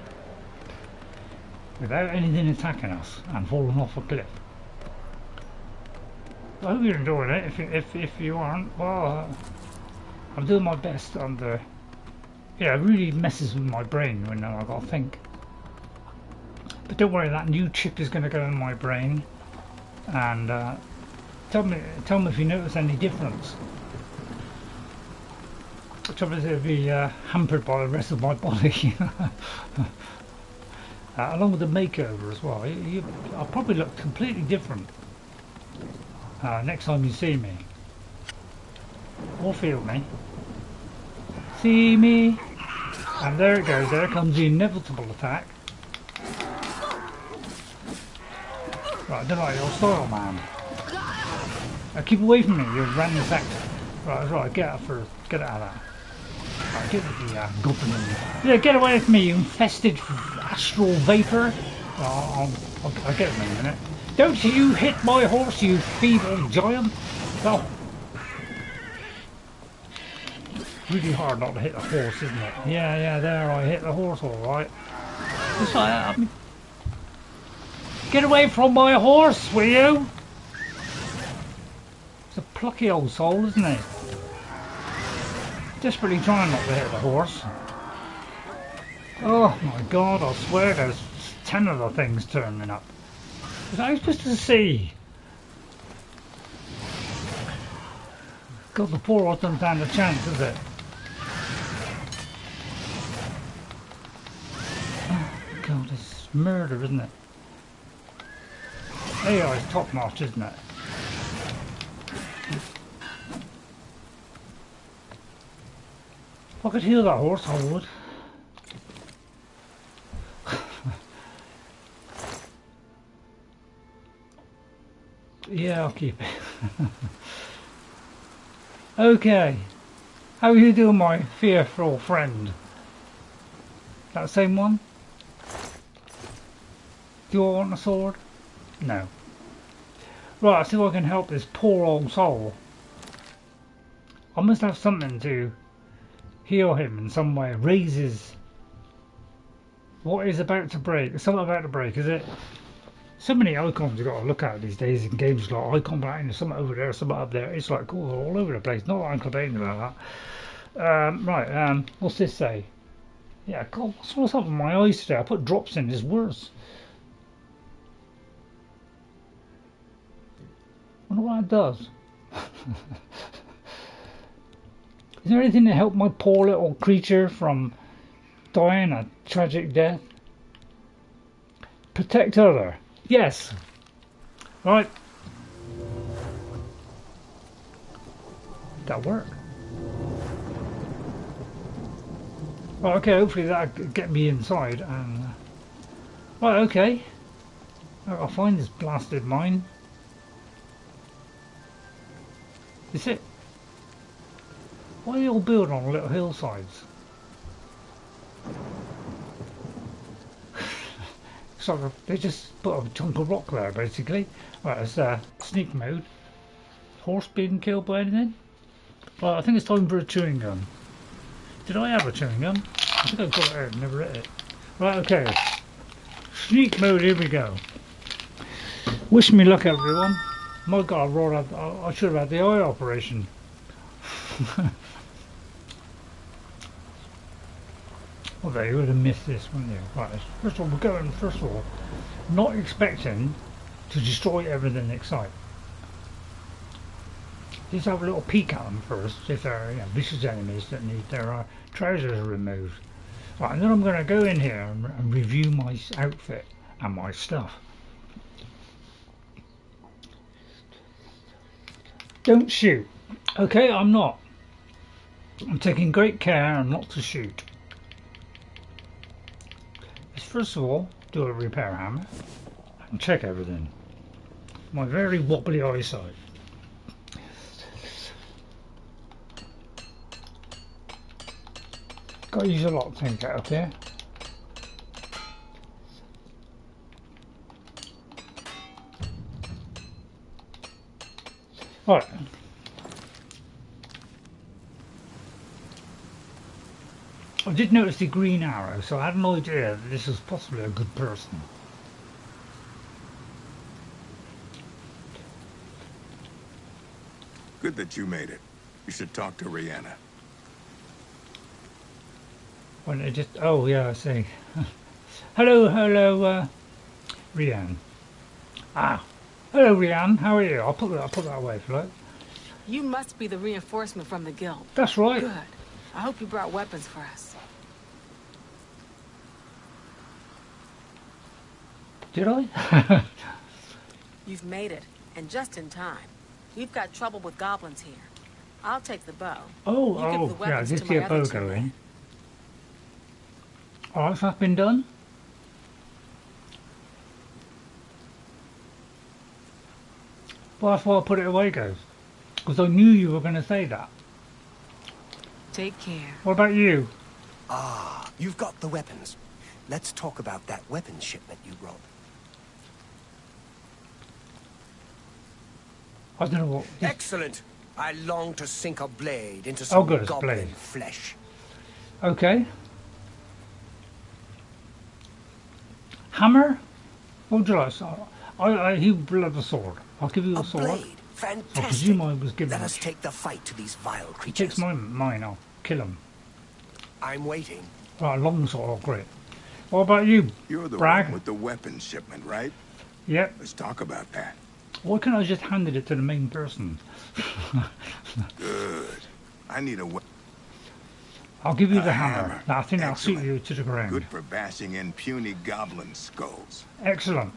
without anything attacking us and falling off a cliff. I hope you're enjoying it. If you aren't, well, I'm doing my best on the... Yeah, it really messes with my brain when I've got to think. But don't worry, that new chip is going to go in my brain, and tell me if you notice any difference. Which obviously will be hampered by the rest of my body. along with the makeover as well. I'll probably look completely different next time you see me. Or feel me. See me. And there it goes. There comes the inevitable attack. Right, I don't like your style, man. Keep away from me, you ransacked. Right, get out first. Get out of that. Right, get with the goblin. Yeah, get away from me, you infested astral vapor. I'll get him in a minute. Don't you hit my horse, you feeble giant. Oh. Really hard not to hit the horse, isn't it? Yeah, there, I hit the horse alright. Just like that, I mean, get away from my horse, will you? It's a plucky old soul, isn't he? Desperately trying not to hit the horse. Oh my god, I swear there's 10 of the things turning up. Was I supposed to see? God, the poor horse doesn't stand a chance, does it? Oh god, it's murder, isn't it? AI is top notch, isn't it? If I could heal that horse, I would. Yeah, I'll keep it. Okay. How are you doing, my fearful friend? That same one? Do I want a sword? No. Right, I'll see if I can help this poor old soul. I must have something to heal him in some way. Raises. What is about to break? There's something about to break, is it? So many icons you've got to look at these days in games, like icon behind, there's something over there, something up there. It's like cool, all over the place. Not that I'm complaining about that. Right, what's this say? Yeah, God, what's up with my eyes today? I put drops in, it's worse. Wonder what it does. Is there anything to help my poor little creature from dying a tragic death? Protect other. Yes. Right. That'll work. Right, okay, hopefully that'll get me inside. And right, okay. I'll find this blasted mine. Is it? Why are they all built on little hillsides? So they just put a chunk of rock there, basically. Right, it's sneak mode. Horse being killed by anything? Right, I think it's time for a chewing gum. Did I have a chewing gum? I think I've got it out and never hit it. Right, okay. Sneak mode, here we go. Wish me luck, everyone. My God, I should have had the eye operation. Although you would have missed this, wouldn't you? Right, first of all, we're going, first of all, not expecting to destroy everything in sight. Just have a little peek at them first, if they're vicious enemies that need their trousers removed. Right, and then I'm going to go in here and review my outfit and my stuff. Don't shoot. Okay, I'm not. I'm taking great care not to shoot. First of all, do a repair hammer and check everything. My very wobbly eyesight. Got to use a lock to get up here. Right. I did notice the green arrow, so I had an idea that this was possibly a good person. Good that you made it. You should talk to Earana. When it just, oh yeah, I see. hello, Rianne. Ah, hello, Rianne. How are you? I'll put that away for you. You must be the reinforcement from the guild. That's right. Good. I hope you brought weapons for us. Did I? You've made it, and just in time. We've got trouble with goblins here. I'll take the bow. You give the yeah, weapons just to my get a other bow two men. going. Alright, so that's been done. Well, that's why I put it away, guys. Because I knew you were going to say that. Take care. What about you? Ah, you've got the weapons. Let's talk about that weapons shipment you brought. I don't know what... Excellent! I long to sink a blade into some Ogre's goblin blade. flesh. Okay. Hammer? What would you like? He will have a sword. I'll give you a sword. Blade. Fantastic. I presume I was given Let it. us take the fight to these vile He creatures. takes mine, I'll kill him. I'm waiting. Right, long sword, oh, great. What about you, You're the Bragg? one with the weapons shipment, right? Yep. Let's talk about that. Why can't I just handed it to the main person? Good. I need a weapon. I'll give you the hammer. I think that'll suit you to the ground. Good for bashing in puny goblin skulls. Excellent.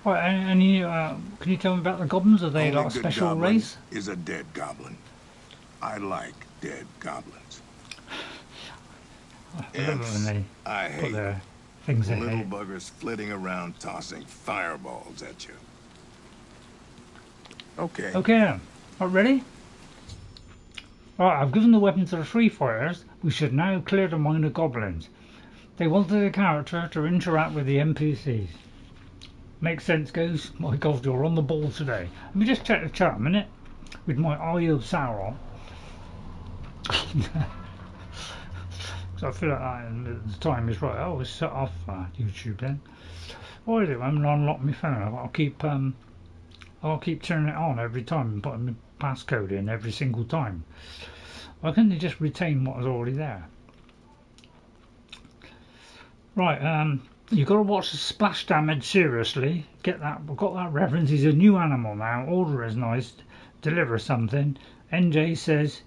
Right, and you, can you tell me about the goblins? Are they Only like a good special goblin race? is a dead goblin. I like dead goblins. I love it when they I put hate their things in little it. buggers flitting around tossing fireballs at you. Okay. Okay then. Right, ready? Right, I've given the weapon to the three fighters. We should now clear the mine of goblins. They wanted a character to interact with the NPCs. Makes sense, guys? My God, you're on the ball today. Let me just check the chat a minute with my Eye of Sauron. So I feel like the time is right. I always set off YouTube then. What I do, I'm gonna unlock my phone. I'll keep turning it on every time and putting my passcode in every single time. Why can't they just retain what is already there? Right, you've got to watch the splash damage seriously. Get that. We've got that reference. He's a new animal now. Order is nice. Deliver something. NJ says,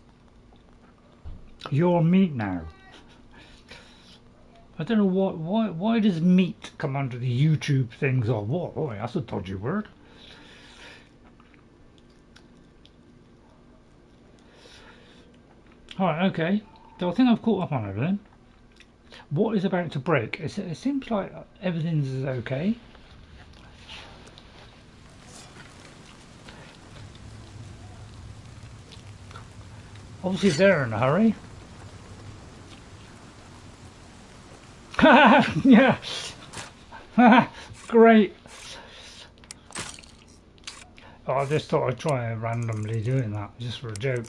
"You're meat now." I don't know why does meat come under the YouTube things or what? Oh, that's a dodgy word. Alright, okay. So I think I've caught up on everything. What is about to break? It seems like everything's okay. Obviously they're in a hurry. Yeah. Great. Oh, I just thought I'd try randomly doing that just for a joke.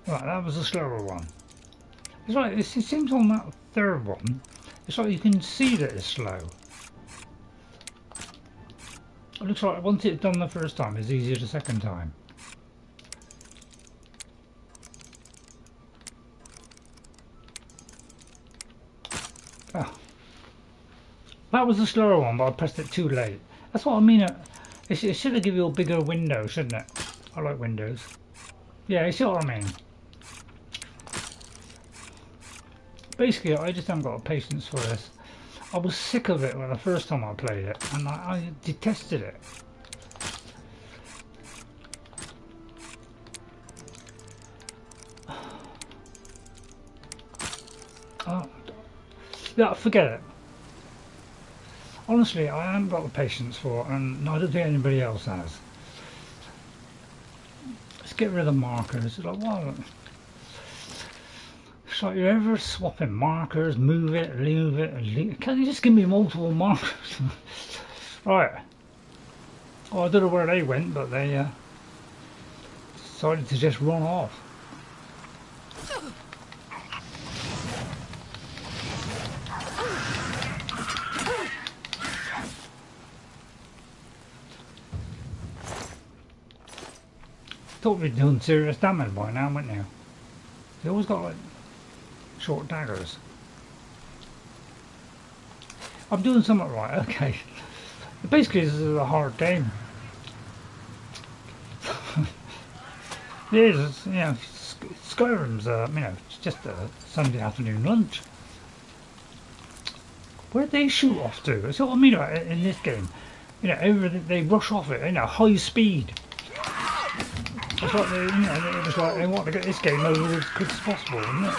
Right, that was a slower one. It's like it seems on that third one, it's like you can see that it's slow. It looks like once it's done the first time, it's easier the second time. Oh. That was the slower one, but I pressed it too late. That's what I mean. It should have given you a bigger window, shouldn't it? I like windows. Yeah, you see what I mean. Basically, I just haven't got the patience for this. I was sick of it when the first time I played it, and I detested it. Oh, yeah, forget it. Honestly, I haven't got the patience for it, and I don't think anybody else has. Let's get rid of the markers. It's like, what? So you're ever swapping markers, move it, leave it, leave. Can't you just give me multiple markers? Right. Oh, I don't know where they went, but they decided to just run off. Thought we'd done serious damage by now, wouldn't you? They always got like short daggers. I'm doing something right, okay. Basically, this is a hard game. It is, you know, Skyrim's, you know, it's just a Sunday afternoon lunch. Where do they shoot off to? That's what I mean about it in this game. You know, everything they rush off it, you know, high speed. It's like they, you know, it was like they want to get this game over as quick as possible, isn't it?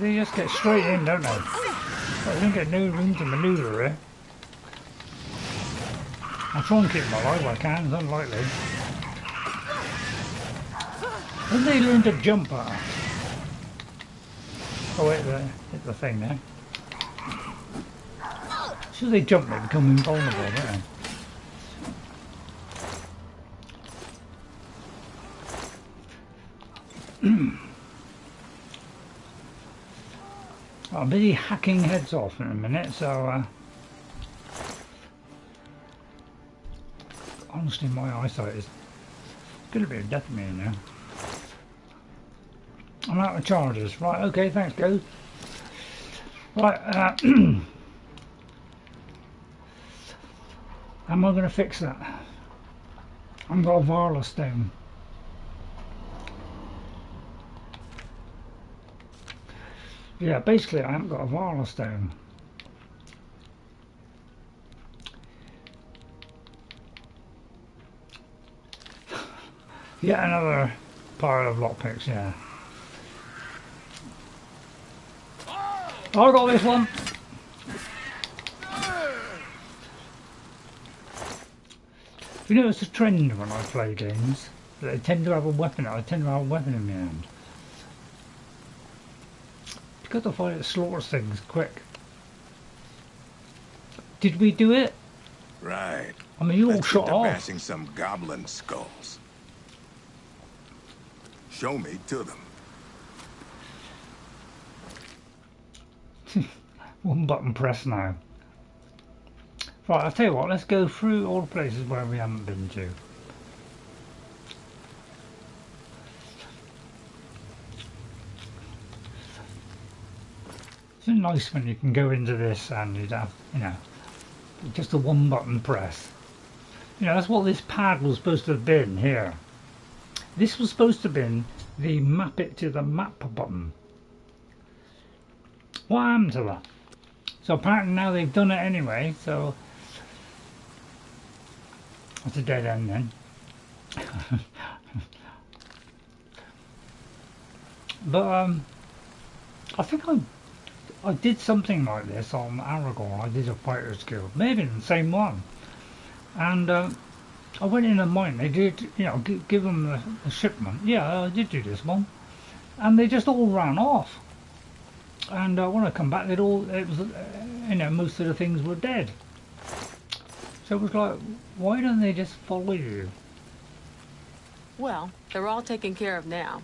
They just get straight in, don't they? They don't get no room to manoeuvre here. I'll try and keep them alive if I can, it's unlikely. When they learn to jump at her? Oh wait, hit the thing there. As soon as they jump, they become invulnerable, don't they? I'm busy hacking heads off in a minute, so honestly my eyesight is going to be a death of me now. I'm out of charges. Right, okay, thanks, Go. Right, how am I going to fix that? I've got a Varla stone. Yeah, basically I haven't got a Varla stone. Yet another pile of lockpicks, yeah. Oh, I got this one. You know, it's a trend when I play games. They tend to have a weapon. I tend to have a weapon in my hand. Because I find it slaughters things quick. Did we do it? Right. I mean, you all shot off. Bashing some goblin skulls. Show me to them. One button press now. Right, I'll tell you what, let's go through all the places where we haven't been to. It's nice when you can go into this and you'd have, you know, just a one button press. You know, that's what this pad was supposed to have been here. This was supposed to have been the map it to the map button. What happened to that? So apparently now they've done it anyway, so it's a dead end then. But I think I did something like this on Aragorn. I did a Fighters Guild, maybe the same one. And I went in a mine. They did, you know, give them the shipment. Yeah, I did do this one, and they just all ran off. And when I come back, it was, you know, most of the things were dead. So it was like, why don't they just follow you? Well, they're all taken care of now.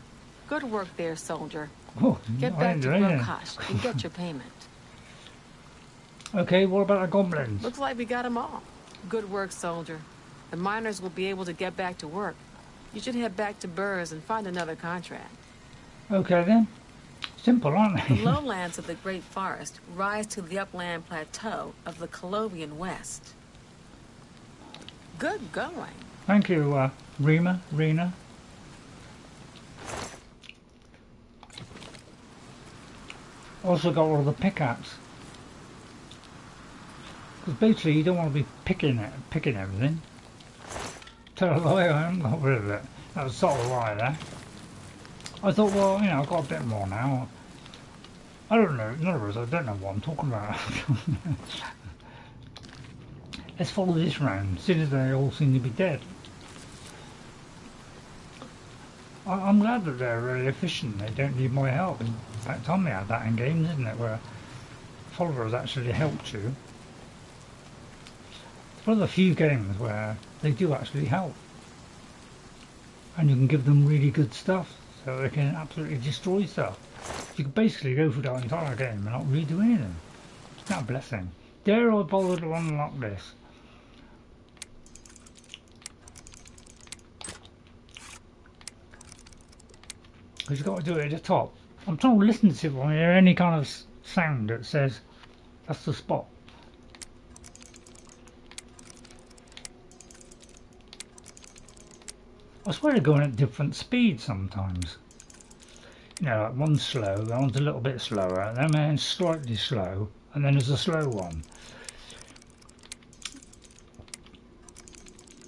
Good work there, soldier. Oh, get back to Brokash and get your payment. Okay, what about the goblins? Looks like we got them all. Good work, soldier. The miners will be able to get back to work. You should head back to Burrs and find another contract. Okay then. Simple, aren't they? The lowlands of the Great Forest rise to the upland plateau of the Colovian West. Good going. Thank you, Rena. Also got all the pickaxe. Because basically you don't want to be picking everything. Tell a lie, I haven't got rid of it. That was sort of a lie there. I thought, well, you know, I've got a bit more now. I don't know, in other words, I don't know what I'm talking about. Let's follow this round, seeing as they all seem to be dead. I'm glad that they're really efficient, they don't need my help. In fact, Tommy had that in games, isn't it, where followers actually helped you. It's one of the few games where they do actually help. And you can give them really good stuff, so they can absolutely destroy stuff. You can basically go through that entire game and not redo anything. It's not a blessing. Dare I bother to unlock this? Because you've got to do it at the top. I'm trying to listen to it when you hear any kind of sound that says that's the spot. I swear they're going at different speeds sometimes. you know, like one's slow, that one's a little bit slower, then one's slightly slow, and then there's a slow one.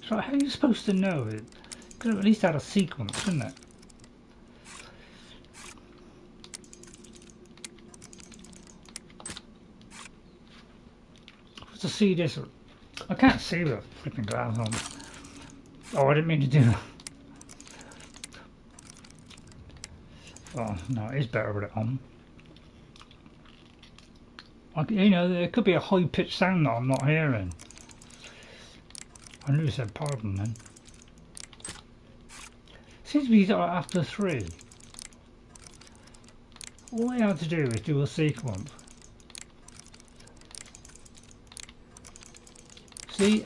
So how are you supposed to know it? Could have at least had a sequence, couldn't it? To see this, I can't see the flipping glass on. Oh, I didn't mean to do that. Oh no, it is better with it on. You know, there could be a high-pitched sound that I'm not hearing. I knew I said pardon then. Seems to be after 3. All I had to do is do a sequence. See,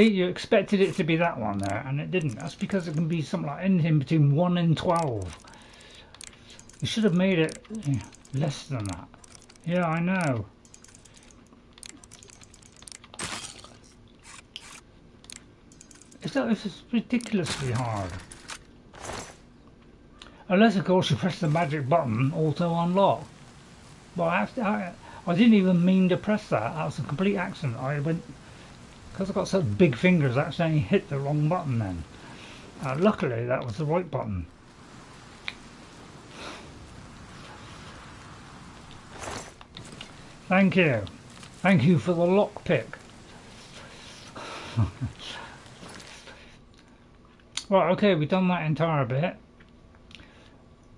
you expected it to be that one there, and it didn't. That's because it can be something like anything between 1 and 12. You should have made it less than that. Yeah, I know. It's ridiculously hard. Unless, of course, you press the magic button, auto unlock. But I didn't even mean to press that. That was a complete accident. I went, because I've got such big fingers, I accidentally hit the wrong button then. Luckily, that was the right button. Thank you. Thank you for the lockpick. Right, okay, we've done that entire bit.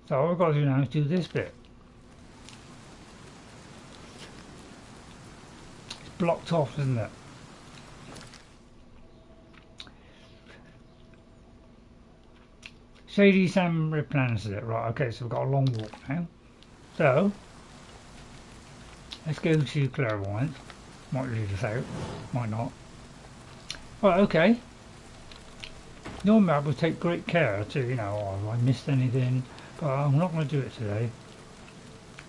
So all we've got to do now is do this bit. It's blocked off, isn't it? Shady Sam replenishes it. Right, okay, so we've got a long walk now. So, let's go to Clairvoyance. Might lead us out, might not. Right, okay. Normally I would take great care to, you know, oh, have I missed anything? But I'm not going to do it today.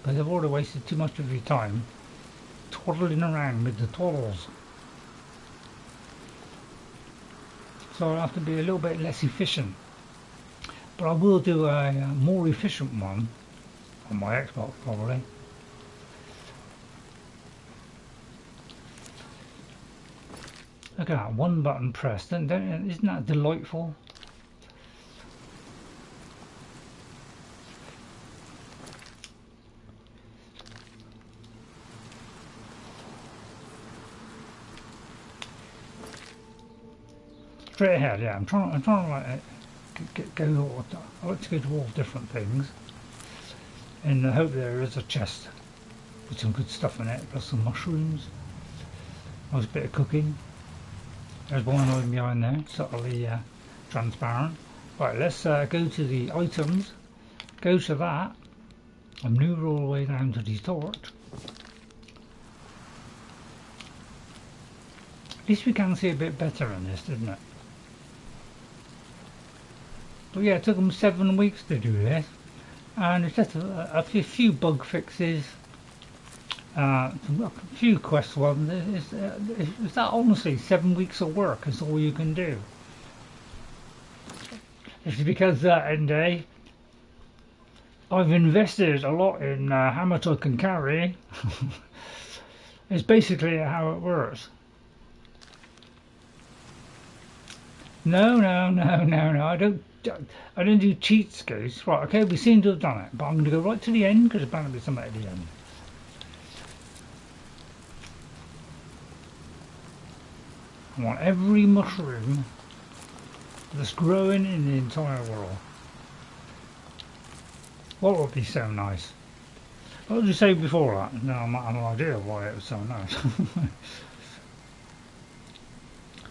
Because I've already wasted too much of your time twaddling around with the twaddles. So I'll have to be a little bit less efficient. But I will do a more efficient one on my Xbox probably. Look at that, one button pressed, isn't that delightful? Straight ahead, yeah. I'm trying to like go. I like to go to all different things, in the hope there is a chest with some good stuff in it, plus some mushrooms. Nice bit of cooking. There's one hiding behind there, subtly transparent. Right, let's go to the items. Go to that. And move all the way down to the torch. At least we can see a bit better in this, didn't it? But yeah, it took them 7 weeks to do this. And it's just a few bug fixes. A few quest ones. Is that honestly 7 weeks of work is all you can do? It's because I've invested a lot in how much I can carry. It's basically how it works. No, I don't do cheat scouts. Right, okay, we seem to have done it, but I'm going to go right to the end because there's bound to be something at the end. I want every mushroom that's growing in the entire world. What would be so nice? What did you say before that? No, I might have no idea why it was so nice.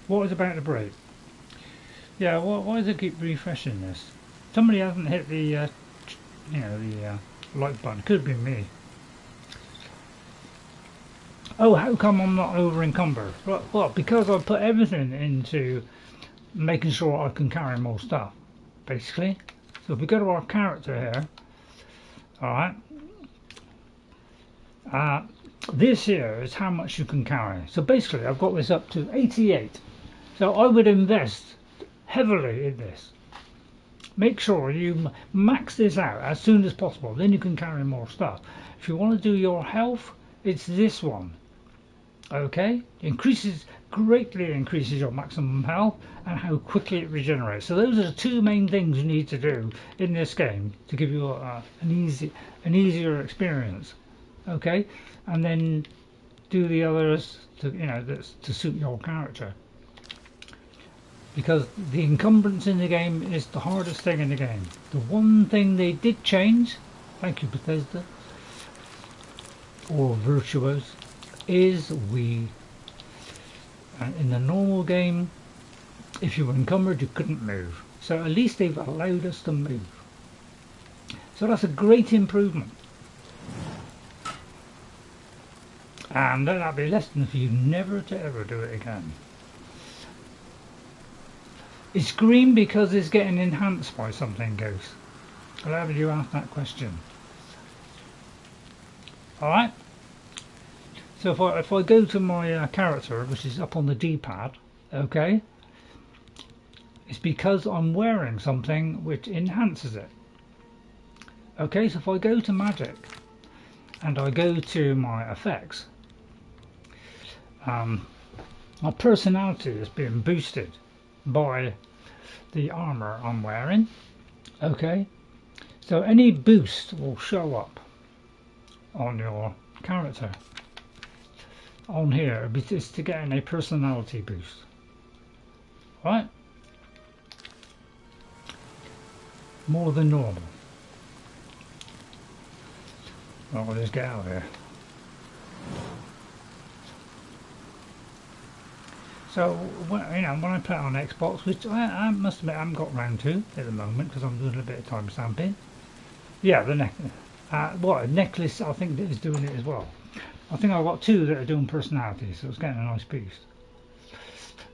What was about to break? Yeah, why does it keep refreshing this? Somebody hasn't hit the, like button. Could have been me. Oh, how come I'm not over encumbered? Well, because I put everything into making sure I can carry more stuff, basically. So if we go to our character here, alright, this here is how much you can carry. So basically I've got this up to 88. So I would invest heavily in this. make sure you max this out as soon as possible. Then you can carry more stuff. If you want to do your health, it's this one. Okay, greatly increases your maximum health and how quickly it regenerates. So those are the two main things you need to do in this game to give you an easier experience. Okay, and then do the others to suit your character. Because the encumbrance in the game is the hardest thing in the game. The one thing they did change, thank you Bethesda, or Virtuos, is in the normal game, if you were encumbered you couldn't move. So at least they've allowed us to move. So that's a great improvement. And that'll be a lesson for you never to ever do it again. It's green because it's getting enhanced by something, Ghost. I'll have you ask that question. Alright. So if I go to my character, which is up on the D-pad, okay, it's because I'm wearing something which enhances it. Okay, so if I go to magic and I go to my effects, my personality is being boosted by the armour I'm wearing. Okay, so any boost will show up on your character. On here, it's to get a personality boost. Right? More than normal. Well, we'll just get out of here. So, when I play it on Xbox, which I must admit I haven't got round to at the moment because I'm doing a bit of time stamping. Yeah, the necklace I think is doing it as well. I think I've got two that are doing personality, so it's getting a nice boost,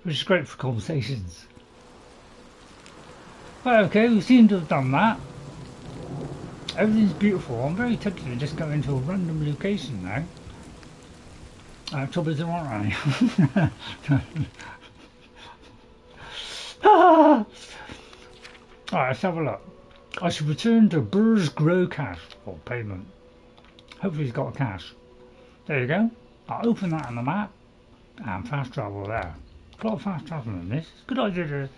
which is great for conversations. Well, okay, we seem to have done that. Everything's beautiful. I'm very tempted to just go into a random location now. Trouble is there aren't any. Alright, let's have a look. I should return to Burr's Grow Cache, or payment. Hopefully he's got a cache. There you go. I'll open that on the map and fast travel there. A lot of fast travel in this. It's a good idea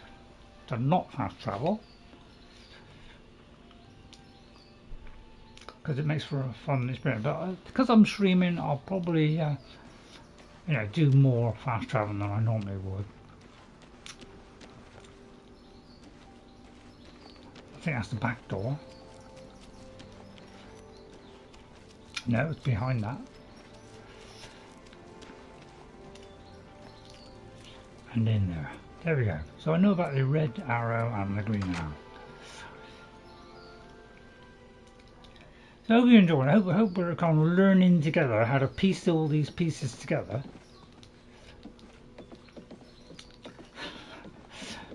to not fast travel, because it makes for a fun experience. But because I'm streaming, I'll probably do more fast travel than I normally would. I think that's the back door. No, it's behind that. And in there. There we go. So I know about the red arrow and the green arrow. So I hope you're enjoying it. I hope we're kind of learning together how to piece all these pieces together.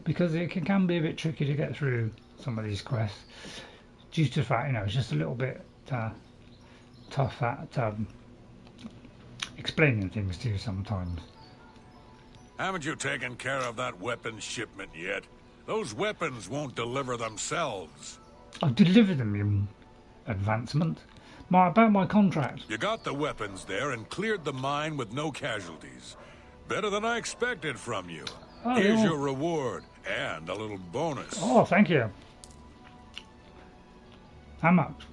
Because it can be a bit tricky to get through some of these quests due to the fact, it's just a little bit tough at explaining things to you sometimes. Haven't you taken care of that weapons shipment yet? Those weapons won't deliver themselves. I've delivered them, you advancement. About my contract. You got the weapons there and cleared the mine with no casualties. Better than I expected from you. Oh, here's your reward and a little bonus. Oh, thank you. How much?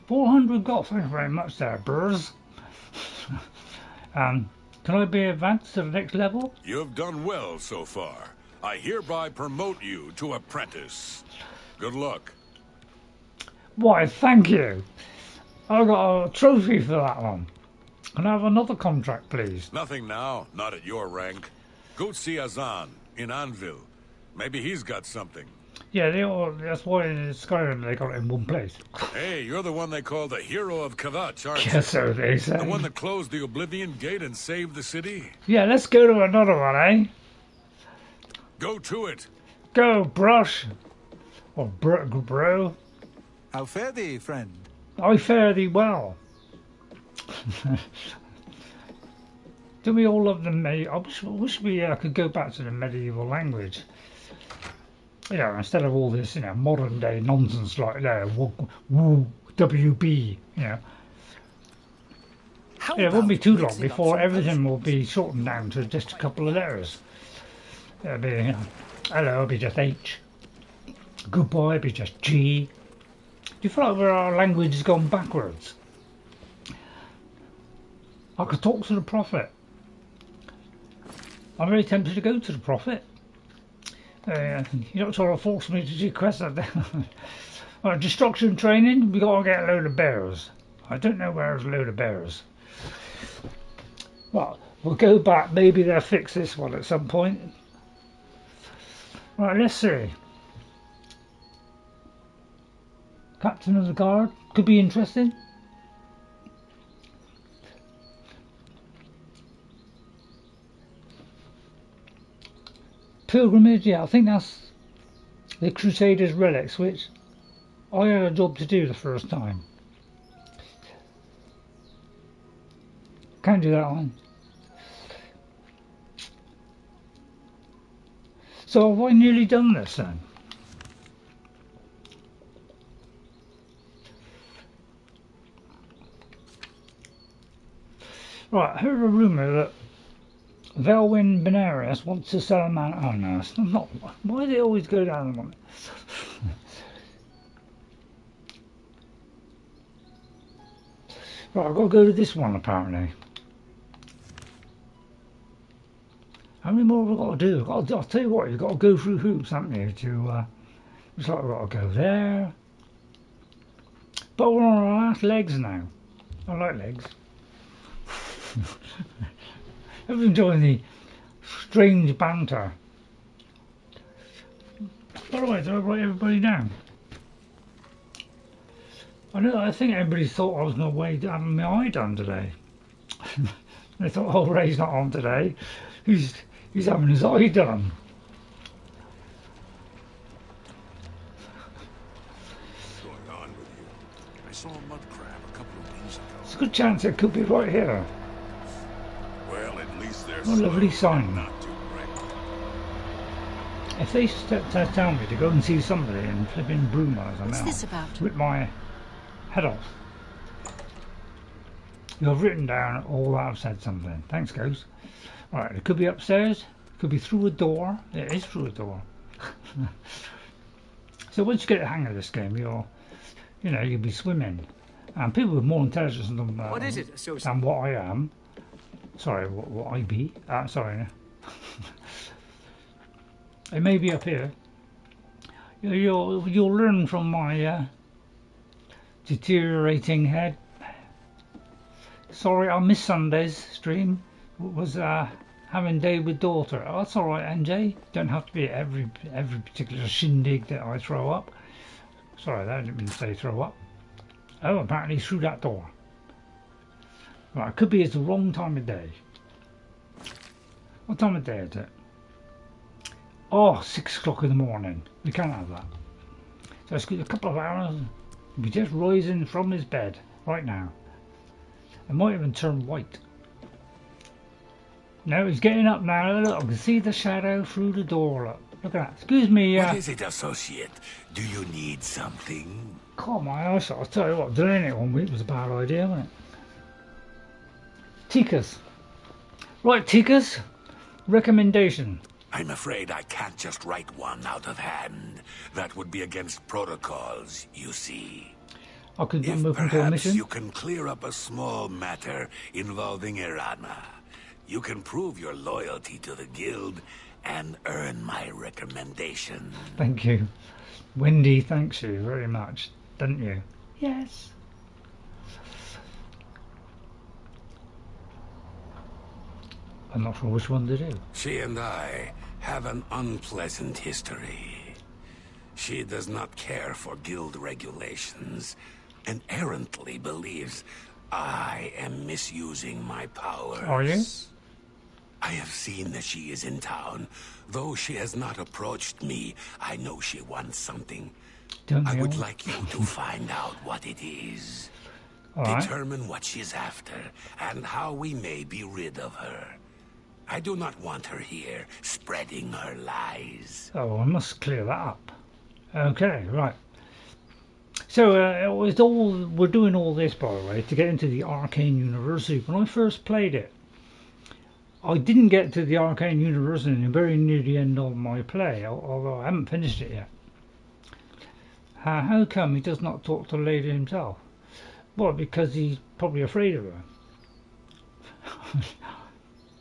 400 gold. Thank you very much there, Burrs. Can I be advanced to the next level? You've done well so far. I hereby promote you to apprentice. Good luck. Why, thank you. I got a trophy for that one. Can I have another contract, please? Nothing now, not at your rank. Go see Azan in Anvil. Maybe he's got something. Yeah, that's why in Skyrim they got it in one place. Hey, you're the one they call the hero of Kavach, aren't you? Yes, so they say. The one that closed the Oblivion Gate and saved the city? Yeah, let's go to another one, eh? Go to it. Go, brush. Or bro. How fare thee, friend? I fare thee well. Do we all love the I wish we could go back to the medieval language. Yeah, instead of all this, modern day nonsense like that, WB, it won't be too long before everything will be shortened down to just a couple of letters. It'll be, hello, it'll be just H. Goodbye, it'll be just G. Do you feel like our language has gone backwards? I could talk to the prophet. I'm very tempted to go to the prophet. You're not trying to force me to do quests like that. Destruction training, we got to get a load of bears. I don't know where's a load of bears. Well, we'll go back. Maybe they'll fix this one at some point. Right, let's see. Captain of the Guard could be interesting. Pilgrimage, yeah, I think that's the Crusaders' relics, which I had a job to do the first time. Can't do that one. So have I nearly done this then? Right, I heard a rumour that Welkynd Stone wants to sell a man. Oh no, it's not. Why do they always go down the one? Right, I've got to go to this one apparently. How many more have I got to do? I'll tell you what, you've got to go through hoops, haven't you? Looks like I've got to go there. But we're on our last legs now. I like legs. I'm enjoying the strange banter. By the way, did I write everybody down? I think everybody thought I was no way having my eye done today. They thought, oh, Ray's not on today. He's having his eye done. What's going on with you? I saw a mud crab a couple of days ago. It's a good chance it could be right here. Well, at least there's a lovely sign. not too bright. If they tell me to go and see somebody and flipping Brumas, What's this about? Rip my head off. You've written down all that I've said something. Thanks, Ghost. Right, it could be upstairs, it could be through a door. It is through a door. So once you get the hang of this game, you'll be swimming. And people with more intelligence than what is it, than what I am. Sorry, what I be. Sorry. It may be up here. You'll learn from my deteriorating head. Sorry, I missed Sunday's stream. It was having day with daughter. Oh, that's all right, NJ. Don't have to be every particular shindig that I throw up. Sorry, that didn't mean to say throw up. Oh, apparently through that door. Right, it could be it's the wrong time of day. What time of day is it? Oh, 6 o'clock in the morning. We can't have that. So it's a couple of hours. He'll be just rising from his bed right now. It might even turn white. No, he's getting up now. Look, I can see the shadow through the door. Look at that. Excuse me. What is it, associate? Do you need something? God, my eyesight. I'll tell you what, delaying it 1 week was a bad idea, wasn't it? Teekeeus. Right, Teekeeus. Recommendation. I'm afraid I can't just write one out of hand. That would be against protocols, you see. I could move into a perhaps mission. you can clear up a small matter involving Earana. You can prove your loyalty to the guild and earn my recommendation. Thank you. Wendy thanks you very much, doesn't you? Yes. I'm not sure which one to do. She and I have an unpleasant history. She does not care for guild regulations and errantly believes I am misusing my powers. Are you? I have seen that she is in town. Though she has not approached me, I know she wants something. I would like you to find out what it is. All right. Determine what she's after and how we may be rid of her. I do not want her here, spreading her lies. Oh, I must clear that up. Okay, right. So we're doing all this, by the way, to get into the Arcane University. When I first played it, I didn't get to the Arcane University until very near the end of my play, although I haven't finished it yet. How come he does not talk to the lady himself? Well, because he's probably afraid of her.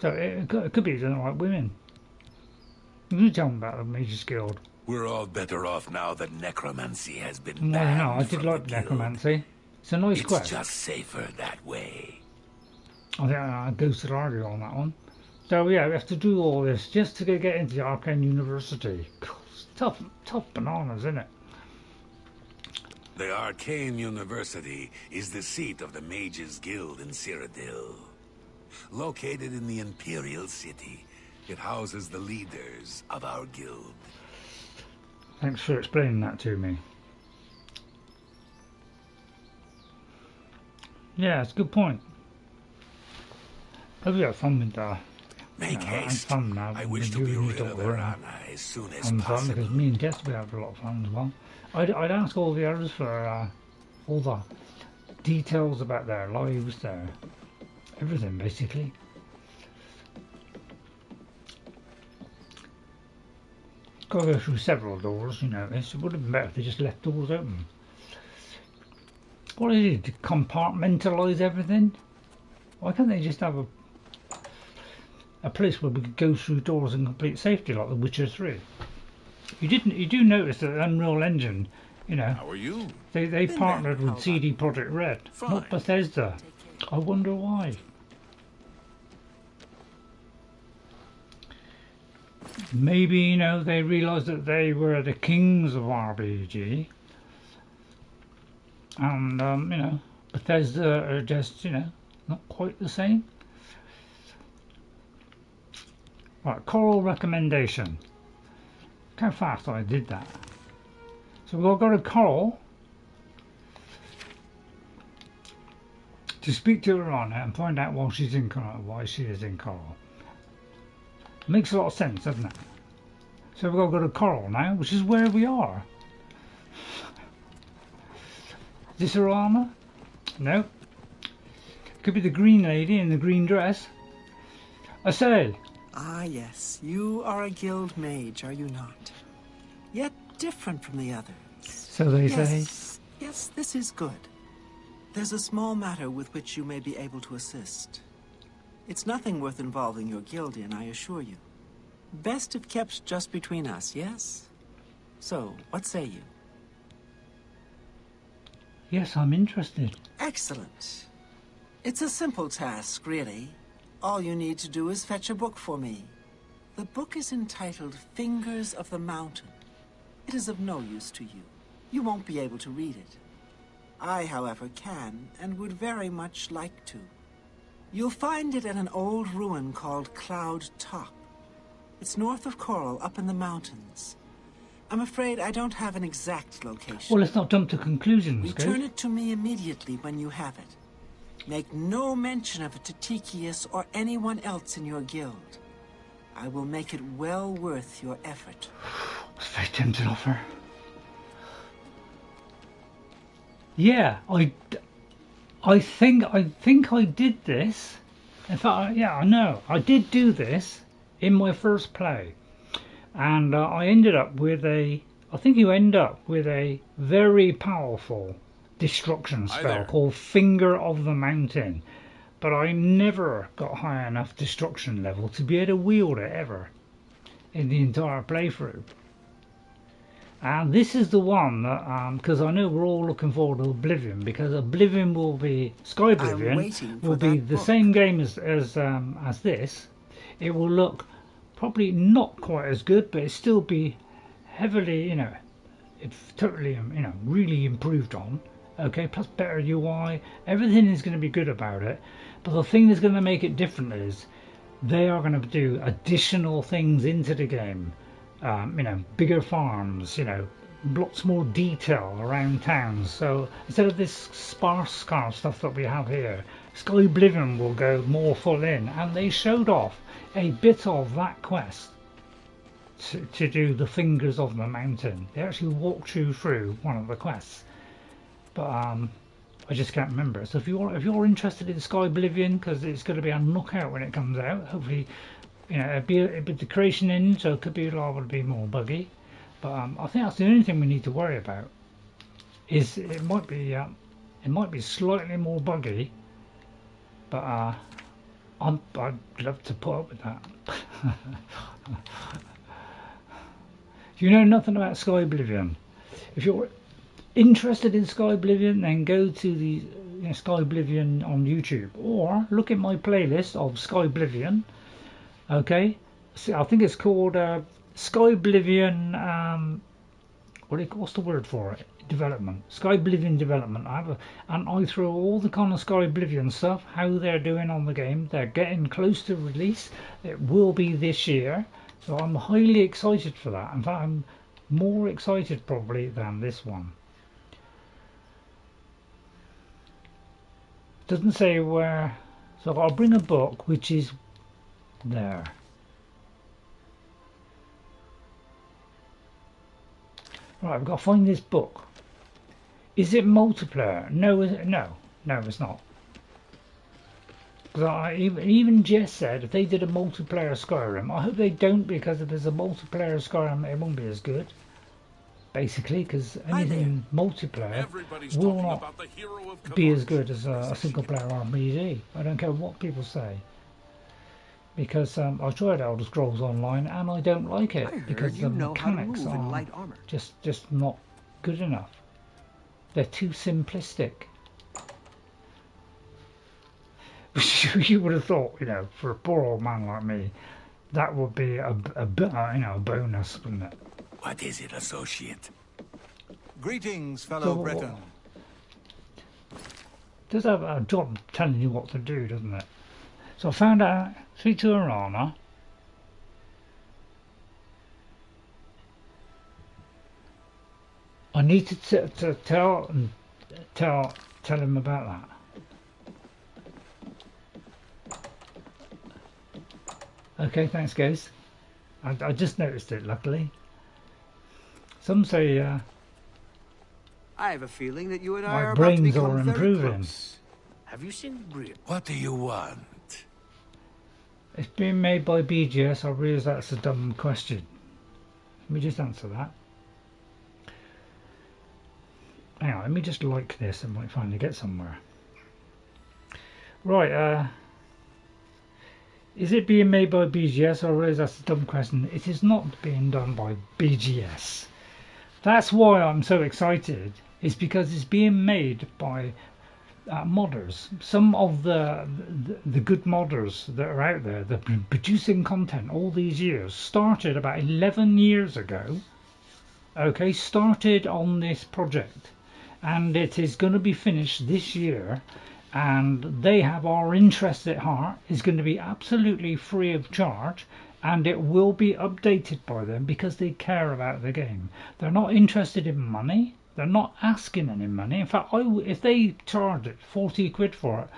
So it could be he doesn't like women. You tell him about the Mage's Guild. We're all better off now that necromancy has been banned. Well, no, I did like necromancy. It's a nice quest. It's just safer that way. I think I ghosted argue on that one. So yeah, we have to do all this just to get into the Arcane University. It's tough bananas, isn't it? The Arcane University is the seat of the Mage's Guild in Cyrodiil. Located in the Imperial City, it houses the leaders of our guild. Thanks for explaining that to me. Yeah, it's a good point. Hope you have fun with that. Make haste. I'm fun now. I wish to be rid of Earana as soon as possible. Fun because me and Jess, we have a lot of fun as well. I'd ask all the others for all the details about their lives, everything basically. Got to go through several doors, you know. It would have been better if they just left doors open. What is it? To compartmentalise everything? Why can't they just have a place where we could go through doors in complete safety, like The Witcher 3? You do notice that Unreal Engine, you know, how are you? They partnered with CD Projekt Red, not Bethesda. I wonder why. Maybe, you know, they realised that they were the kings of RPG, and you know, Bethesda are just, you know, not quite the same. Right, Chorrol recommendation. Look how fast I did that. So we'll go to Chorrol to speak to Erarana and find out why she is in Chorrol. Makes a lot of sense, doesn't it? So we've got to go to Chorrol now, which is where we are. Is this Erarana? No. Could be the green lady in the green dress. I say. Ah, yes. You are a guild mage, are you not? Yet different from the others. So they say. Yes, this is good. There's a small matter with which you may be able to assist. It's nothing worth involving your guild in, I assure you. Best if kept just between us, yes? So, what say you? Yes, I'm interested. Excellent. It's a simple task, really. All you need to do is fetch a book for me. The book is entitled Fingers of the Mountain. It is of no use to you. You won't be able to read it. I, however, can, and would very much like to. You'll find it at an old ruin called Cloud Top. It's north of Chorrol, up in the mountains. I'm afraid I don't have an exact location. Well, let's not jump to conclusions, Return it to me immediately when you have it. Make no mention of it to Teekeeus or anyone else in your guild. I will make it well worth your effort. It's very tempting of her. Yeah, I think I did this. In fact, yeah, I know. I did do this in my first play. And I ended up with I think you end up with a very powerful destruction spell called Finger of the Mountain. But I never got high enough destruction level to be able to wield it ever in the entire playthrough. And this is the one that, because I know we're all looking forward to Oblivion, because Oblivion will be, Skyblivion will be the same game as this. It will look probably not quite as good, but it still be heavily, you know, it's totally, you know, really improved on. Okay, plus better UI, everything is going to be good about it. But the thing that's going to make it different is they are going to do additional things into the game. You know, bigger farms, you know, lots more detail around towns. So instead of this sparse kind of stuff that we have here, Skyblivion will go more full in, and they showed off a bit of that quest to do the Fingers of the Mountain. They actually walked you through one of the quests, but I just can't remember. So if you're interested in Skyblivion, because it's going to be a knockout when it comes out, hopefully, you know, it'll be the creation in, so it could be liable to be more buggy. But I think that's the only thing we need to worry about. Is it might be slightly more buggy, but I'd love to put up with that. If you know nothing about Skyblivion, if you're interested in Skyblivion, then go to the Skyblivion on YouTube, or look at my playlist of Skyblivion. Okay, so I think it's called Skyblivion. What's the word for it? Development. Skyblivion development. And I throw all the kind of Skyblivion stuff, how they're doing on the game. They're getting close to release. It will be this year, so I'm highly excited for that. In fact, I'm more excited probably than this one. Doesn't say where, so I'll bring a book which is there. Right, I've got to find this book. Is it multiplayer? No, it's not. Because even Jess said if they did a multiplayer Skyrim, I hope they don't, because if there's a multiplayer Skyrim, it won't be as good. Basically, because anything multiplayer will not be as good as a single-player RPG. I don't care what people say. Because I've tried Elder Scrolls Online and I don't like it, because the mechanics are just not good enough. They're too simplistic. You would have thought, you know, for a poor old man like me, that would be a bonus, wouldn't it? What is it, associate? Greetings, fellow Breton. Does have a job telling you what to do, doesn't it? So I found out, speak to Earana. I need to tell him about that. Okay, thanks guys. I just noticed it, luckily. Some say I have a feeling that you and I my are about brains to become are improving. close. Have you seen Bravil? What do you want? It's being made by BGS. I realise that's a dumb question. Let me just answer that. Hang on, let me just like this and might finally get somewhere. Right, is it being made by BGS? I realise that's a dumb question. It is not being done by BGS. That's why I'm so excited. It's because it's being made by modders. Some of the good modders that are out there that have been producing content all these years started about 11 years ago. Okay, started on this project, and it is going to be finished this year, and they have our interest at heart. It's going to be absolutely free of charge, and it will be updated by them because they care about the game. They're not interested in money. They're not asking any money. In fact, if they charged it 40 quid for it,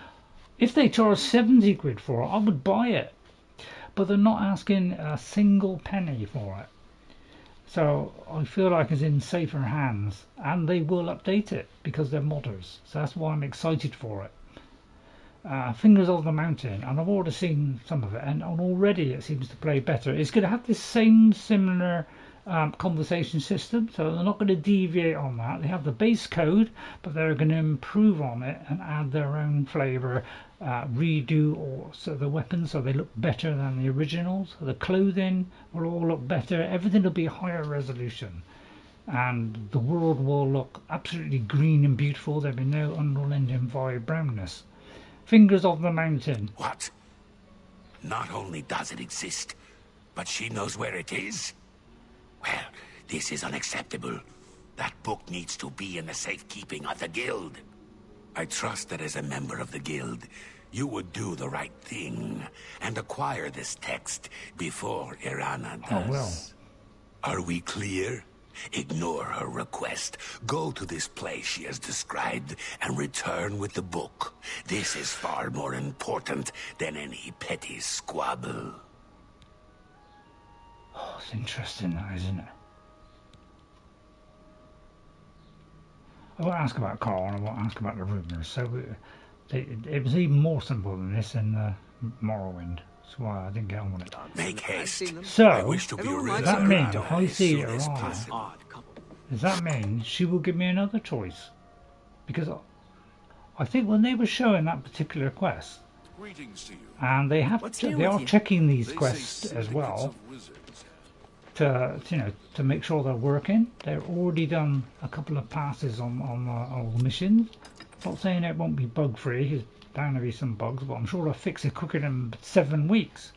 if they charged 70 quid for it, I would buy it. But they're not asking a single penny for it. So I feel like it's in safer hands, and they will update it because they're modders. So that's why I'm excited for it. Fingers of the Mountain, and I've already seen some of it, and already it seems to play better. It's going to have this same similar conversation system, so they're not going to deviate on that. They have the base code, but they're going to improve on it and add their own flavour, redo the weapons so they look better than the originals. The clothing will all look better. Everything will be higher resolution, and the world will look absolutely green and beautiful. There'll be no Unreal Engine 5 brownness. Fingers of the Mountain. What? Not only does it exist, but she knows where it is? Well, this is unacceptable. That book needs to be in the safekeeping of the guild. I trust that as a member of the guild, you would do the right thing and acquire this text before Erana does. Oh, well. Are we clear? Ignore her request. Go to this place she has described and return with the book. This is far more important than any petty squabble. Oh, it's interesting that, isn't it? I won't ask about Chorrol and I won't ask about the rumours. So it was even more simple than this in Morrowind. That's why I didn't get on with it. Make haste. So, I wish to be that means if I see Earana, does that mean she will give me another choice? Because I think when they were showing that particular quest, and they are checking these quests as well to make sure they're working. They've already done a couple of passes on all the missions. Not saying it won't be bug free. There's bound to be some bugs, but I'm sure they'll fix it quicker than 7 weeks.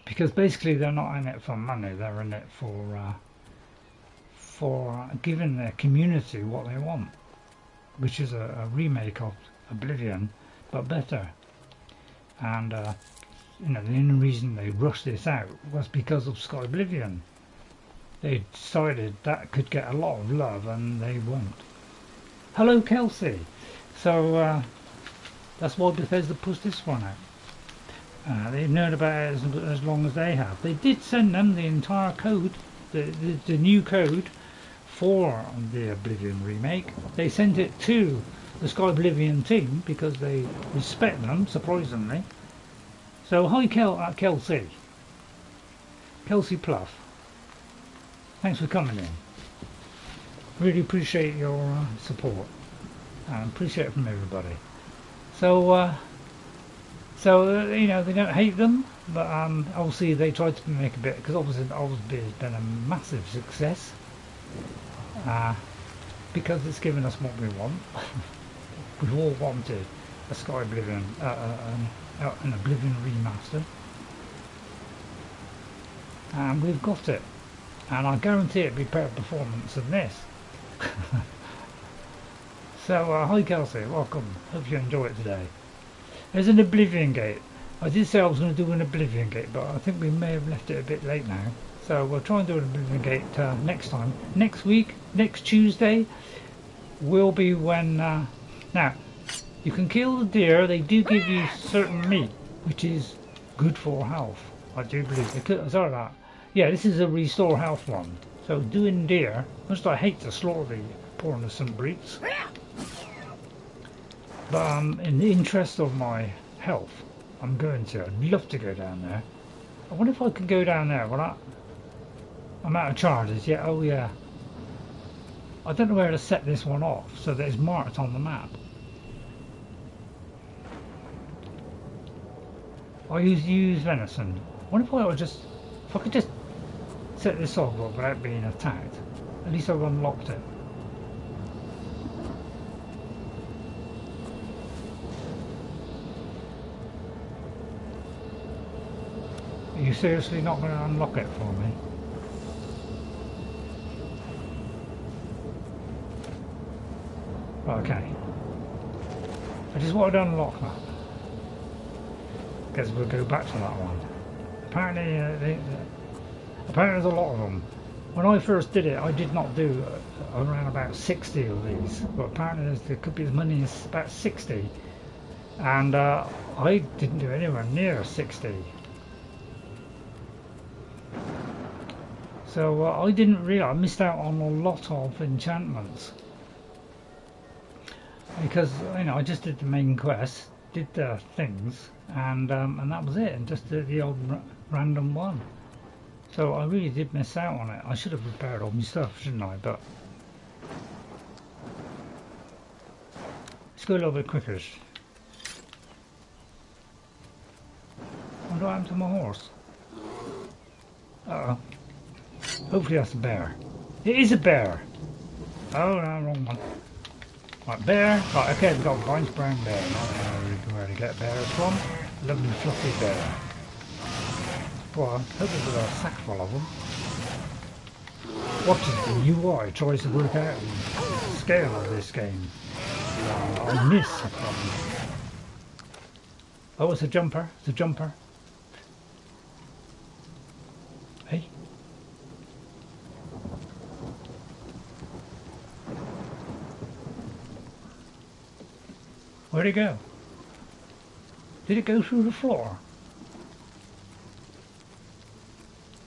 Because basically they're not in it for money, they're in it for giving their community what they want, which is a remake of Oblivion, but better. And the only reason they rushed this out was because of Skyblivion. They decided that could get a lot of love, and they won't. Hello, Kelsi. So that's why Bethesda pushed this one out. They've known about it as long as they have. They did send them the entire code, the new code for the Oblivion remake. They sent it to the Skyblivion team because they respect them, surprisingly. So hi Kelsi Pluff. Thanks for coming in. Really appreciate your support. Appreciate it from everybody. So they don't hate them, but obviously they tried to make a bit, because obviously Oblivion has been a massive success, because it's given us what we want. We've all wanted a Skyblivion, an Oblivion Remastered, and we've got it, and I guarantee it'll be better performance than this. So hi Kelsi, welcome, hope you enjoy it today. There's an Oblivion Gate. I did say I was going to do an Oblivion Gate, but I think we may have left it a bit late now. So we'll try and do an Oblivion Gate next time. Next week, next Tuesday, will be when... now, you can kill the deer. They do give you certain meat, which is good for health. I do believe. Sorry that. Yeah, this is a restore health one. So doing deer, most I hate to slaughter the poor innocent breeds. But in the interest of my health, I'm going to. I'd love to go down there. I wonder if I could go down there. Well, I'm out of charges. Yeah, oh yeah. I don't know where to set this one off so that it's marked on the map. I use venison. I wonder if I could just set this off without being attacked. At least I've unlocked it. Are you seriously not going to unlock it for me? Right, okay. I just wanted to unlock that. Guess we'll go back to that one. Apparently, apparently there's a lot of them. When I first did it, I did not do around about 60 of these, but apparently there could be as many as about 60, and I didn't do anywhere near 60. So I didn't realise, I missed out on a lot of enchantments, because I just did the main quest, did the things, and that was it, and just did the old random one. So I really did miss out on it. I should have repaired all my stuff, shouldn't I? But let's go a little bit quicker. What happened to my horse? Uh-oh. Hopefully that's a bear. It is a bear! Oh, no, wrong one. Right, bear. Right, okay, we've got a blind brown bear. I don't know where to get bears from. Lovely fluffy bear. Well, I hope there's a sack full of them. Watches the UI tries to work out the scale of this game. I miss. Oh, it's a jumper. It's a jumper. Hey. Where'd it go? Did it go through the floor?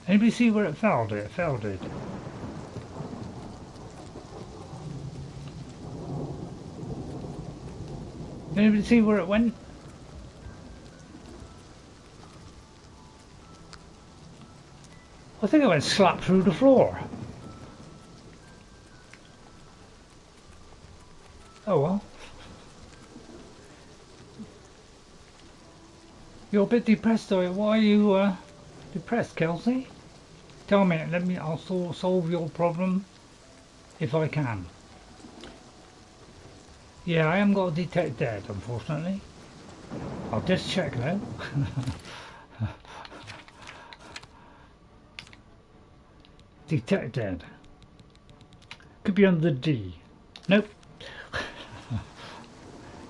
Anybody see where it fell? It fell, did. Anybody see where it went? I think it went slap through the floor. Oh well. You're a bit depressed, are you? Why are you depressed, Kelsi? Tell me, I'll solve your problem if I can. Yeah, I haven't got to detect dead, unfortunately. I'll just check though. Detect dead. Could be under D. Nope.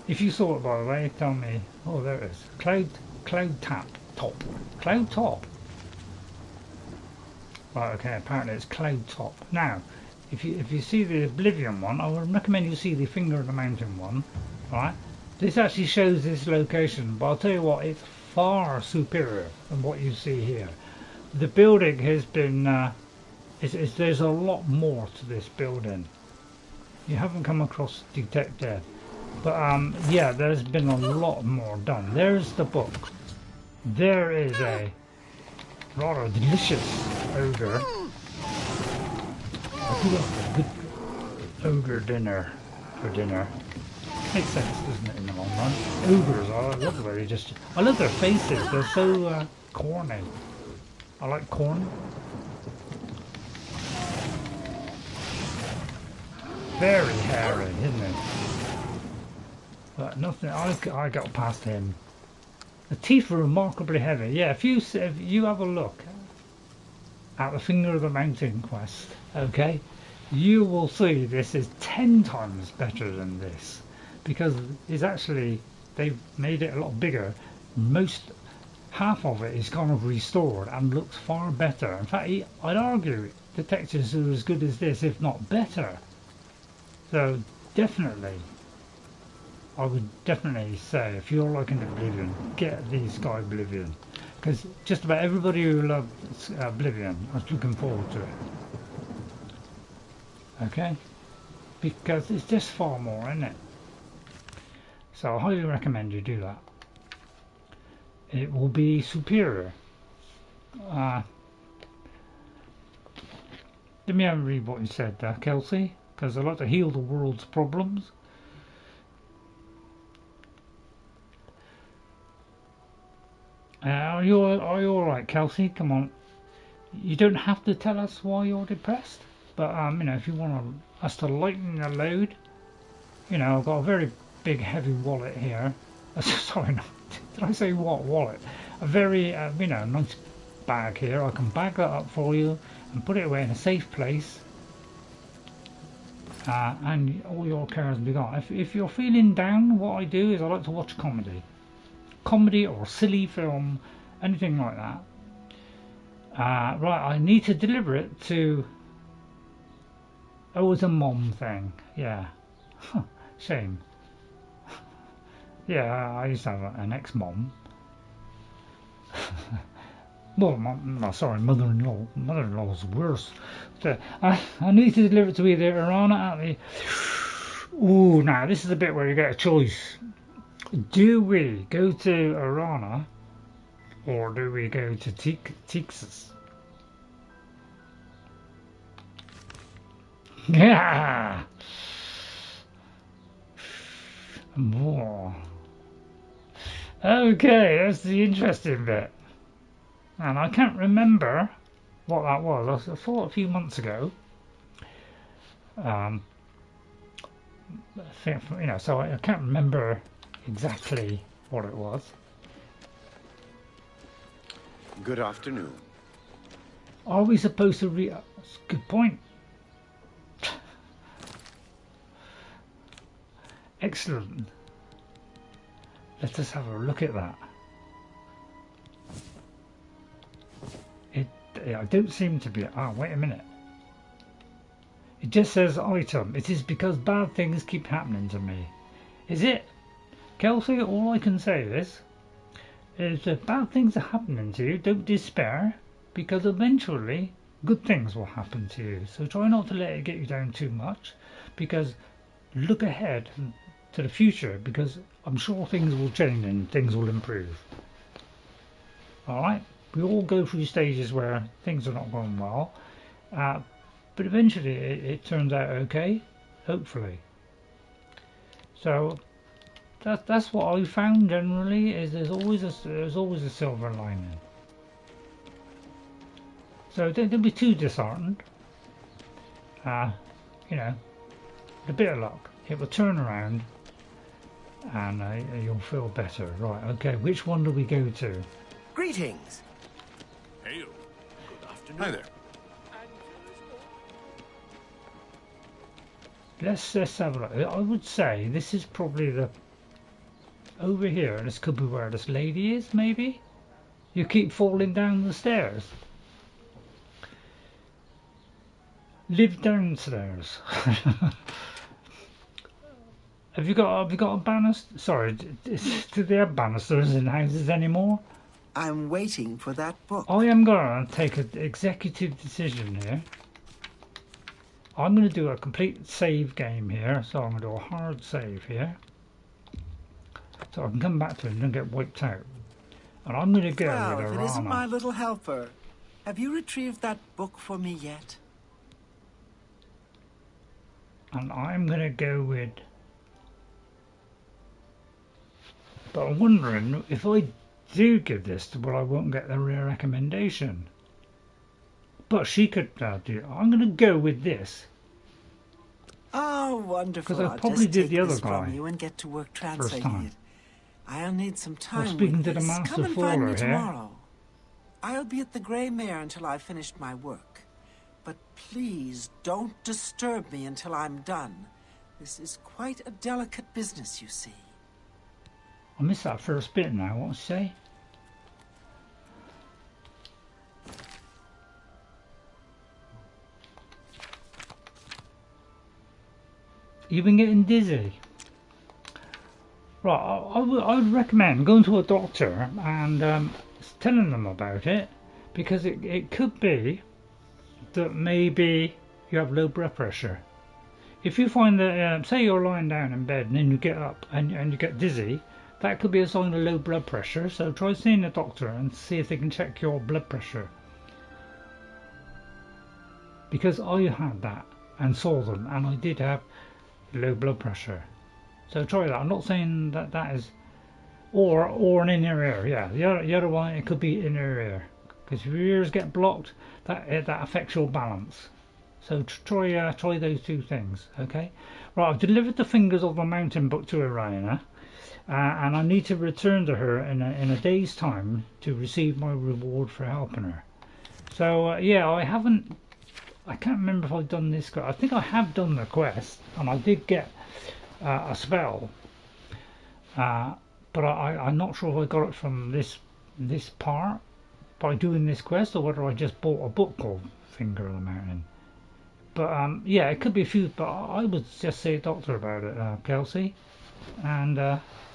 If you saw it, by the way, tell me. Oh, there it is. Cloud top. Cloud top. Right, okay, apparently it's cloud top. Now, if you see the Oblivion one, I would recommend you see the Finger of the Mountain one. Right? This actually shows this location, but I'll tell you what, it's far superior than what you see here. The building has been there's a lot more to this building. You haven't come across Detect Death. But yeah, there's been a lot more done. There's the book. There is a rather delicious ogre. I do have a good ogre dinner for dinner. Makes sense, doesn't it, in the long run? Ogres, I love them. I love their faces. They're so corny. I like corn. Very hairy, isn't it? But nothing. I got past him. The teeth are remarkably heavy. Yeah, if you have a look at the Finger of the Mountain quest, okay, you will see this is 10 times better than this, because it's actually, they've made it a lot bigger. Half of it is kind of restored and looks far better. In fact, I'd argue the textures are as good as this, if not better. So definitely, I would definitely say, if you're liking Oblivion, get the Skyblivion, because just about everybody who loves Oblivion is looking forward to it. Okay, because it's just far more, isn't it? So I highly recommend you do that. It will be superior. Let me have a read what you said there, Kelsi, because I like to heal the world's problems. Are you all right, Kelsi? Come on. You don't have to tell us why you're depressed, but you know, if you want us to lighten the load, you know, I've got a very big, heavy wallet here. Sorry, did I say what wallet? A very, you know, nice bag here. I can bag that up for you and put it away in a safe place, and all your cares will be gone. If you're feeling down, what I do is I like to watch comedy or silly film, anything like that. Right, I need to deliver it to... Oh, it's a mom thing. Yeah. Shame. Yeah, I used to have an ex-mom. Well, sorry, mother-in-law. Mother-in-law's worse. So, I need to deliver it to either Erarana at the... Ooh, now this is the bit where you get a choice. Do we go to Earana, or do we go to Teekeeus? Yeah. More. Okay, that's the interesting bit. And I can't remember what that was. I thought a few months ago. You know, so I can't remember exactly what it was. Good afternoon. Are we supposed to read? Good point. Excellent. Let us have a look at that. I don't seem to be. Ah, wait a minute. It just says item. It is because bad things keep happening to me. Is it? Kelsi, all I can say is if bad things are happening to you, don't despair, because eventually good things will happen to you. So try not to let it get you down too much, because look ahead to the future, because I'm sure things will change and things will improve. Alright, we all go through stages where things are not going well, but eventually it turns out okay, hopefully. So that's what I found generally, is there's always a silver lining. So don't be too disheartened. You know, a bit of luck, it will turn around, and you'll feel better. Right, okay, which one do we go to? Greetings. Hail. Good afternoon. Hi there. Let's have a look. I would say this is probably the over here. This could be where this lady is. Maybe you keep falling down the stairs. Live downstairs. Have you got a banister? Sorry, do they have banisters in houses anymore? I'm waiting for that book. I am going to take an executive decision here. I'm going to do a complete save game here, so I'm going to do a hard save here, so I can come back to it and don't get wiped out. And I'm going to go well, with if it Earana. isn't my little helper, have you retrieved that book for me yet? And I'm going to go with... But I'm wondering if I do give this to, well, I won't get the rare recommendation. But she could do it. I'm going to go with this. Oh, wonderful! Because I probably did the other guy from you and get to work translating it. I'll need some time. Well, speaking to the this. Master Come and find me Faller here. tomorrow. I'll be at the Grey Mare until I've finished my work. But please don't disturb me until I'm done. This is quite a delicate business, you see. I missed that first bit now. What did you say? You've been getting dizzy. Right, I would recommend going to a doctor and telling them about it, because it could be that maybe you have low blood pressure. If you find that, say you're lying down in bed and then you get up and you get dizzy, that could be a sign of low blood pressure. So try seeing a doctor and see if they can check your blood pressure. Because I had that and saw them, and I did have low blood pressure. So try that. I'm not saying that is, or an inner ear. Yeah, the other one, it could be inner ear, because if your ears get blocked, that affects your balance. So try those two things. Okay. Right, I've delivered the Fingers of the Mountain book to Earana, and I need to return to her in a day's time to receive my reward for helping her. So yeah, I can't remember if I've done this. I think I have done the quest, and I did get a spell, but I'm not sure if I got it from this part by doing this quest, or whether I just bought a book called Finger of the Mountain. But yeah, it could be a few. But I would just say doctor about it, Kelsi, and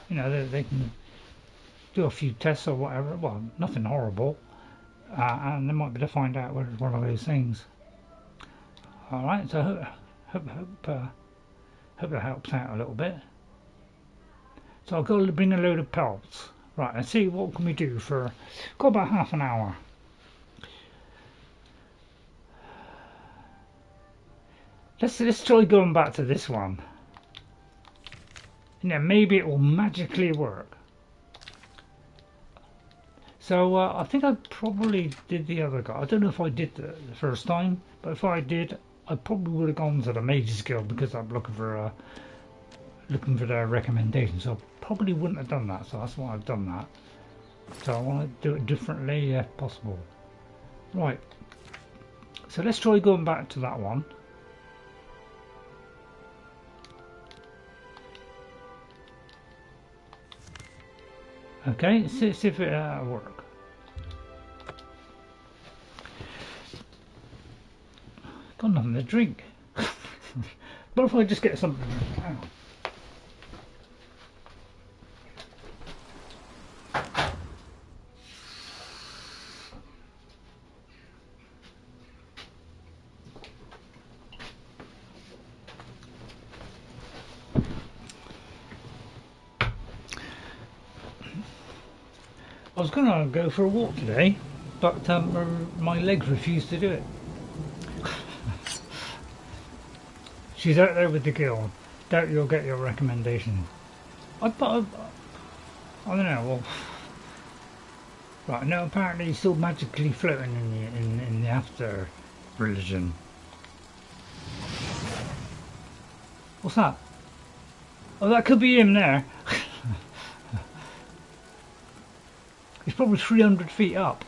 you know, they can do a few tests or whatever. Well, nothing horrible, and they might be able to find out whether it's one of those things. All right, so hope that helps out a little bit. So I've got to bring a load of pelts. Right, let's see what can we do for. Got about half an hour. Let's try going back to this one. Yeah, maybe it will magically work. So I think I probably did the other guy. I don't know if I did the first time, but if I did, I probably would have gone to the Mage's Guild, because I'm looking for their recommendations. So I probably wouldn't have done that. So that's why I've done that. So I want to do it differently if possible. Right. So let's try going back to that one. Okay, see if it work. Got nothing to drink. But if I just get something. I was going to go for a walk today, but my legs refused to do it. She's out there with the guild. Doubt you'll get your recommendation. I don't know. Well, right. No, apparently he's still magically floating in the after religion. What's that? Oh, that could be him there. He's probably 300 feet up.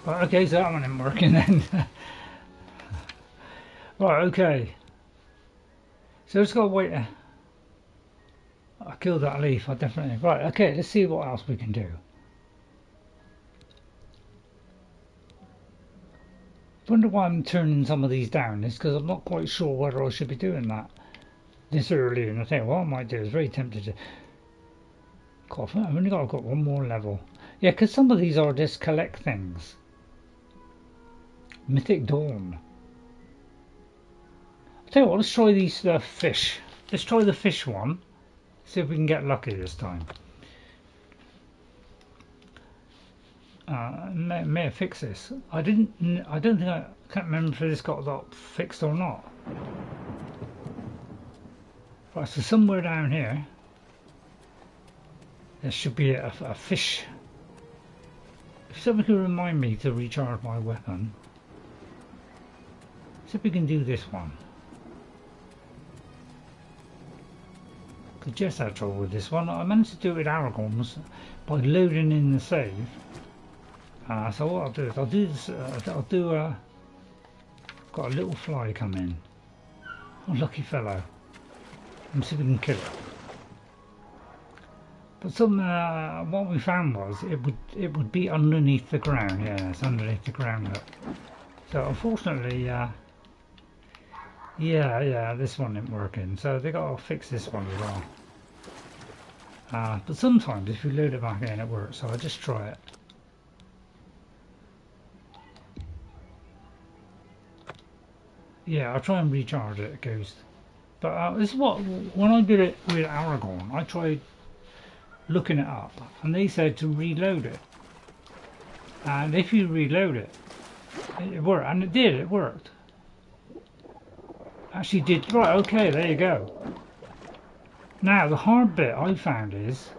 Right, okay, so that one ain't working then. Right, okay. So just gotta wait. I killed that leaf, I definitely. Right, okay, let's see what else we can do. Wonder why I'm turning some of these down. It's because I'm not quite sure whether I should be doing that this early. And I think what I might do is very tempted to. God, I've only got one more level. Yeah, because some of these are just collect things. Mythic Dawn. I'll tell you what, let's try these fish. Let's try the fish one. See if we can get lucky this time. May have fixed this. I don't think I can't remember if this got that fixed or not. Right, so somewhere down here there should be a fish. If somebody can remind me to recharge my weapon. See if we can do this one. Because Jess had trouble with this one. I managed to do it with Aragorn's by loading in the save. So what I'll do is I'll do this. Got a little fly come in. Oh, lucky fellow. Let's see if we can kill it. But what we found was it would be underneath the ground. Yeah, it's underneath the ground. Look. So unfortunately, yeah, this one isn't working. So they got to fix this one as well. But sometimes if you load it back in, it works. So I'll just try it. Yeah, I'll try and recharge it, Ghost. But this is what, when I did it with Aragorn, I tried looking it up, and they said to reload it. And if you reload it, it worked, and it did, it worked. Actually did, right, okay, there you go. Now, the hard bit I found is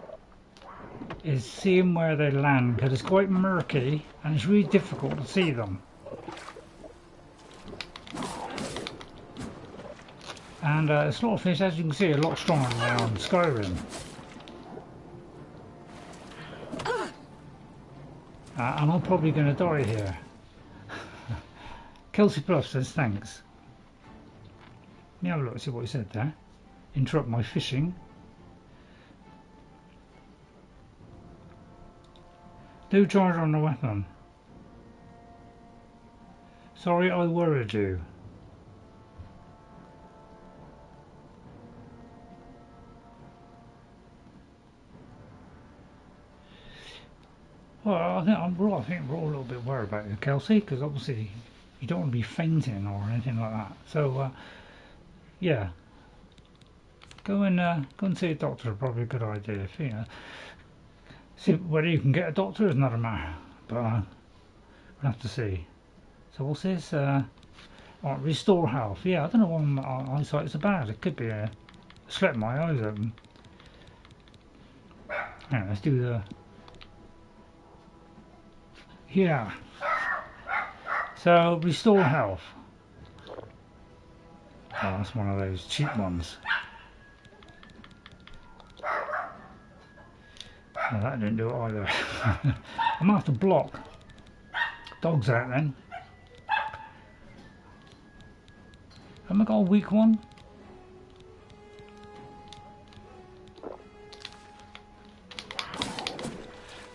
seeing where they land, because it's quite murky, and it's really difficult to see them. And slotfish, as you can see, are a lot stronger than they are in Skyrim. And I'm probably going to die here. Kelsi Pluff says thanks. Let me have a look, see what he said there. Interrupt my fishing. Do charge on the weapon. Sorry, I worried you. Well, I think we're all a little bit worried about you, Kelsi, because obviously you don't want to be fainting or anything like that. So, yeah, go and see a doctor. Probably a good idea. If, you know, see whether you can get a doctor is another matter, but we'll have to see. So what's this? Restore health. Yeah, I don't know why my eyesight's so bad. It could be a slept my eyes open. Yeah, let's do the. Yeah. So restore health. Oh, that's one of those cheap ones. No, that didn't do it either. I'm gonna have to block. Dog's out then. Haven't I got a weak one?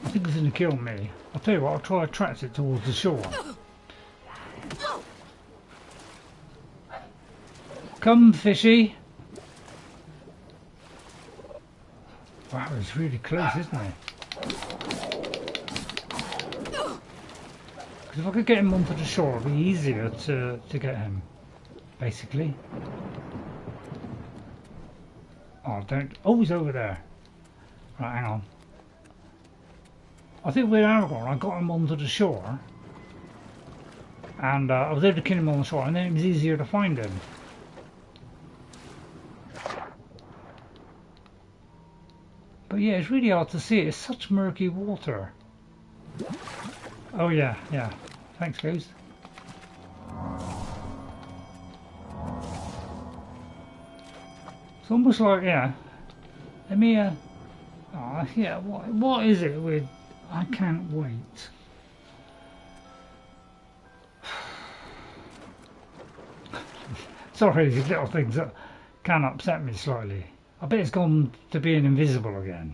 I think it's gonna kill me. I'll tell you what, I'll try to attract it towards the shore. Come, fishy. Wow, it's really close, isn't it? Because if I could get him onto the shore, it'd be easier to get him, basically. Oh, don't. Oh, he's over there. Right, hang on. I think with Aragorn, I got him onto the shore. And I was able to kill him on the shore, and then it was easier to find him. But yeah, it's really hard to see. It's such murky water. Oh yeah, yeah. Thanks, Ghost. It's almost like, yeah. Let me, oh, yeah, what is it with, I can't wait. Sorry, these little things that can upset me slightly. I bet it's gone to being invisible again.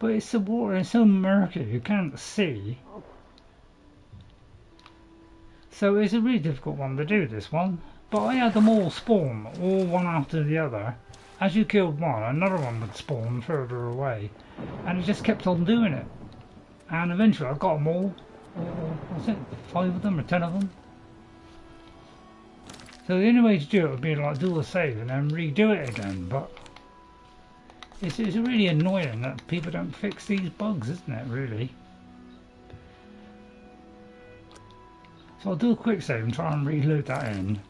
But it's the water, it's so murky, you can't see. So it's a really difficult one to do, this one. But I had them all spawn, all one after the other. As you killed one, another one would spawn further away. And it just kept on doing it. And eventually I got them all. Was it 5 of them or 10 of them? So the only way to do it would be like do a save and then redo it again. But it's really annoying that people don't fix these bugs, isn't it, really? So I'll do a quick save and try and reload that in.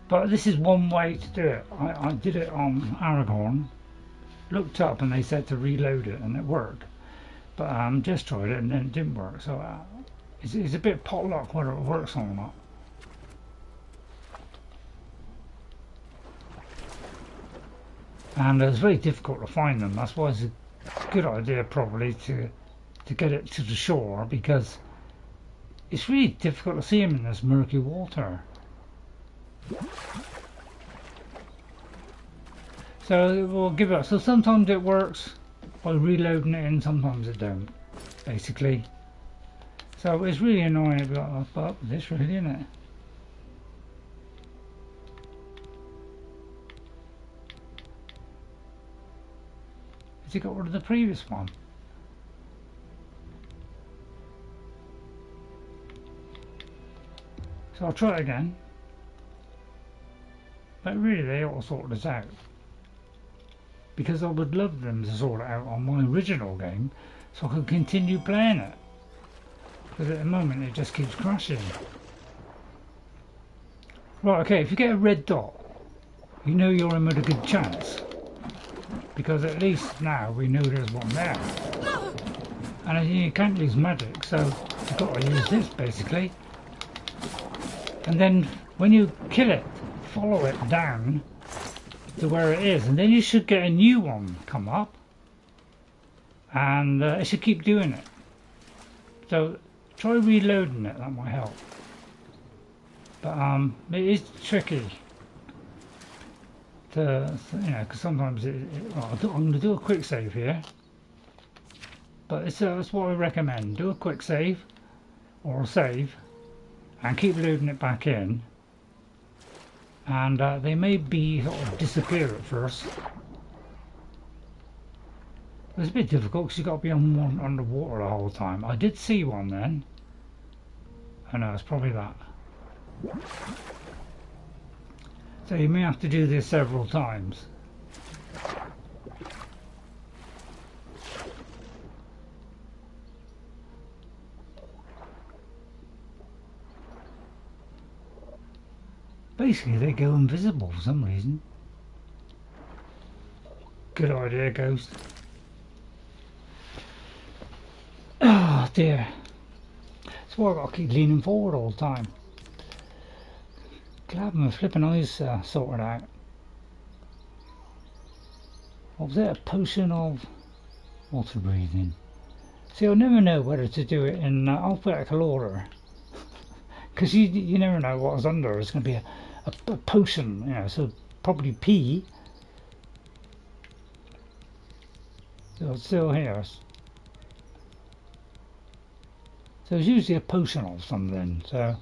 But this is one way to do it. I did it on Aragorn, looked up and they said to reload it and it worked. But just tried it and then it didn't work. So it's a bit potluck whether it works or not. And it's very difficult to find them. That's why it's a good idea probably to get it to the shore, because it's really difficult to see them in this murky water. So we'll give it up. So sometimes it works by reloading it in, sometimes it don't, basically. So it's really annoying to go up this, really, isn't it? Has he got rid of the previous one? So I'll try it again. But really they ought to sort this out. Because I would love them to sort it out on my original game so I can continue playing it. Because at the moment it just keeps crashing. Right, okay, if you get a red dot, you know you're in with a good chance. Because at least now we know there's one there. And you can't use magic, so you've got to use this basically. And then when you kill it, follow it down to where it is, and then you should get a new one come up, and it should keep doing it. So try reloading it, that might help. But it is tricky to, you know, because sometimes I'm going to do a quick save here, but it's what I recommend. Do a quick save or a save and keep loading it back in. And they may be sort of disappear at first. It's a bit difficult because you've got to be on one underwater the whole time. I did see one then. I know, it's probably that. So you may have to do this several times. Basically they go invisible for some reason. Good idea, Ghost. Oh dear. That's why I've got to keep leaning forward all the time. Glad my flipping eyes sorted out. What was it? A potion of water breathing. See, I'll never know whether to do it in alphabetical order. Because you never know what's under. It's going to be a potion, you know, so probably P. So it's still here. So it's usually a potion of something, so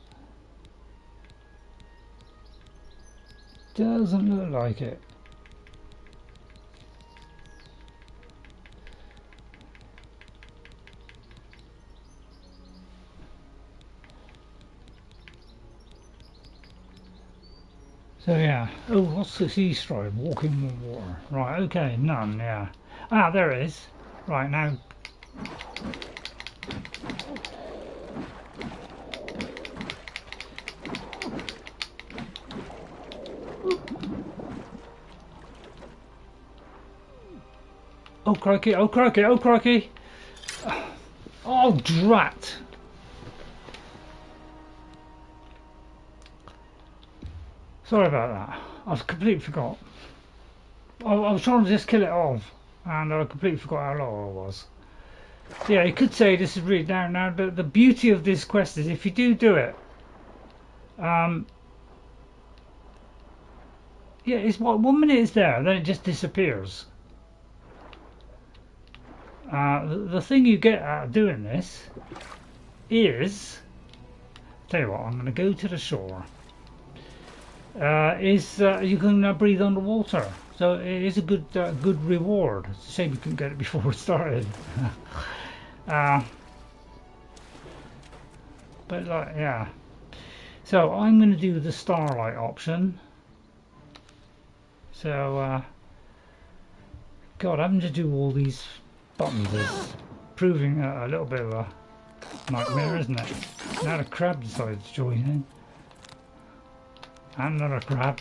doesn't look like it. So yeah. Oh, what's the sea stride? Walking on water. Right. Okay. None. Yeah. Ah, there it is. Right now. Oh crikey! Oh crikey! Oh crikey! Oh drat! Sorry about that. I've completely forgot. I was trying to just kill it off, and I completely forgot how low I was. So yeah, you could say this is really down now, but the beauty of this quest is if you do it, yeah, it's what 1 minute it's there, then it just disappears. The thing you get out of doing this is, tell you what, I'm going to go to the shore. You can breathe underwater, so it is a good reward. It's a shame you couldn't get it before it started. But like, yeah. So I'm going to do the starlight option. So God, having to do all these buttons is proving a little bit of a nightmare, isn't it? Now the crab decided to join in. And another crab.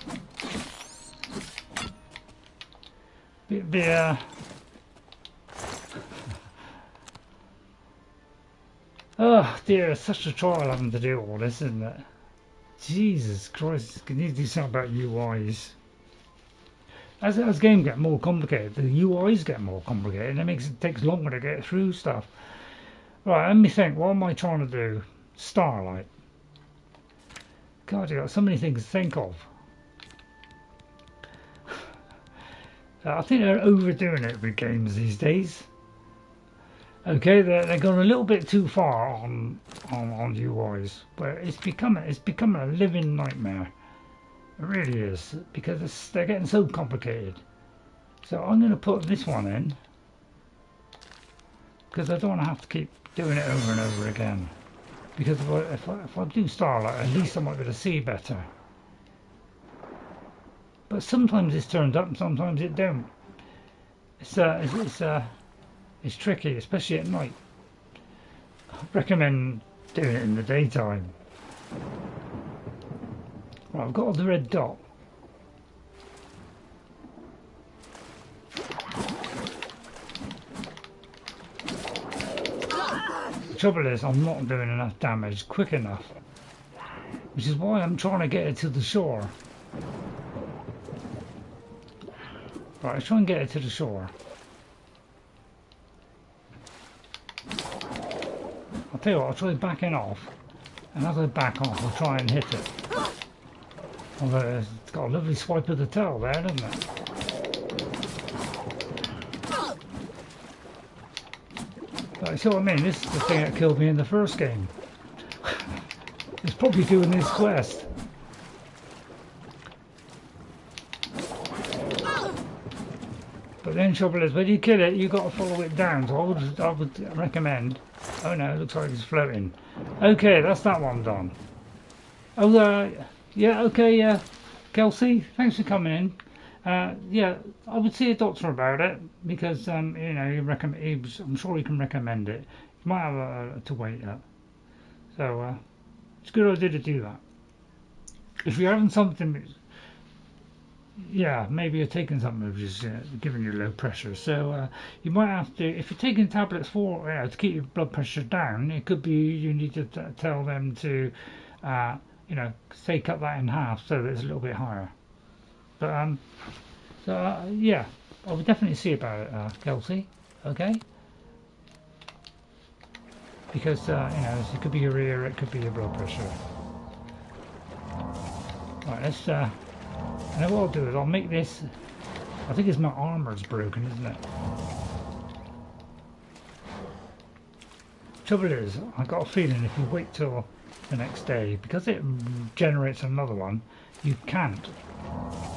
Oh dear, it's such a trial having to do all this, isn't it? Jesus Christ, you need to do something about UIs. As games get more complicated, the UIs get more complicated, and it takes longer to get through stuff. Right, let me think, what am I trying to do? Starlight. God, you got so many things to think of. I think they're overdoing it with games these days. Okay, they're going a little bit too far on UIs, but it's becoming a living nightmare. It really is, because they're getting so complicated. So I'm going to put this one in, because I don't want to have to keep doing it over and over again. Because if I do starlight, at least I might be able to see better. But sometimes it's turned up and sometimes it don't. It's tricky, especially at night. I recommend doing it in the daytime. Right, I've got the red dot. The trouble is, I'm not doing enough damage quick enough, which is why I'm trying to get it to the shore. Right, let's try and get it to the shore. I'll tell you what, I'll try backing off, and as I back off, I'll try and hit it. Although it's got a lovely swipe of the tail there, doesn't it? But you see what I mean? This is the thing that killed me in the first game. It's probably doing this quest. But then trouble is, when you kill it, you've got to follow it down. So I would recommend. Oh no, it looks like it's floating. Okay, that's that one done. Oh, yeah, okay, yeah. Kelsi, thanks for coming in. Yeah, I would see a doctor about it because you know, I'm sure he can recommend it. You might have to wait up. So it's a good idea to do that. If you're having something, yeah, maybe you're taking something which is giving you low pressure. So you might have to, if you're taking tablets for to keep your blood pressure down, it could be you need to tell them to, you know, say cut that in half so that it's a little bit higher. But yeah, I would definitely see about it, Kelsi. Okay. Because you know, it could be your ear, it could be your blood pressure. Right, let's. And then what I'll do is I'll make this. I think it's my armour's broken, isn't it? Trouble is, I've got a feeling if you wait till the next day, because it generates another one, you can't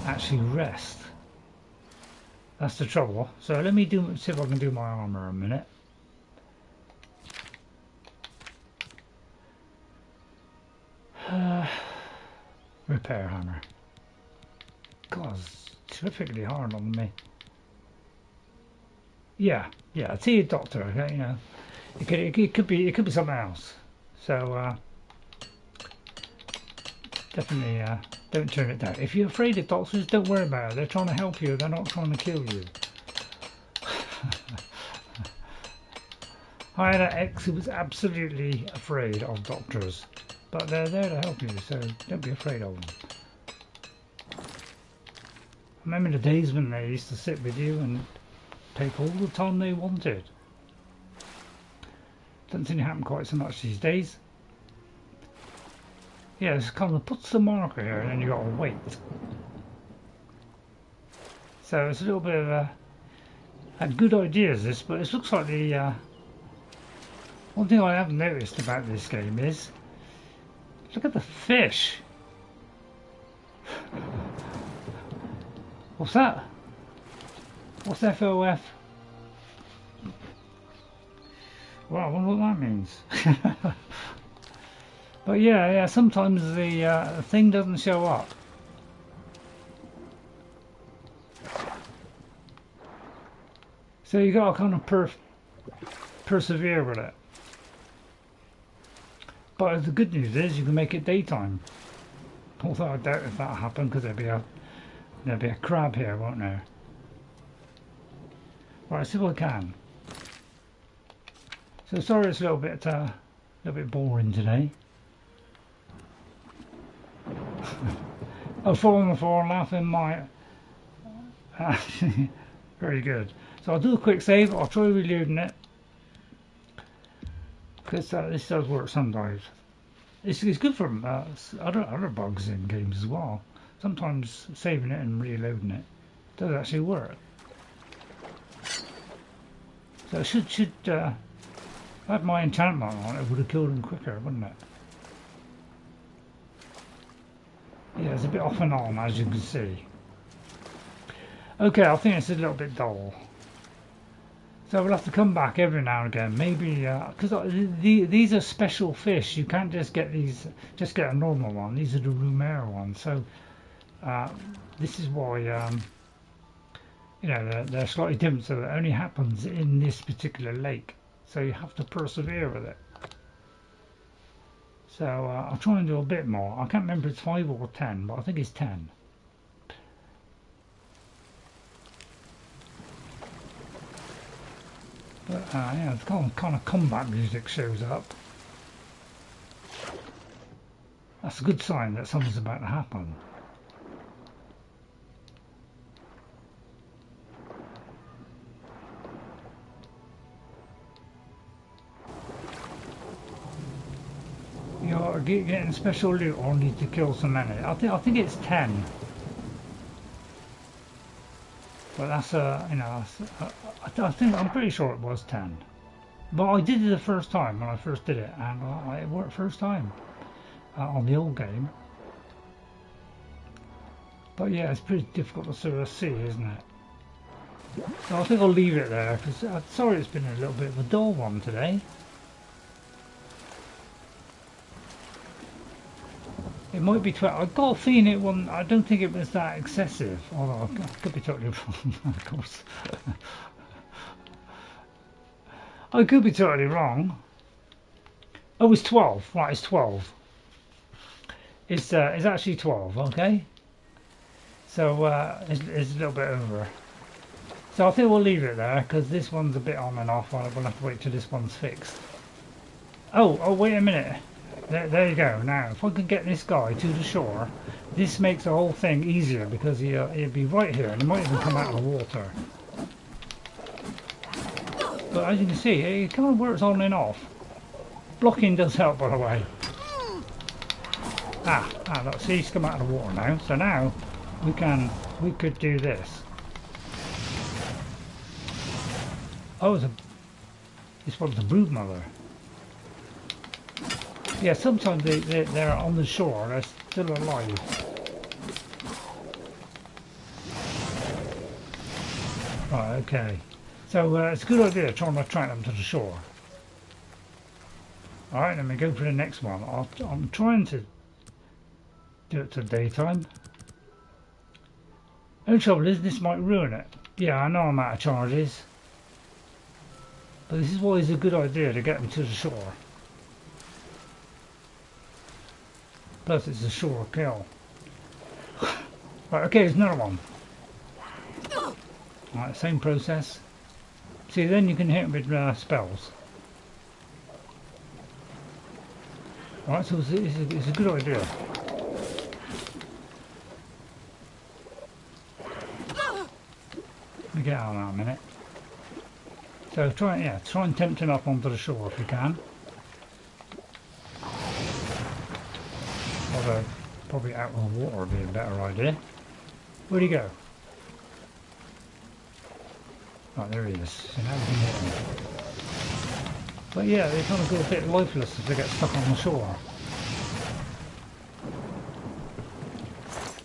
actually rest. That's the trouble. So let me see if I can do my armour a minute. Repair hammer. God, it's terrifically hard on me. Yeah, see a doctor. Okay, you know, it could be something else. So definitely don't turn it down. If you're afraid of doctors, don't worry about it. They're trying to help you. They're not trying to kill you. I had an ex who was absolutely afraid of doctors, but they're there to help you, so don't be afraid of them. I remember the days when they used to sit with you and take all the time they wanted. Doesn't seem to happen quite so much these days. Yeah, it's kind of puts the marker here and then you got to wait. So it's a little bit of a good idea is this, but it looks like the one thing I haven't noticed about this game is look at the fish. What's that? What's FOF? Well, I wonder what that means. But yeah, sometimes the thing doesn't show up. So you got to kind of persevere with it. But the good news is you can make it daytime. Although I doubt if that happened because there'll be a crab here, won't there? Right, see what I can. So sorry it's a little bit boring today. Oh, 4 on the floor, laughing my... very good. So I'll do a quick save, I'll try reloading it. Because this does work sometimes. It's good for other bugs in games as well. Sometimes saving it and reloading it does actually work. So it should if I had my enchantment on it would have killed him quicker, wouldn't it? Yeah, it's a bit off and on as you can see. Okay, I think it's a little bit dull. So we'll have to come back every now and again, maybe because these are special fish. You can't just get these, just get a normal one. These are the Mare ones. So this is why you know they're slightly different. So it only happens in this particular lake. So you have to persevere with it. So I'll try and do a bit more. I can't remember if it's 5 or 10, but I think it's 10. But yeah, it's kind of combat music shows up. That's a good sign that something's about to happen. You're getting special loot or need to kill some enemy. I think it's 10. But that's you know, I'm pretty sure it was 10. But I did it the first time when I first did it, and it worked first time on the old game. But yeah, it's pretty difficult to sort of see, isn't it? So I think I'll leave it there because sorry it's been a little bit of a dull one today. It might be 12. I've got a feeling it wasn't. I don't think it was that excessive. Although I could be totally wrong, of course. I could be totally wrong. Oh, it's 12. Right, it's 12. It's actually 12. Okay. So it's a little bit over. So I think we'll leave it there because this one's a bit on and off. We'll have to wait till this one's fixed. Oh, wait a minute. There you go. Now, if I can get this guy to the shore, this makes the whole thing easier because he'll be right here and he might even come out of the water. But as you can see, it kind of works on and off. Blocking does help, by the way. Look, see, he's come out of the water now. So now we could do this. Oh, this one's the brood mother. Yeah, sometimes they're on the shore, they're still alive. Right, okay. So it's a good idea trying to attract them to the shore. Alright, let me go for the next one. I'm trying to do it to daytime. The trouble is, this might ruin it. Yeah, I know I'm out of charges. But this is why it's a good idea to get them to the shore. Plus it's a shore kill. Right, okay, there's another one. Right, same process. See, then you can hit with spells. Right, so it's a good idea. Let me get out of that a minute. So try and tempt him up onto the shore if you can. Although probably out of the water would be a better idea. Where'd he go? Right, there he is. So now we can hit him. But yeah, they kind of go a bit lifeless if they get stuck on the shore.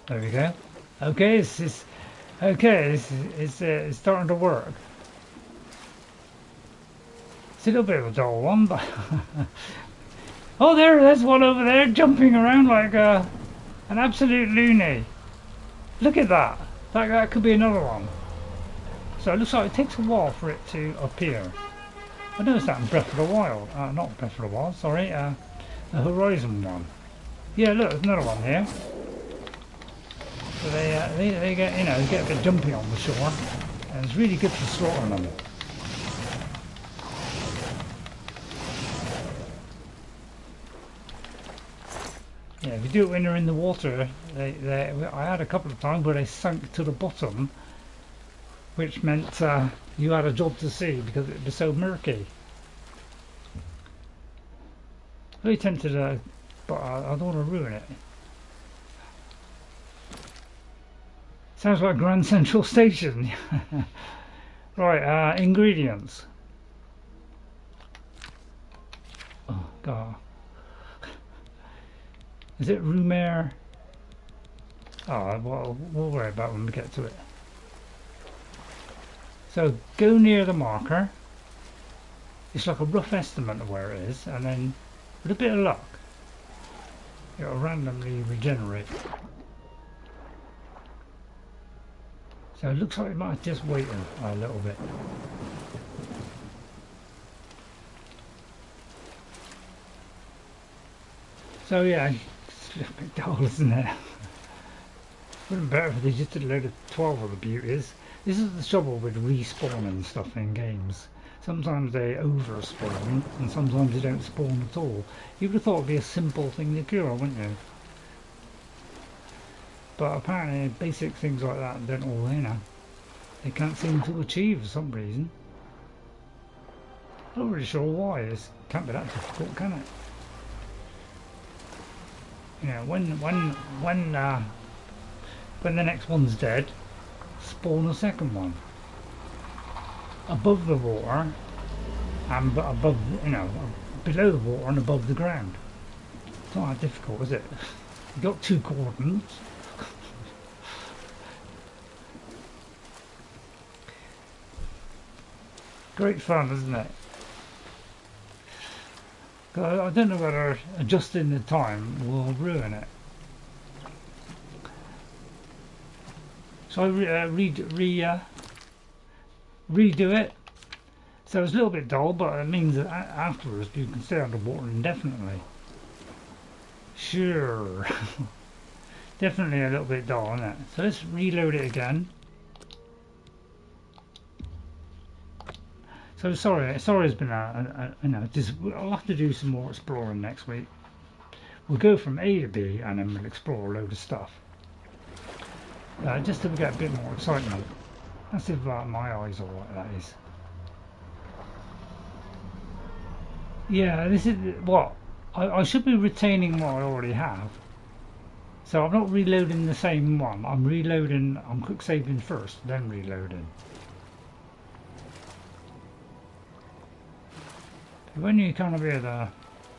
There we go. Okay, it's starting to work. It's a little bit of a dull one, but oh, there's one over there jumping around like an absolute loony. Look at that. That could be another one. So it looks like it takes a while for it to appear. I noticed that in Breath of the Wild. Not Breath of the Wild, sorry. The Horizon one. Yeah, look, there's another one here. So they get, you know, they get a bit jumpy on the shore, and it's really good for slaughtering them. Yeah, if you do it when they're in the water, I had a couple of times where they sunk to the bottom, which meant you had a job to see because it was so murky. Very tempted to, but I don't want to ruin it. Sounds like Grand Central Station. Right, ingredients. Oh god. Is it Grey Mare? Oh, well, we'll worry about it when we get to it. So go near the marker. It's like a rough estimate of where it is, and then with a bit of luck, it'll randomly regenerate. So it looks like it might just wait a little bit. So yeah, it's a little bit dull, isn't it? Wouldn't be better if they just did a load of 12 of the beauties. This is the trouble with respawning stuff in games. Sometimes they over-spawn, and sometimes they don't spawn at all. You would have thought it would be a simple thing to cure, wouldn't you? But apparently basic things like that don't all, you know, they can't seem to achieve for some reason. I'm not really sure why. It can't be that difficult, can it? You know, when the next one's dead, spawn a second one above the water and above, you know, below the water and above the ground. It's not that difficult, is it? You've got 2 coordinates. Great fun, isn't it? I don't know whether adjusting the time will ruin it. So I redo it. So it's a little bit dull, but it means that afterwards you can stay underwater indefinitely. Sure. Definitely a little bit dull, isn't it? So let's reload it again. So sorry it's been you know, I'll have to do some more exploring next week. We'll go from A to B and then we'll explore a load of stuff. Just to get a bit more excitement. That's if my eyes are like that is. Yeah, this is what I should be retaining what I already have. So I'm not reloading the same one. I'm quick saving first, then reloading. When you kind of hear the,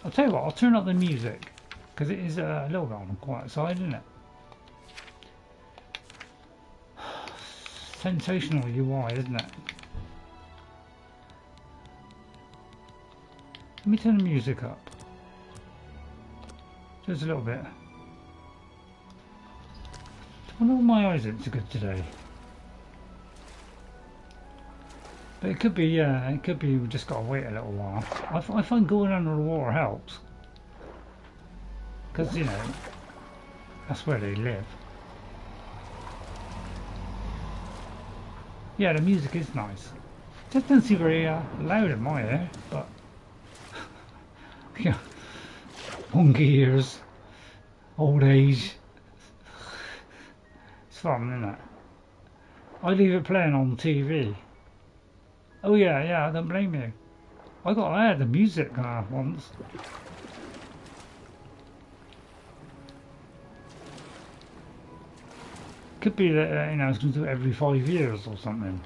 I'll tell you what, I'll turn up the music because it is a little bit on the quiet side, isn't it? Sensational UI, isn't it? Let me turn the music up just a little bit to I wonder why my eyes aren't so good today. But it could be, yeah, it could be we've just got to wait a little while. I find going under the water helps. Because, you know, that's where they live. Yeah, the music is nice. Just doesn't seem very loud in my ear, but... yeah. Monkey ears. Old age. It's fun, isn't it? I leave it playing on TV. Oh yeah, I don't blame you. I had the music once. Could be that, you know, it's going to do it every 5 years or something.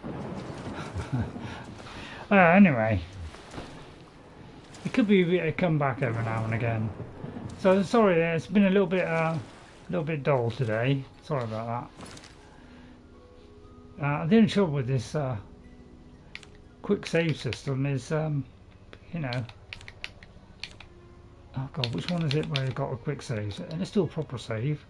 Anyway. It could be a comeback every now and again. So sorry, it's been a little bit dull today. Sorry about that. The only trouble with this quick save system is, you know, oh god, which one is it where you've got a quick save? And it's still a proper save.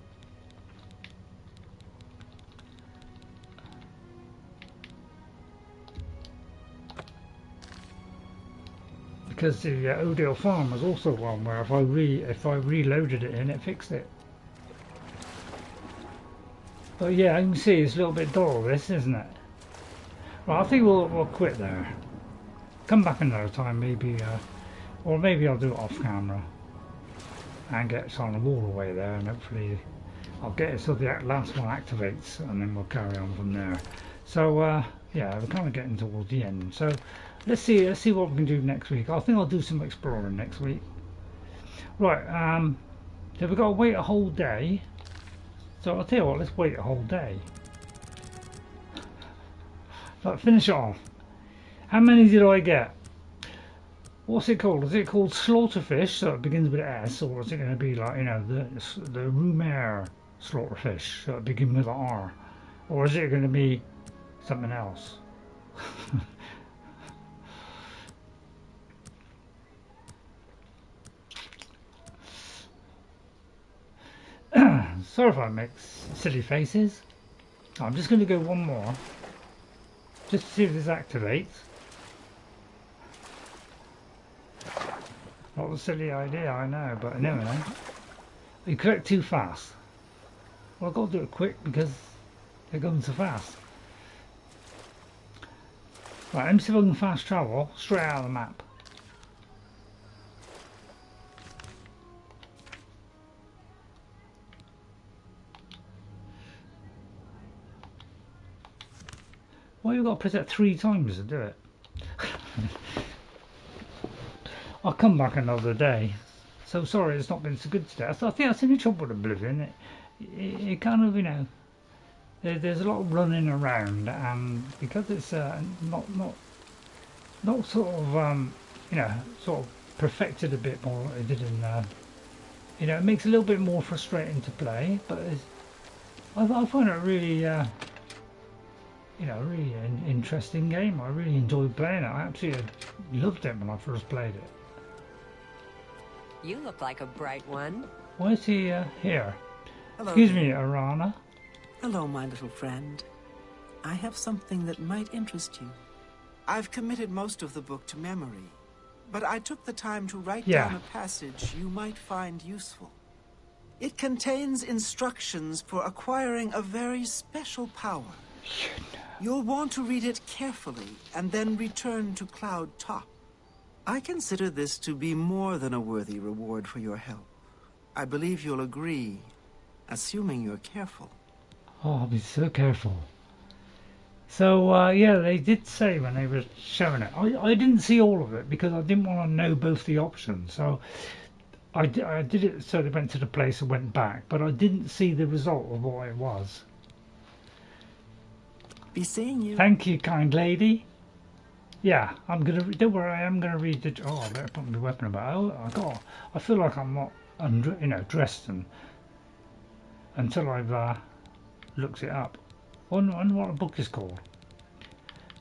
Because the Odale Farm was also one where if I reloaded it in, it fixed it. But yeah, you can see it's a little bit dull, this, isn't it? Right, I think we'll quit there. Come back another time, maybe, or maybe I'll do it off camera and get some of the wall away there, and hopefully I'll get it so the last one activates, and then we'll carry on from there. So yeah, we're kind of getting towards the end. So let's see what we can do next week. I think I'll do some exploring next week. Right, so we've got to wait a whole day. So I'll tell you what, let's wait a whole day. Right, finish it off. How many did I get? What's it called? Is it called slaughterfish, so it begins with an S, or is it going to be like, you know, the Grey Mare slaughterfish, so it begins with an R, or is it going to be something else? Sorry if I make silly faces. I'm just going to go one more, just to see if this activates. Not a silly idea, I know, but I never know. You collect too fast. Well, I've got to do it quick because they're going so fast. Right, let me see if I can fast travel straight out of the map. Why you got to press that 3 times to do it? I'll come back another day. So sorry it's not been so good today. I think that's the only trouble with Oblivion. It kind of, you know, there's a lot of running around, and because it's not sort of you know, sort of perfected a bit more than it did in you know, it makes it a little bit more frustrating to play, but I find it really you know, really an interesting game. I really enjoyed playing it. I absolutely loved it when I first played it. You look like a bright one. Why is he here? Hello. Excuse me, Earana. Hello, my little friend. I have something that might interest you. I've committed most of the book to memory, but I took the time to write down a passage you might find useful. It contains instructions for acquiring a very special power. You'll want to read it carefully and then return to Cloud Top. I consider this to be more than a worthy reward for your help. I believe you'll agree, assuming you're careful. Oh, I'll be so careful. So, yeah, they did say when they were showing it. I didn't see all of it because I didn't want to know both the options. So, I did it so they went to the place and went back, but I didn't see the result of what it was. Be seeing you. Thank you, kind lady. Yeah, I'm gonna. Don't worry, I am gonna read the. Oh, I better put my weapon about. I feel like I'm not, you know, dressed until I've looked it up. I wonder what a book is called.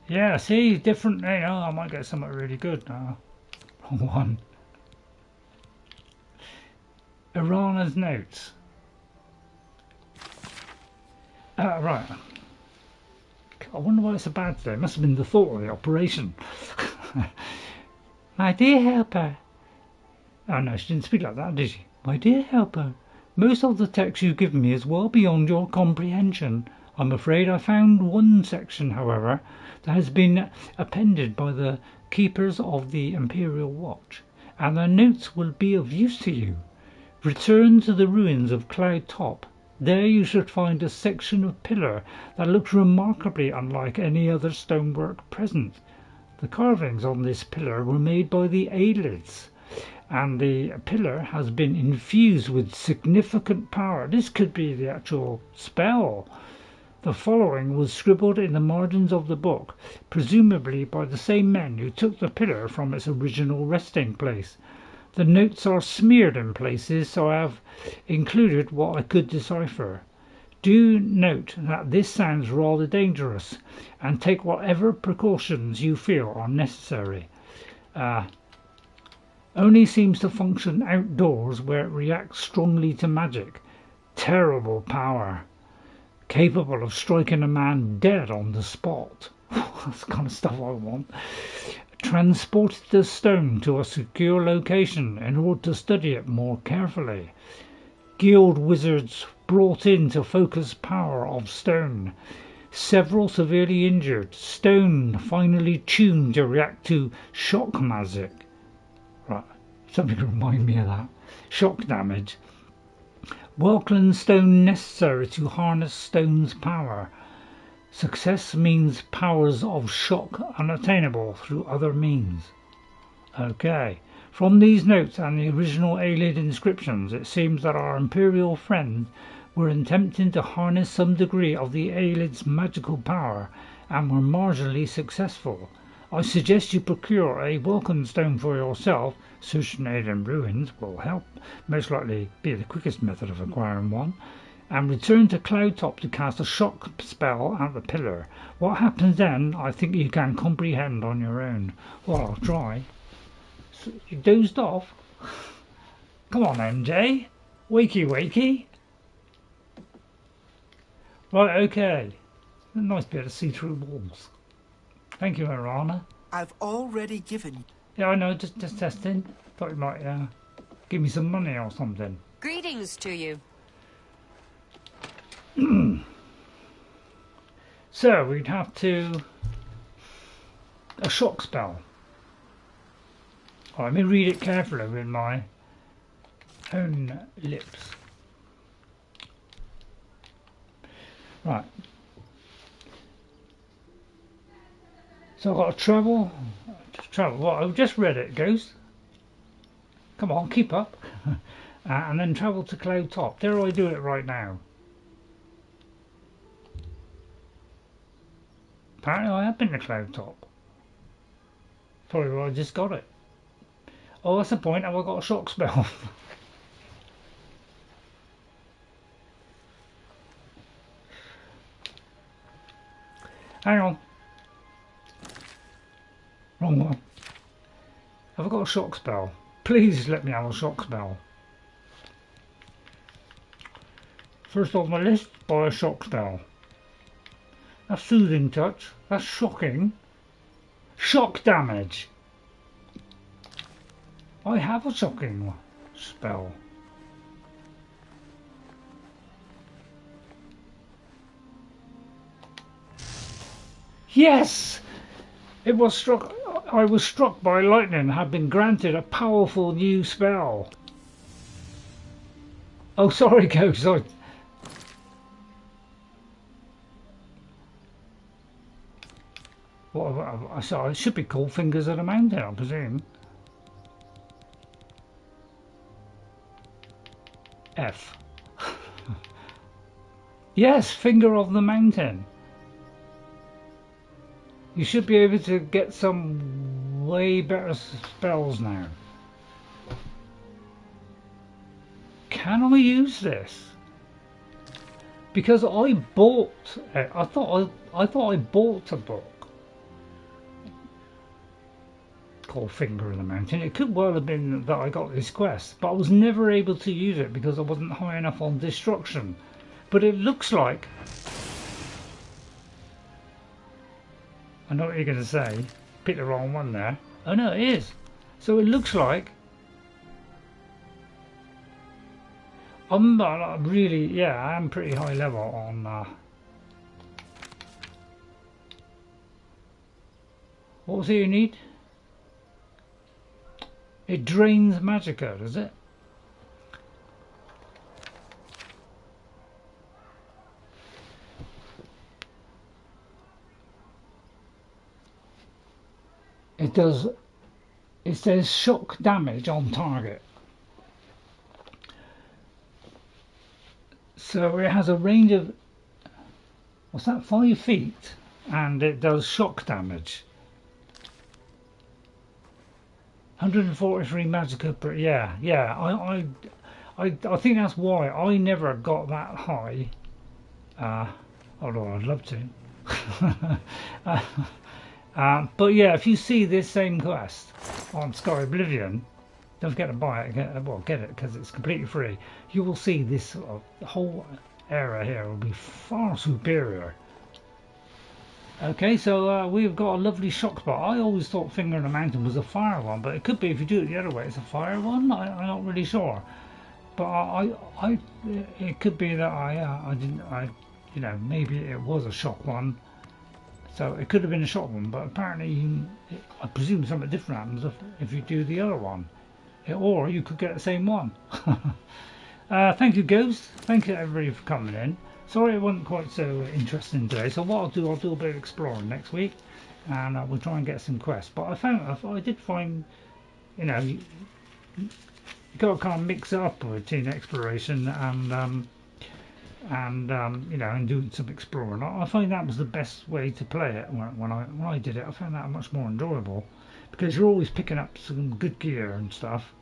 Yeah, see, different. You know, I might get something really good. Wrong one. Earana's notes. Right. I wonder why it's so bad today. It must have been the thought of the operation. My dear helper. Oh no, she didn't speak like that, did she? My dear helper, most of the text you've given me is well beyond your comprehension. I'm afraid I found one section, however, that has been appended by the keepers of the Imperial Watch, and their notes will be of use to you. Return to the ruins of Cloud Top. There you should find a section of pillar that looks remarkably unlike any other stonework present. The carvings on this pillar were made by the Aelids, and the pillar has been infused with significant power. This could be the actual spell. The following was scribbled in the margins of the book, presumably by the same men who took the pillar from its original resting place. The notes are smeared in places, so I have included what I could decipher. Do note that this sounds rather dangerous, and take whatever precautions you feel are necessary. Only seems to function outdoors where it reacts strongly to magic. Terrible power. Capable of striking a man dead on the spot. That's the kind of stuff I want. Transported the stone to a secure location in order to study it more carefully. Guild wizards brought in to focus power of stone. Several severely injured. Stone finally tuned to react to shock magic. Right, something to remind me of that. Shock damage. Welkynd Stone necessary to harness stone's power. Success means powers of shock unattainable through other means. Okay. From these notes and the original Aelid inscriptions, it seems that our Imperial friends were attempting to harness some degree of the Aelid's magical power and were marginally successful. I suggest you procure a Welkynd Stone for yourself. Searching in ruins will help, most likely be the quickest method of acquiring one, and return to Cloud Top to cast a shock spell at the pillar. What happens then, I think you can comprehend on your own. Well, I'll try. So you dozed off? Come on, MJ. Wakey, wakey. Right, okay. Nice bit of see-through walls. Thank you, Erarana. I've already given. Yeah, I know, just testing. Thought you might give me some money or something. Greetings to you. So, we'd have to... a shock spell. Let me read it carefully with my own lips. Right. So I've got to travel. Well, I've just read it, Ghost. Come on, keep up. And then travel to Cloud Top. Dare I do it right now? Apparently I have been to Cloud Top. Probably I just got it. Oh, that's the point. Have I got a shock spell? Hang on. Wrong one. Have I got a shock spell? Please let me have a shock spell. First on my list, buy a shock spell. That's soothing touch. That's shocking. Shock damage. I have a shocking spell. Yes! It was struck. I was struck by lightning and have been granted a powerful new spell. Oh, sorry, Ghost. So it should be called Fingers of the Mountain, I presume. F. Yes, Finger of the Mountain. You should be able to get some way better spells now. Can I use this? Because I bought it. I thought I bought a book called Finger of the Mountain. It could well have been that I got this quest, but I was never able to use it because I wasn't high enough on destruction. But it looks like I know what you're going to say. Picked the wrong one there. Oh no, it is. So it looks like I'm really, yeah, I'm pretty high level on what was it you need? It drains magicka, does it? It does. It says shock damage on target. So it has a range of, what's that, 5 feet, and it does shock damage. 143 magicka per, yeah. I think that's why I never got that high. Although I'd love to. But yeah, if you see this same quest on Skyblivion, don't forget to buy it. Get it because it's completely free. You will see this whole area here will be far superior. Okay, so we've got a lovely shock spot. I always thought Finger in the Mountain was a fire one, but it could be if you do it the other way. It's a fire one. I'm not really sure, but it could be that you know, maybe it was a shock one. So it could have been a shock one, but apparently I presume something different happens if you do the other one, or you could get the same one. Thank you, Ghost. Thank you everybody for coming in. Sorry it wasn't quite so interesting today. So what I'll do a bit of exploring next week, and we'll try and get some quests. But I did find, you know, you got to kind of mix it up between exploration and you know, and doing some exploring. I find that was the best way to play it when I did it. I found that much more enjoyable because you're always picking up some good gear and stuff.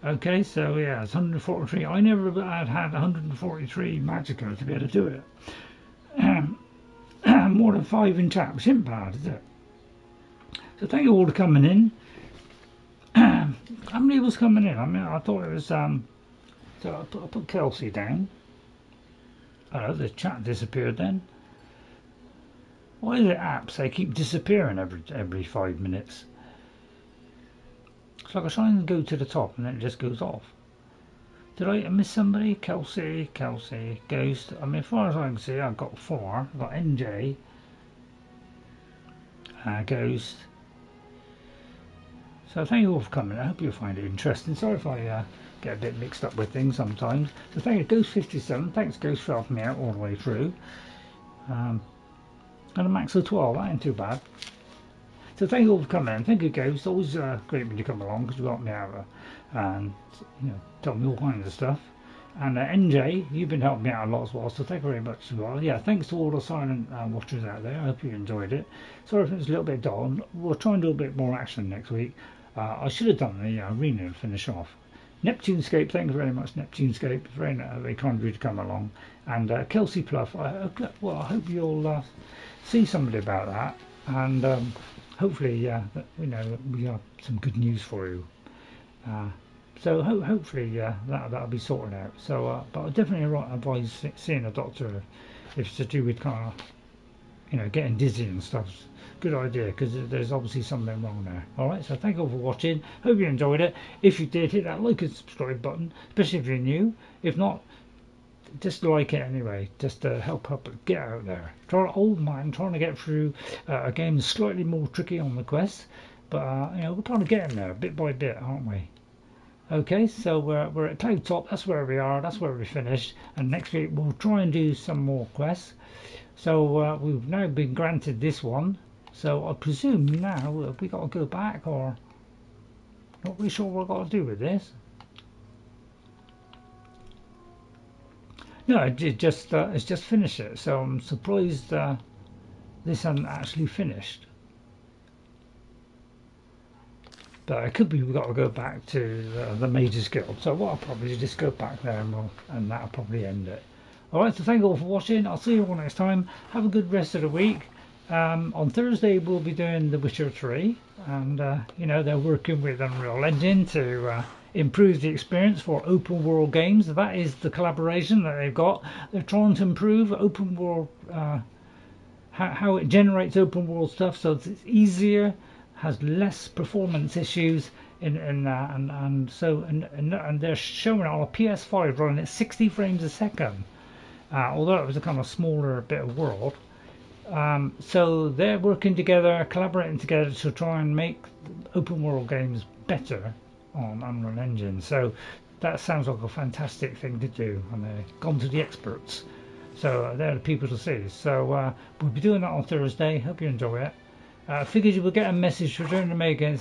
Okay, so yeah, it's 143. I never had 143 magicka to be able to do it. More than 5 in chat, which isn't bad, is it? So thank you all for coming in. How many was coming in? I mean, I thought it was so I put Kelsi down. Oh, the chat disappeared then. Why is it apps? They keep disappearing every 5 minutes. It's like I try and go to the top and then it just goes off. Did I miss somebody? Kelsi, Ghost. I mean, as far as I can see, I've got 4. I've got NJ, Ghost. So thank you all for coming. I hope you find it interesting. Sorry if I get a bit mixed up with things sometimes. So thank you, Ghost57. Thanks, Ghost, for helping me out all the way through. And a max of 12. That ain't too bad. So thank you all for coming in. Thank you, Ghost. Always great when you come along because you got me out and you know, tell me all kinds of stuff. And NJ, you've been helping me out a lot as well. So thank you very much as well. Yeah, thanks to all the silent watchers out there. I hope you enjoyed it. Sorry if it was a little bit dull. We'll try and do a bit more action next week. I should have done the arena to finish off. Neptunescape, thank you very much, Neptunescape. Very kind of you to come along. And Kelsi Pluff, I hope you'll see somebody about that. And hopefully, you know, we have some good news for you. So hopefully that'll be sorted out. So, but I definitely advise seeing a doctor if it's to do with kind of, you know, getting dizzy and stuff. Good idea, because there's obviously something wrong there. Alright, so thank you all for watching. Hope you enjoyed it. If you did, hit that like and subscribe button, especially if you're new. If not, just like it anyway, just to help get out there. Old man trying to get through a game slightly more tricky on the quest, but you know, we're kind of getting there bit by bit, aren't we? Okay, so we're at Cloud Top. That's where we are. That's where we finished. And next week we'll try and do some more quests. So we've now been granted this one. So I presume now we got to go back, or not really sure what I've got to do with this. No, it's just finished it. So I'm surprised this hasn't actually finished. But it could be we've got to go back to the Mage's Guild. So what I'll probably do is just go back there and that'll probably end it. Alright, so thank you all for watching. I'll see you all next time. Have a good rest of the week. On Thursday we'll be doing The Witcher 3, and you know, they're working with Unreal Engine to improve the experience for open world games. That is the collaboration that they've got. They're trying to improve open world how it generates open world stuff, so it's easier, has less performance issues in that, and they're showing it on a PS5 running at 60 frames a second, although it was a kind of smaller bit of world. So they're working together, collaborating together to try and make open world games better on Unreal Engine. So that sounds like a fantastic thing to do, and they've gone to the experts. So they're the people to see. So we'll be doing that on Thursday. Hope you enjoy it. Figured you would get a message to return to Megan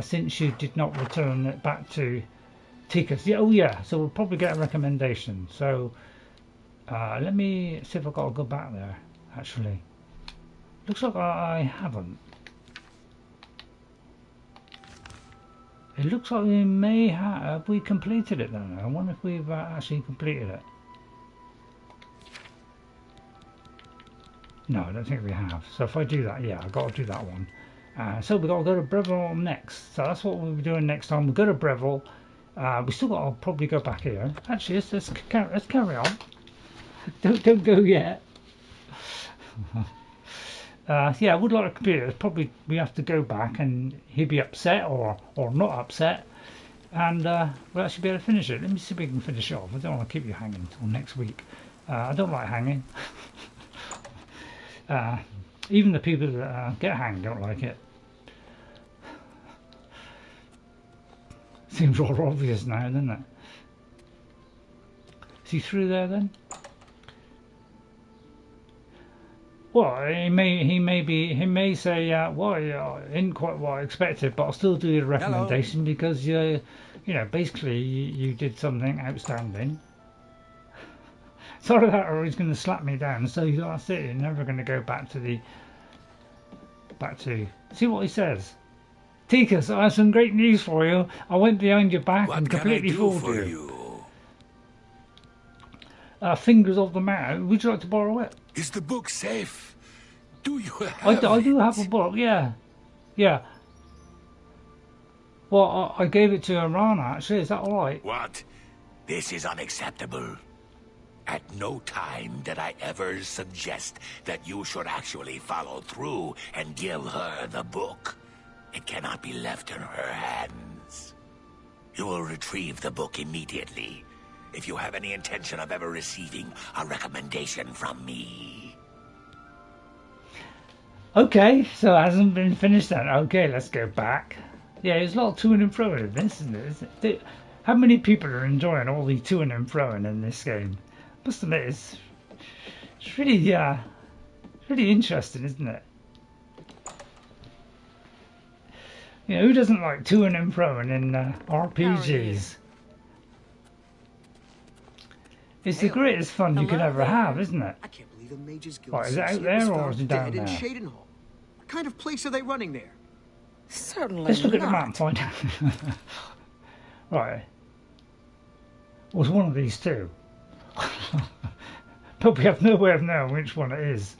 since you did not return it back to Teekeeus. Yeah, oh yeah, so we'll probably get a recommendation. So let me see if I've got to go back there, actually. Looks like I haven't. It looks like we may have we completed it then. I wonder if we've actually completed it. No, I don't think we have. So if I do that, yeah, I've got to do that one. So we've got to go to Bravil next. So that's what we'll be doing next time. We'll go to Bravil. We still got to probably go back here. Actually, let's carry on. Don't go yet. Yeah, I would like a computer. Probably we have to go back, and he'd be upset or not upset, and we'll actually be able to finish it. Let me see if we can finish it off. I don't want to keep you hanging until next week. I don't like hanging. Even the people that get hanged don't like it. Seems rather obvious now, doesn't it? Is he through there then? Well, he may say, well, isn't quite what I expected, but I'll still do the recommendation. Hello. Because you know, basically you did something outstanding. Sorry that, or he's going to slap me down. So that's it. You're never going to go back to see what he says. Teekeeus, I have some great news for you. I went behind your back and completely fooled you. Fingers of the Mare. Would you like to borrow it? Is the book safe? Do you have I do have a book, yeah. Yeah. Well, I gave it to Erarana, actually. Is that all right? What? This is unacceptable. At no time did I ever suggest that you should actually follow through and give her the book. It cannot be left in her hands. You will retrieve the book immediately if you have any intention of ever receiving a recommendation from me. Okay, so it hasn't been finished then. Okay, let's go back. Yeah, there's a lot of to and fro in this, isn't it? How many people are enjoying all the to and fro in this game? Must admit, it's really, really interesting, isn't it? You know, who doesn't like to and fro in RPGs? It's the greatest fun you could ever have, isn't it? I can't believe the Mage's Guild. Right, is it out there or is it down there? In Cheydinhal. What kind of place are they running there? Certainly. Let's look at the map and find out. Right. Well, it's one of these two. But we have no way of knowing which one it is.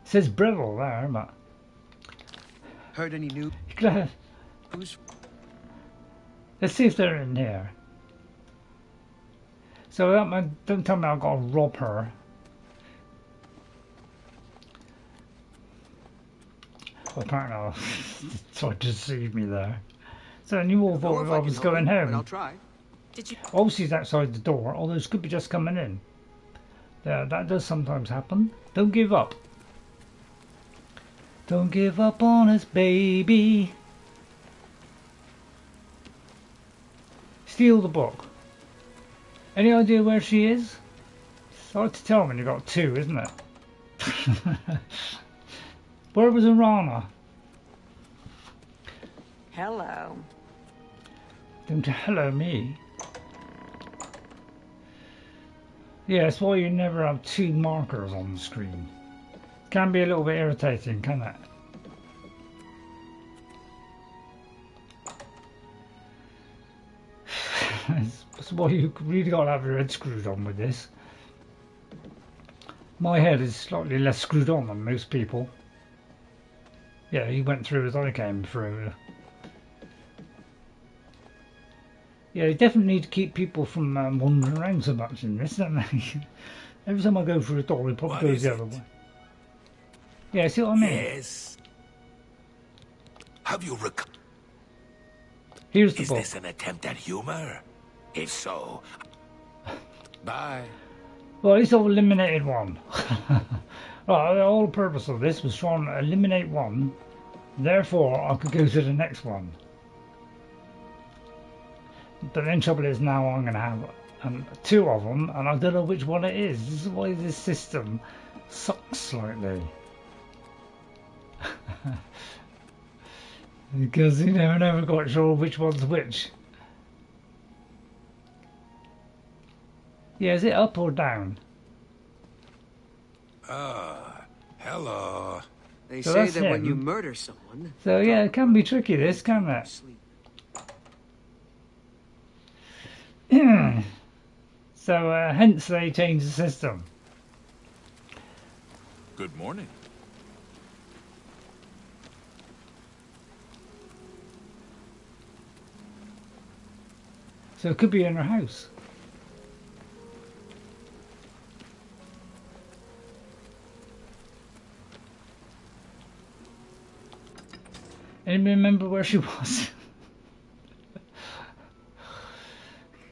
It says Bravil there, but... Heard any news? Let's see if they're in here. So don't tell me I've got to rob her. Well, apparently I'll try to deceive me there. So I knew all thought I was going home. I'll try. Did you? Oh, she's outside the door, although she could be just coming in. Yeah, that does sometimes happen. Don't give up. Don't give up on us, baby. Steal the book. Any idea where she is? It's hard to tell when you've got two, isn't it? Where was Earana? Hello. Don't hello me. Yeah, that's why you never have two markers on the screen. Can be a little bit irritating, can it? That's why you really got to have your head screwed on with this. My head is slightly less screwed on than most people. Yeah, he went through as I came through. Yeah, you definitely need to keep people from wandering around so much in this, don't they? Every time I go through a door, it probably goes the other way. Yeah, see what I mean? Yes. Have you Here's the book. Is this an attempt at humor? If so... Bye. Well, at least I've eliminated one. Right, the whole purpose of this was trying to eliminate one. Therefore, I could go to the next one. But then trouble is now I'm going to have two of them, and I don't know which one it is. This is why this system sucks slightly. Because you never quite sure which one's which. Yeah, is it up or down? Hello. They So say that's that when him. you murder someone... So yeah, it can be tricky this, can't it? So hence they changed the system. Good morning. So it could be in her house. Anybody remember where she was?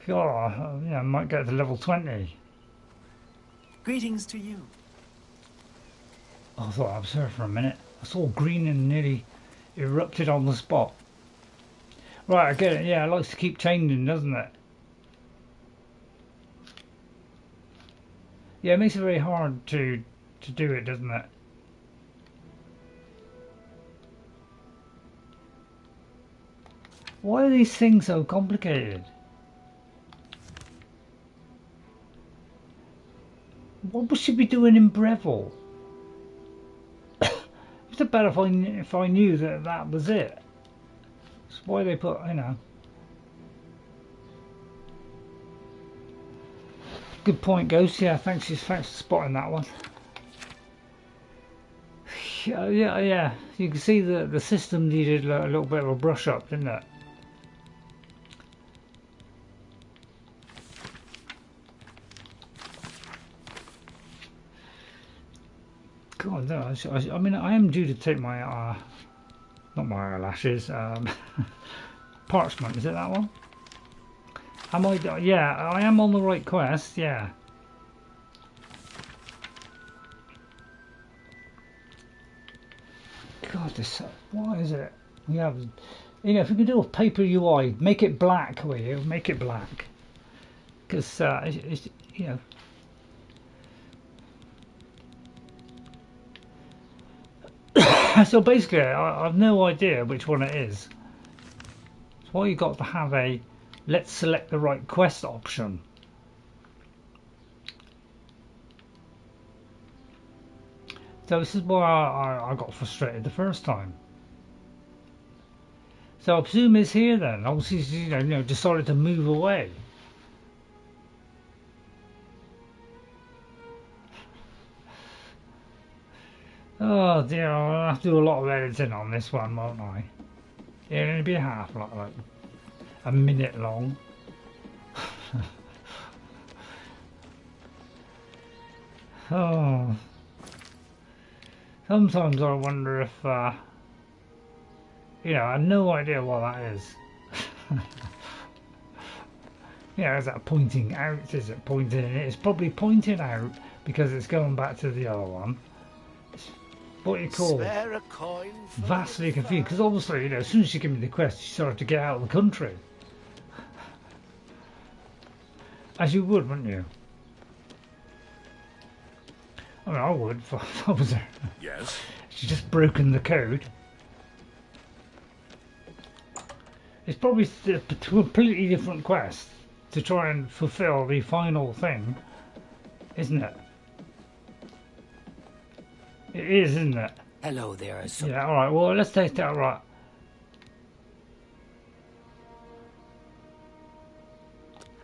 God, yeah, I might get to level 20. Greetings to you. I thought I was her for a minute. I saw green and nearly erupted on the spot. Right, I get it. Yeah, it likes to keep changing, doesn't it? Yeah, it makes it very hard to do it, doesn't it? Why are these things so complicated? What would she be doing in Bravil? It's better if I knew that was it. That's why they put, you know. Good point, Ghost. Yeah, thanks for spotting that one. Yeah. You can see the system needed a little bit of a brush up, didn't it? God, no, I mean, I am due to take my, not my eyelashes, parchment, is it that one? Am I, yeah, I am on the right quest, yeah. God, this, what is it? We have, you know, if we could do a paper UI, make it black, will you? Make it black. Because, it's, you know, so basically, I've no idea which one it is. That's why you got to have a let's select the right quest option. So this is why I got frustrated the first time. So I presume it's here then. Obviously, you know, decided to move away. Oh dear, I'll have to do a lot of editing on this one, won't I? It'll only be half, like a minute long. Oh. Sometimes I wonder if, you know, I have no idea what that is. Yeah, is that pointing out? Is it pointing in? It's probably pointing out because it's going back to the other one. What you call vastly confused, because obviously, you know, as soon as she gave me the quest, she started to get out of the country, as you would, wouldn't you? I mean, I would if I was there. Yes. She's just broken the code. It's probably a completely different quest to try and fulfill the final thing, isn't it? It is, isn't it? Hello there. Yeah, alright, well, let's take that right.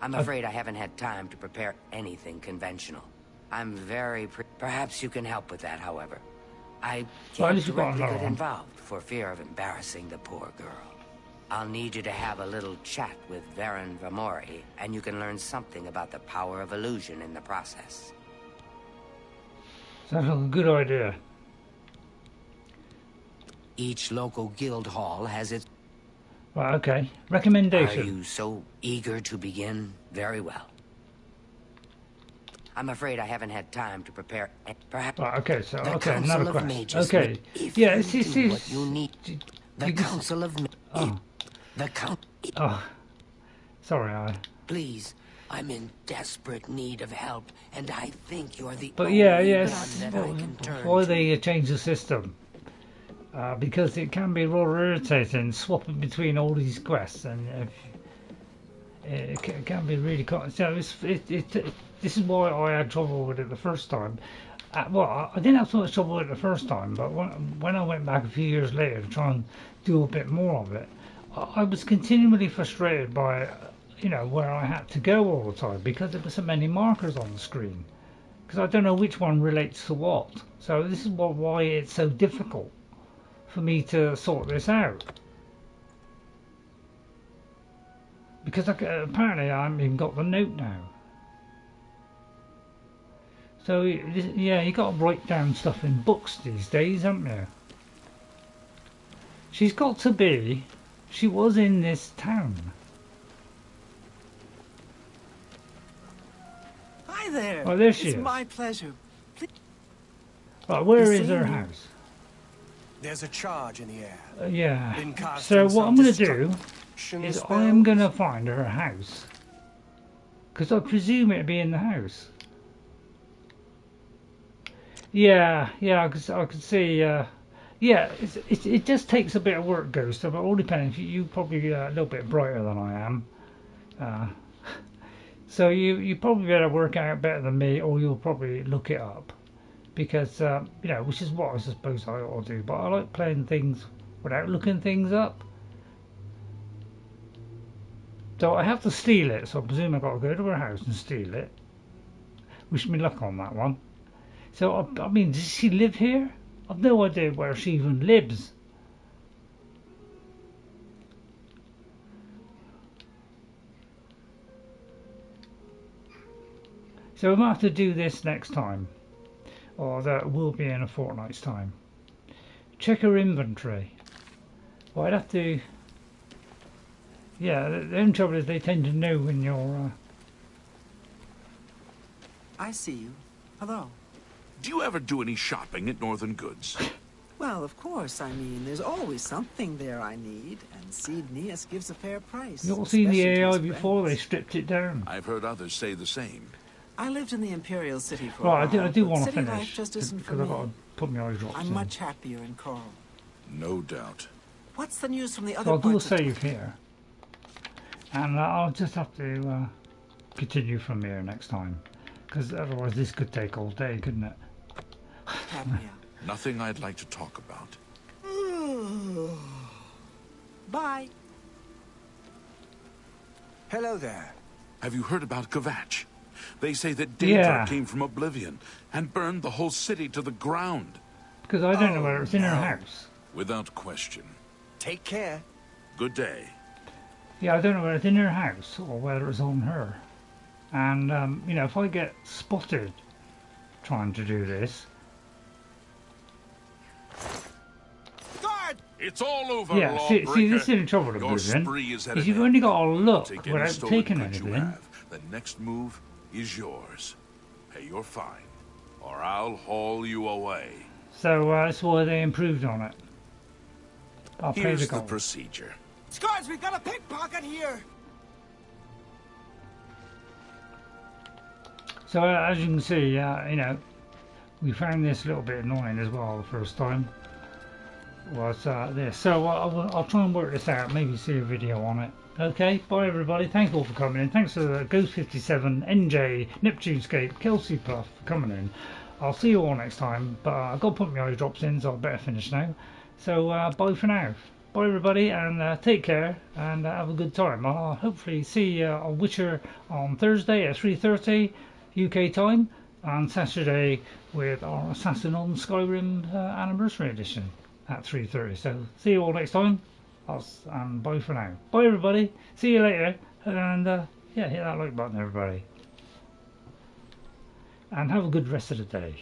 I'm afraid I haven't had time to prepare anything conventional. I'm very... Perhaps you can help with that, however. I can't directly get involved for fear of embarrassing the poor girl. I'll need you to have a little chat with Varen Vamori, and you can learn something about the power of illusion in the process. Sounds like a good idea. Each local guild hall has its... Right, okay. Recommendation. Are you so eager to begin? Very well. I'm afraid I haven't had time to prepare. Perhaps. Right, okay, so the okay, Council another of question. Mages Okay, if yeah, you it's do what you need. The Council of Oh, the Council. oh, sorry, Please, I'm in desperate need of help, and I think you're the But only yeah, one yes. that I can turn Why to. they change the system? Because it can be rather irritating swapping between all these quests, and it can be really. So this is why I had trouble with it the first time. Well, I didn't have so much trouble with it the first time, but when I went back a few years later to try and do a bit more of it, I was continually frustrated by, you know, where I had to go all the time because there were so many markers on the screen. Because I don't know which one relates to what. So this is why it's so difficult for me to sort this out. Because apparently I haven't even got the note now. So yeah, you got to write down stuff in books these days, haven't you? She's got to be. She was in this town. Hi there. Oh, there she is. It's my pleasure. Right, where is her house? There's a charge in the air. Yeah. So what I'm going to do is I am going to find her house. Because I presume it'd be in the house. Yeah, I could see. Yeah, it just takes a bit of work, Ghost. But it all depends. You probably a little bit brighter than I am, so you probably better work out better than me, or you'll probably look it up, because you know, which is what I suppose I ought to do. But I like playing things without looking things up. So I have to steal it. So I presume I've got to go to her house and steal it. Wish me luck on that one. So, I mean, does she live here? I've no idea where she even lives. So we might have to do this next time. Or that will be in a fortnight's time. Check her inventory. Well, I'd have to... Yeah, the only trouble is they tend to know when you're... I see you. Hello. Do you ever do any shopping at Northern Goods? Well, of course. I mean, there's always something there I need, and Chedinhal gives a fair price. You've seen the AI before they stripped it down. I've heard others say the same. I lived in the Imperial City for a while. I do want to city finish life just isn't for because I've me. got to put my eye drops I'm in. much happier in Chorrol. No doubt. What's the news from the So other I'll do a parts of save here, and I'll just have to continue from here next time, because otherwise this could take all day, couldn't it? Nothing I'd like to talk about. Bye. Hello there. Have you heard about Kvatch? They say that Daedra came from Oblivion and burned the whole city to the ground. Because I don't know whether it's in her house. Without question. Take care. Good day. Yeah, I don't know whether it's in her house or whether it's on her. And, you know, if I get spotted trying to do this... Guard! It's all over, yeah, see, this is in trouble with Oblivion. Is you've only got to look without taking anything. The next move is yours. Pay your fine, or I'll haul you away. So that's why they improved on it. I'll pay Here's the gold. The procedure. Guards, we've got a pickpocket here! So as you can see, you know, we found this a little bit annoying as well the first time. Was this. So I'll try and work this out, maybe see a video on it. Okay, bye everybody, thank you all for coming in. Thanks to Ghost57, NJ, Neptunescape, Kelsi Pluff for coming in. I'll see you all next time, but I've got to put my eye drops in, so I better finish now. So bye for now. Bye everybody, and take care, and have a good time. I'll hopefully see on Witcher on Thursday at 3:30 UK time, and Saturday with our Assassin on Skyrim Anniversary Edition at 3:30. So see you all next time, and bye for now. Bye everybody, see you later, and yeah, hit that like button everybody, and have a good rest of the day.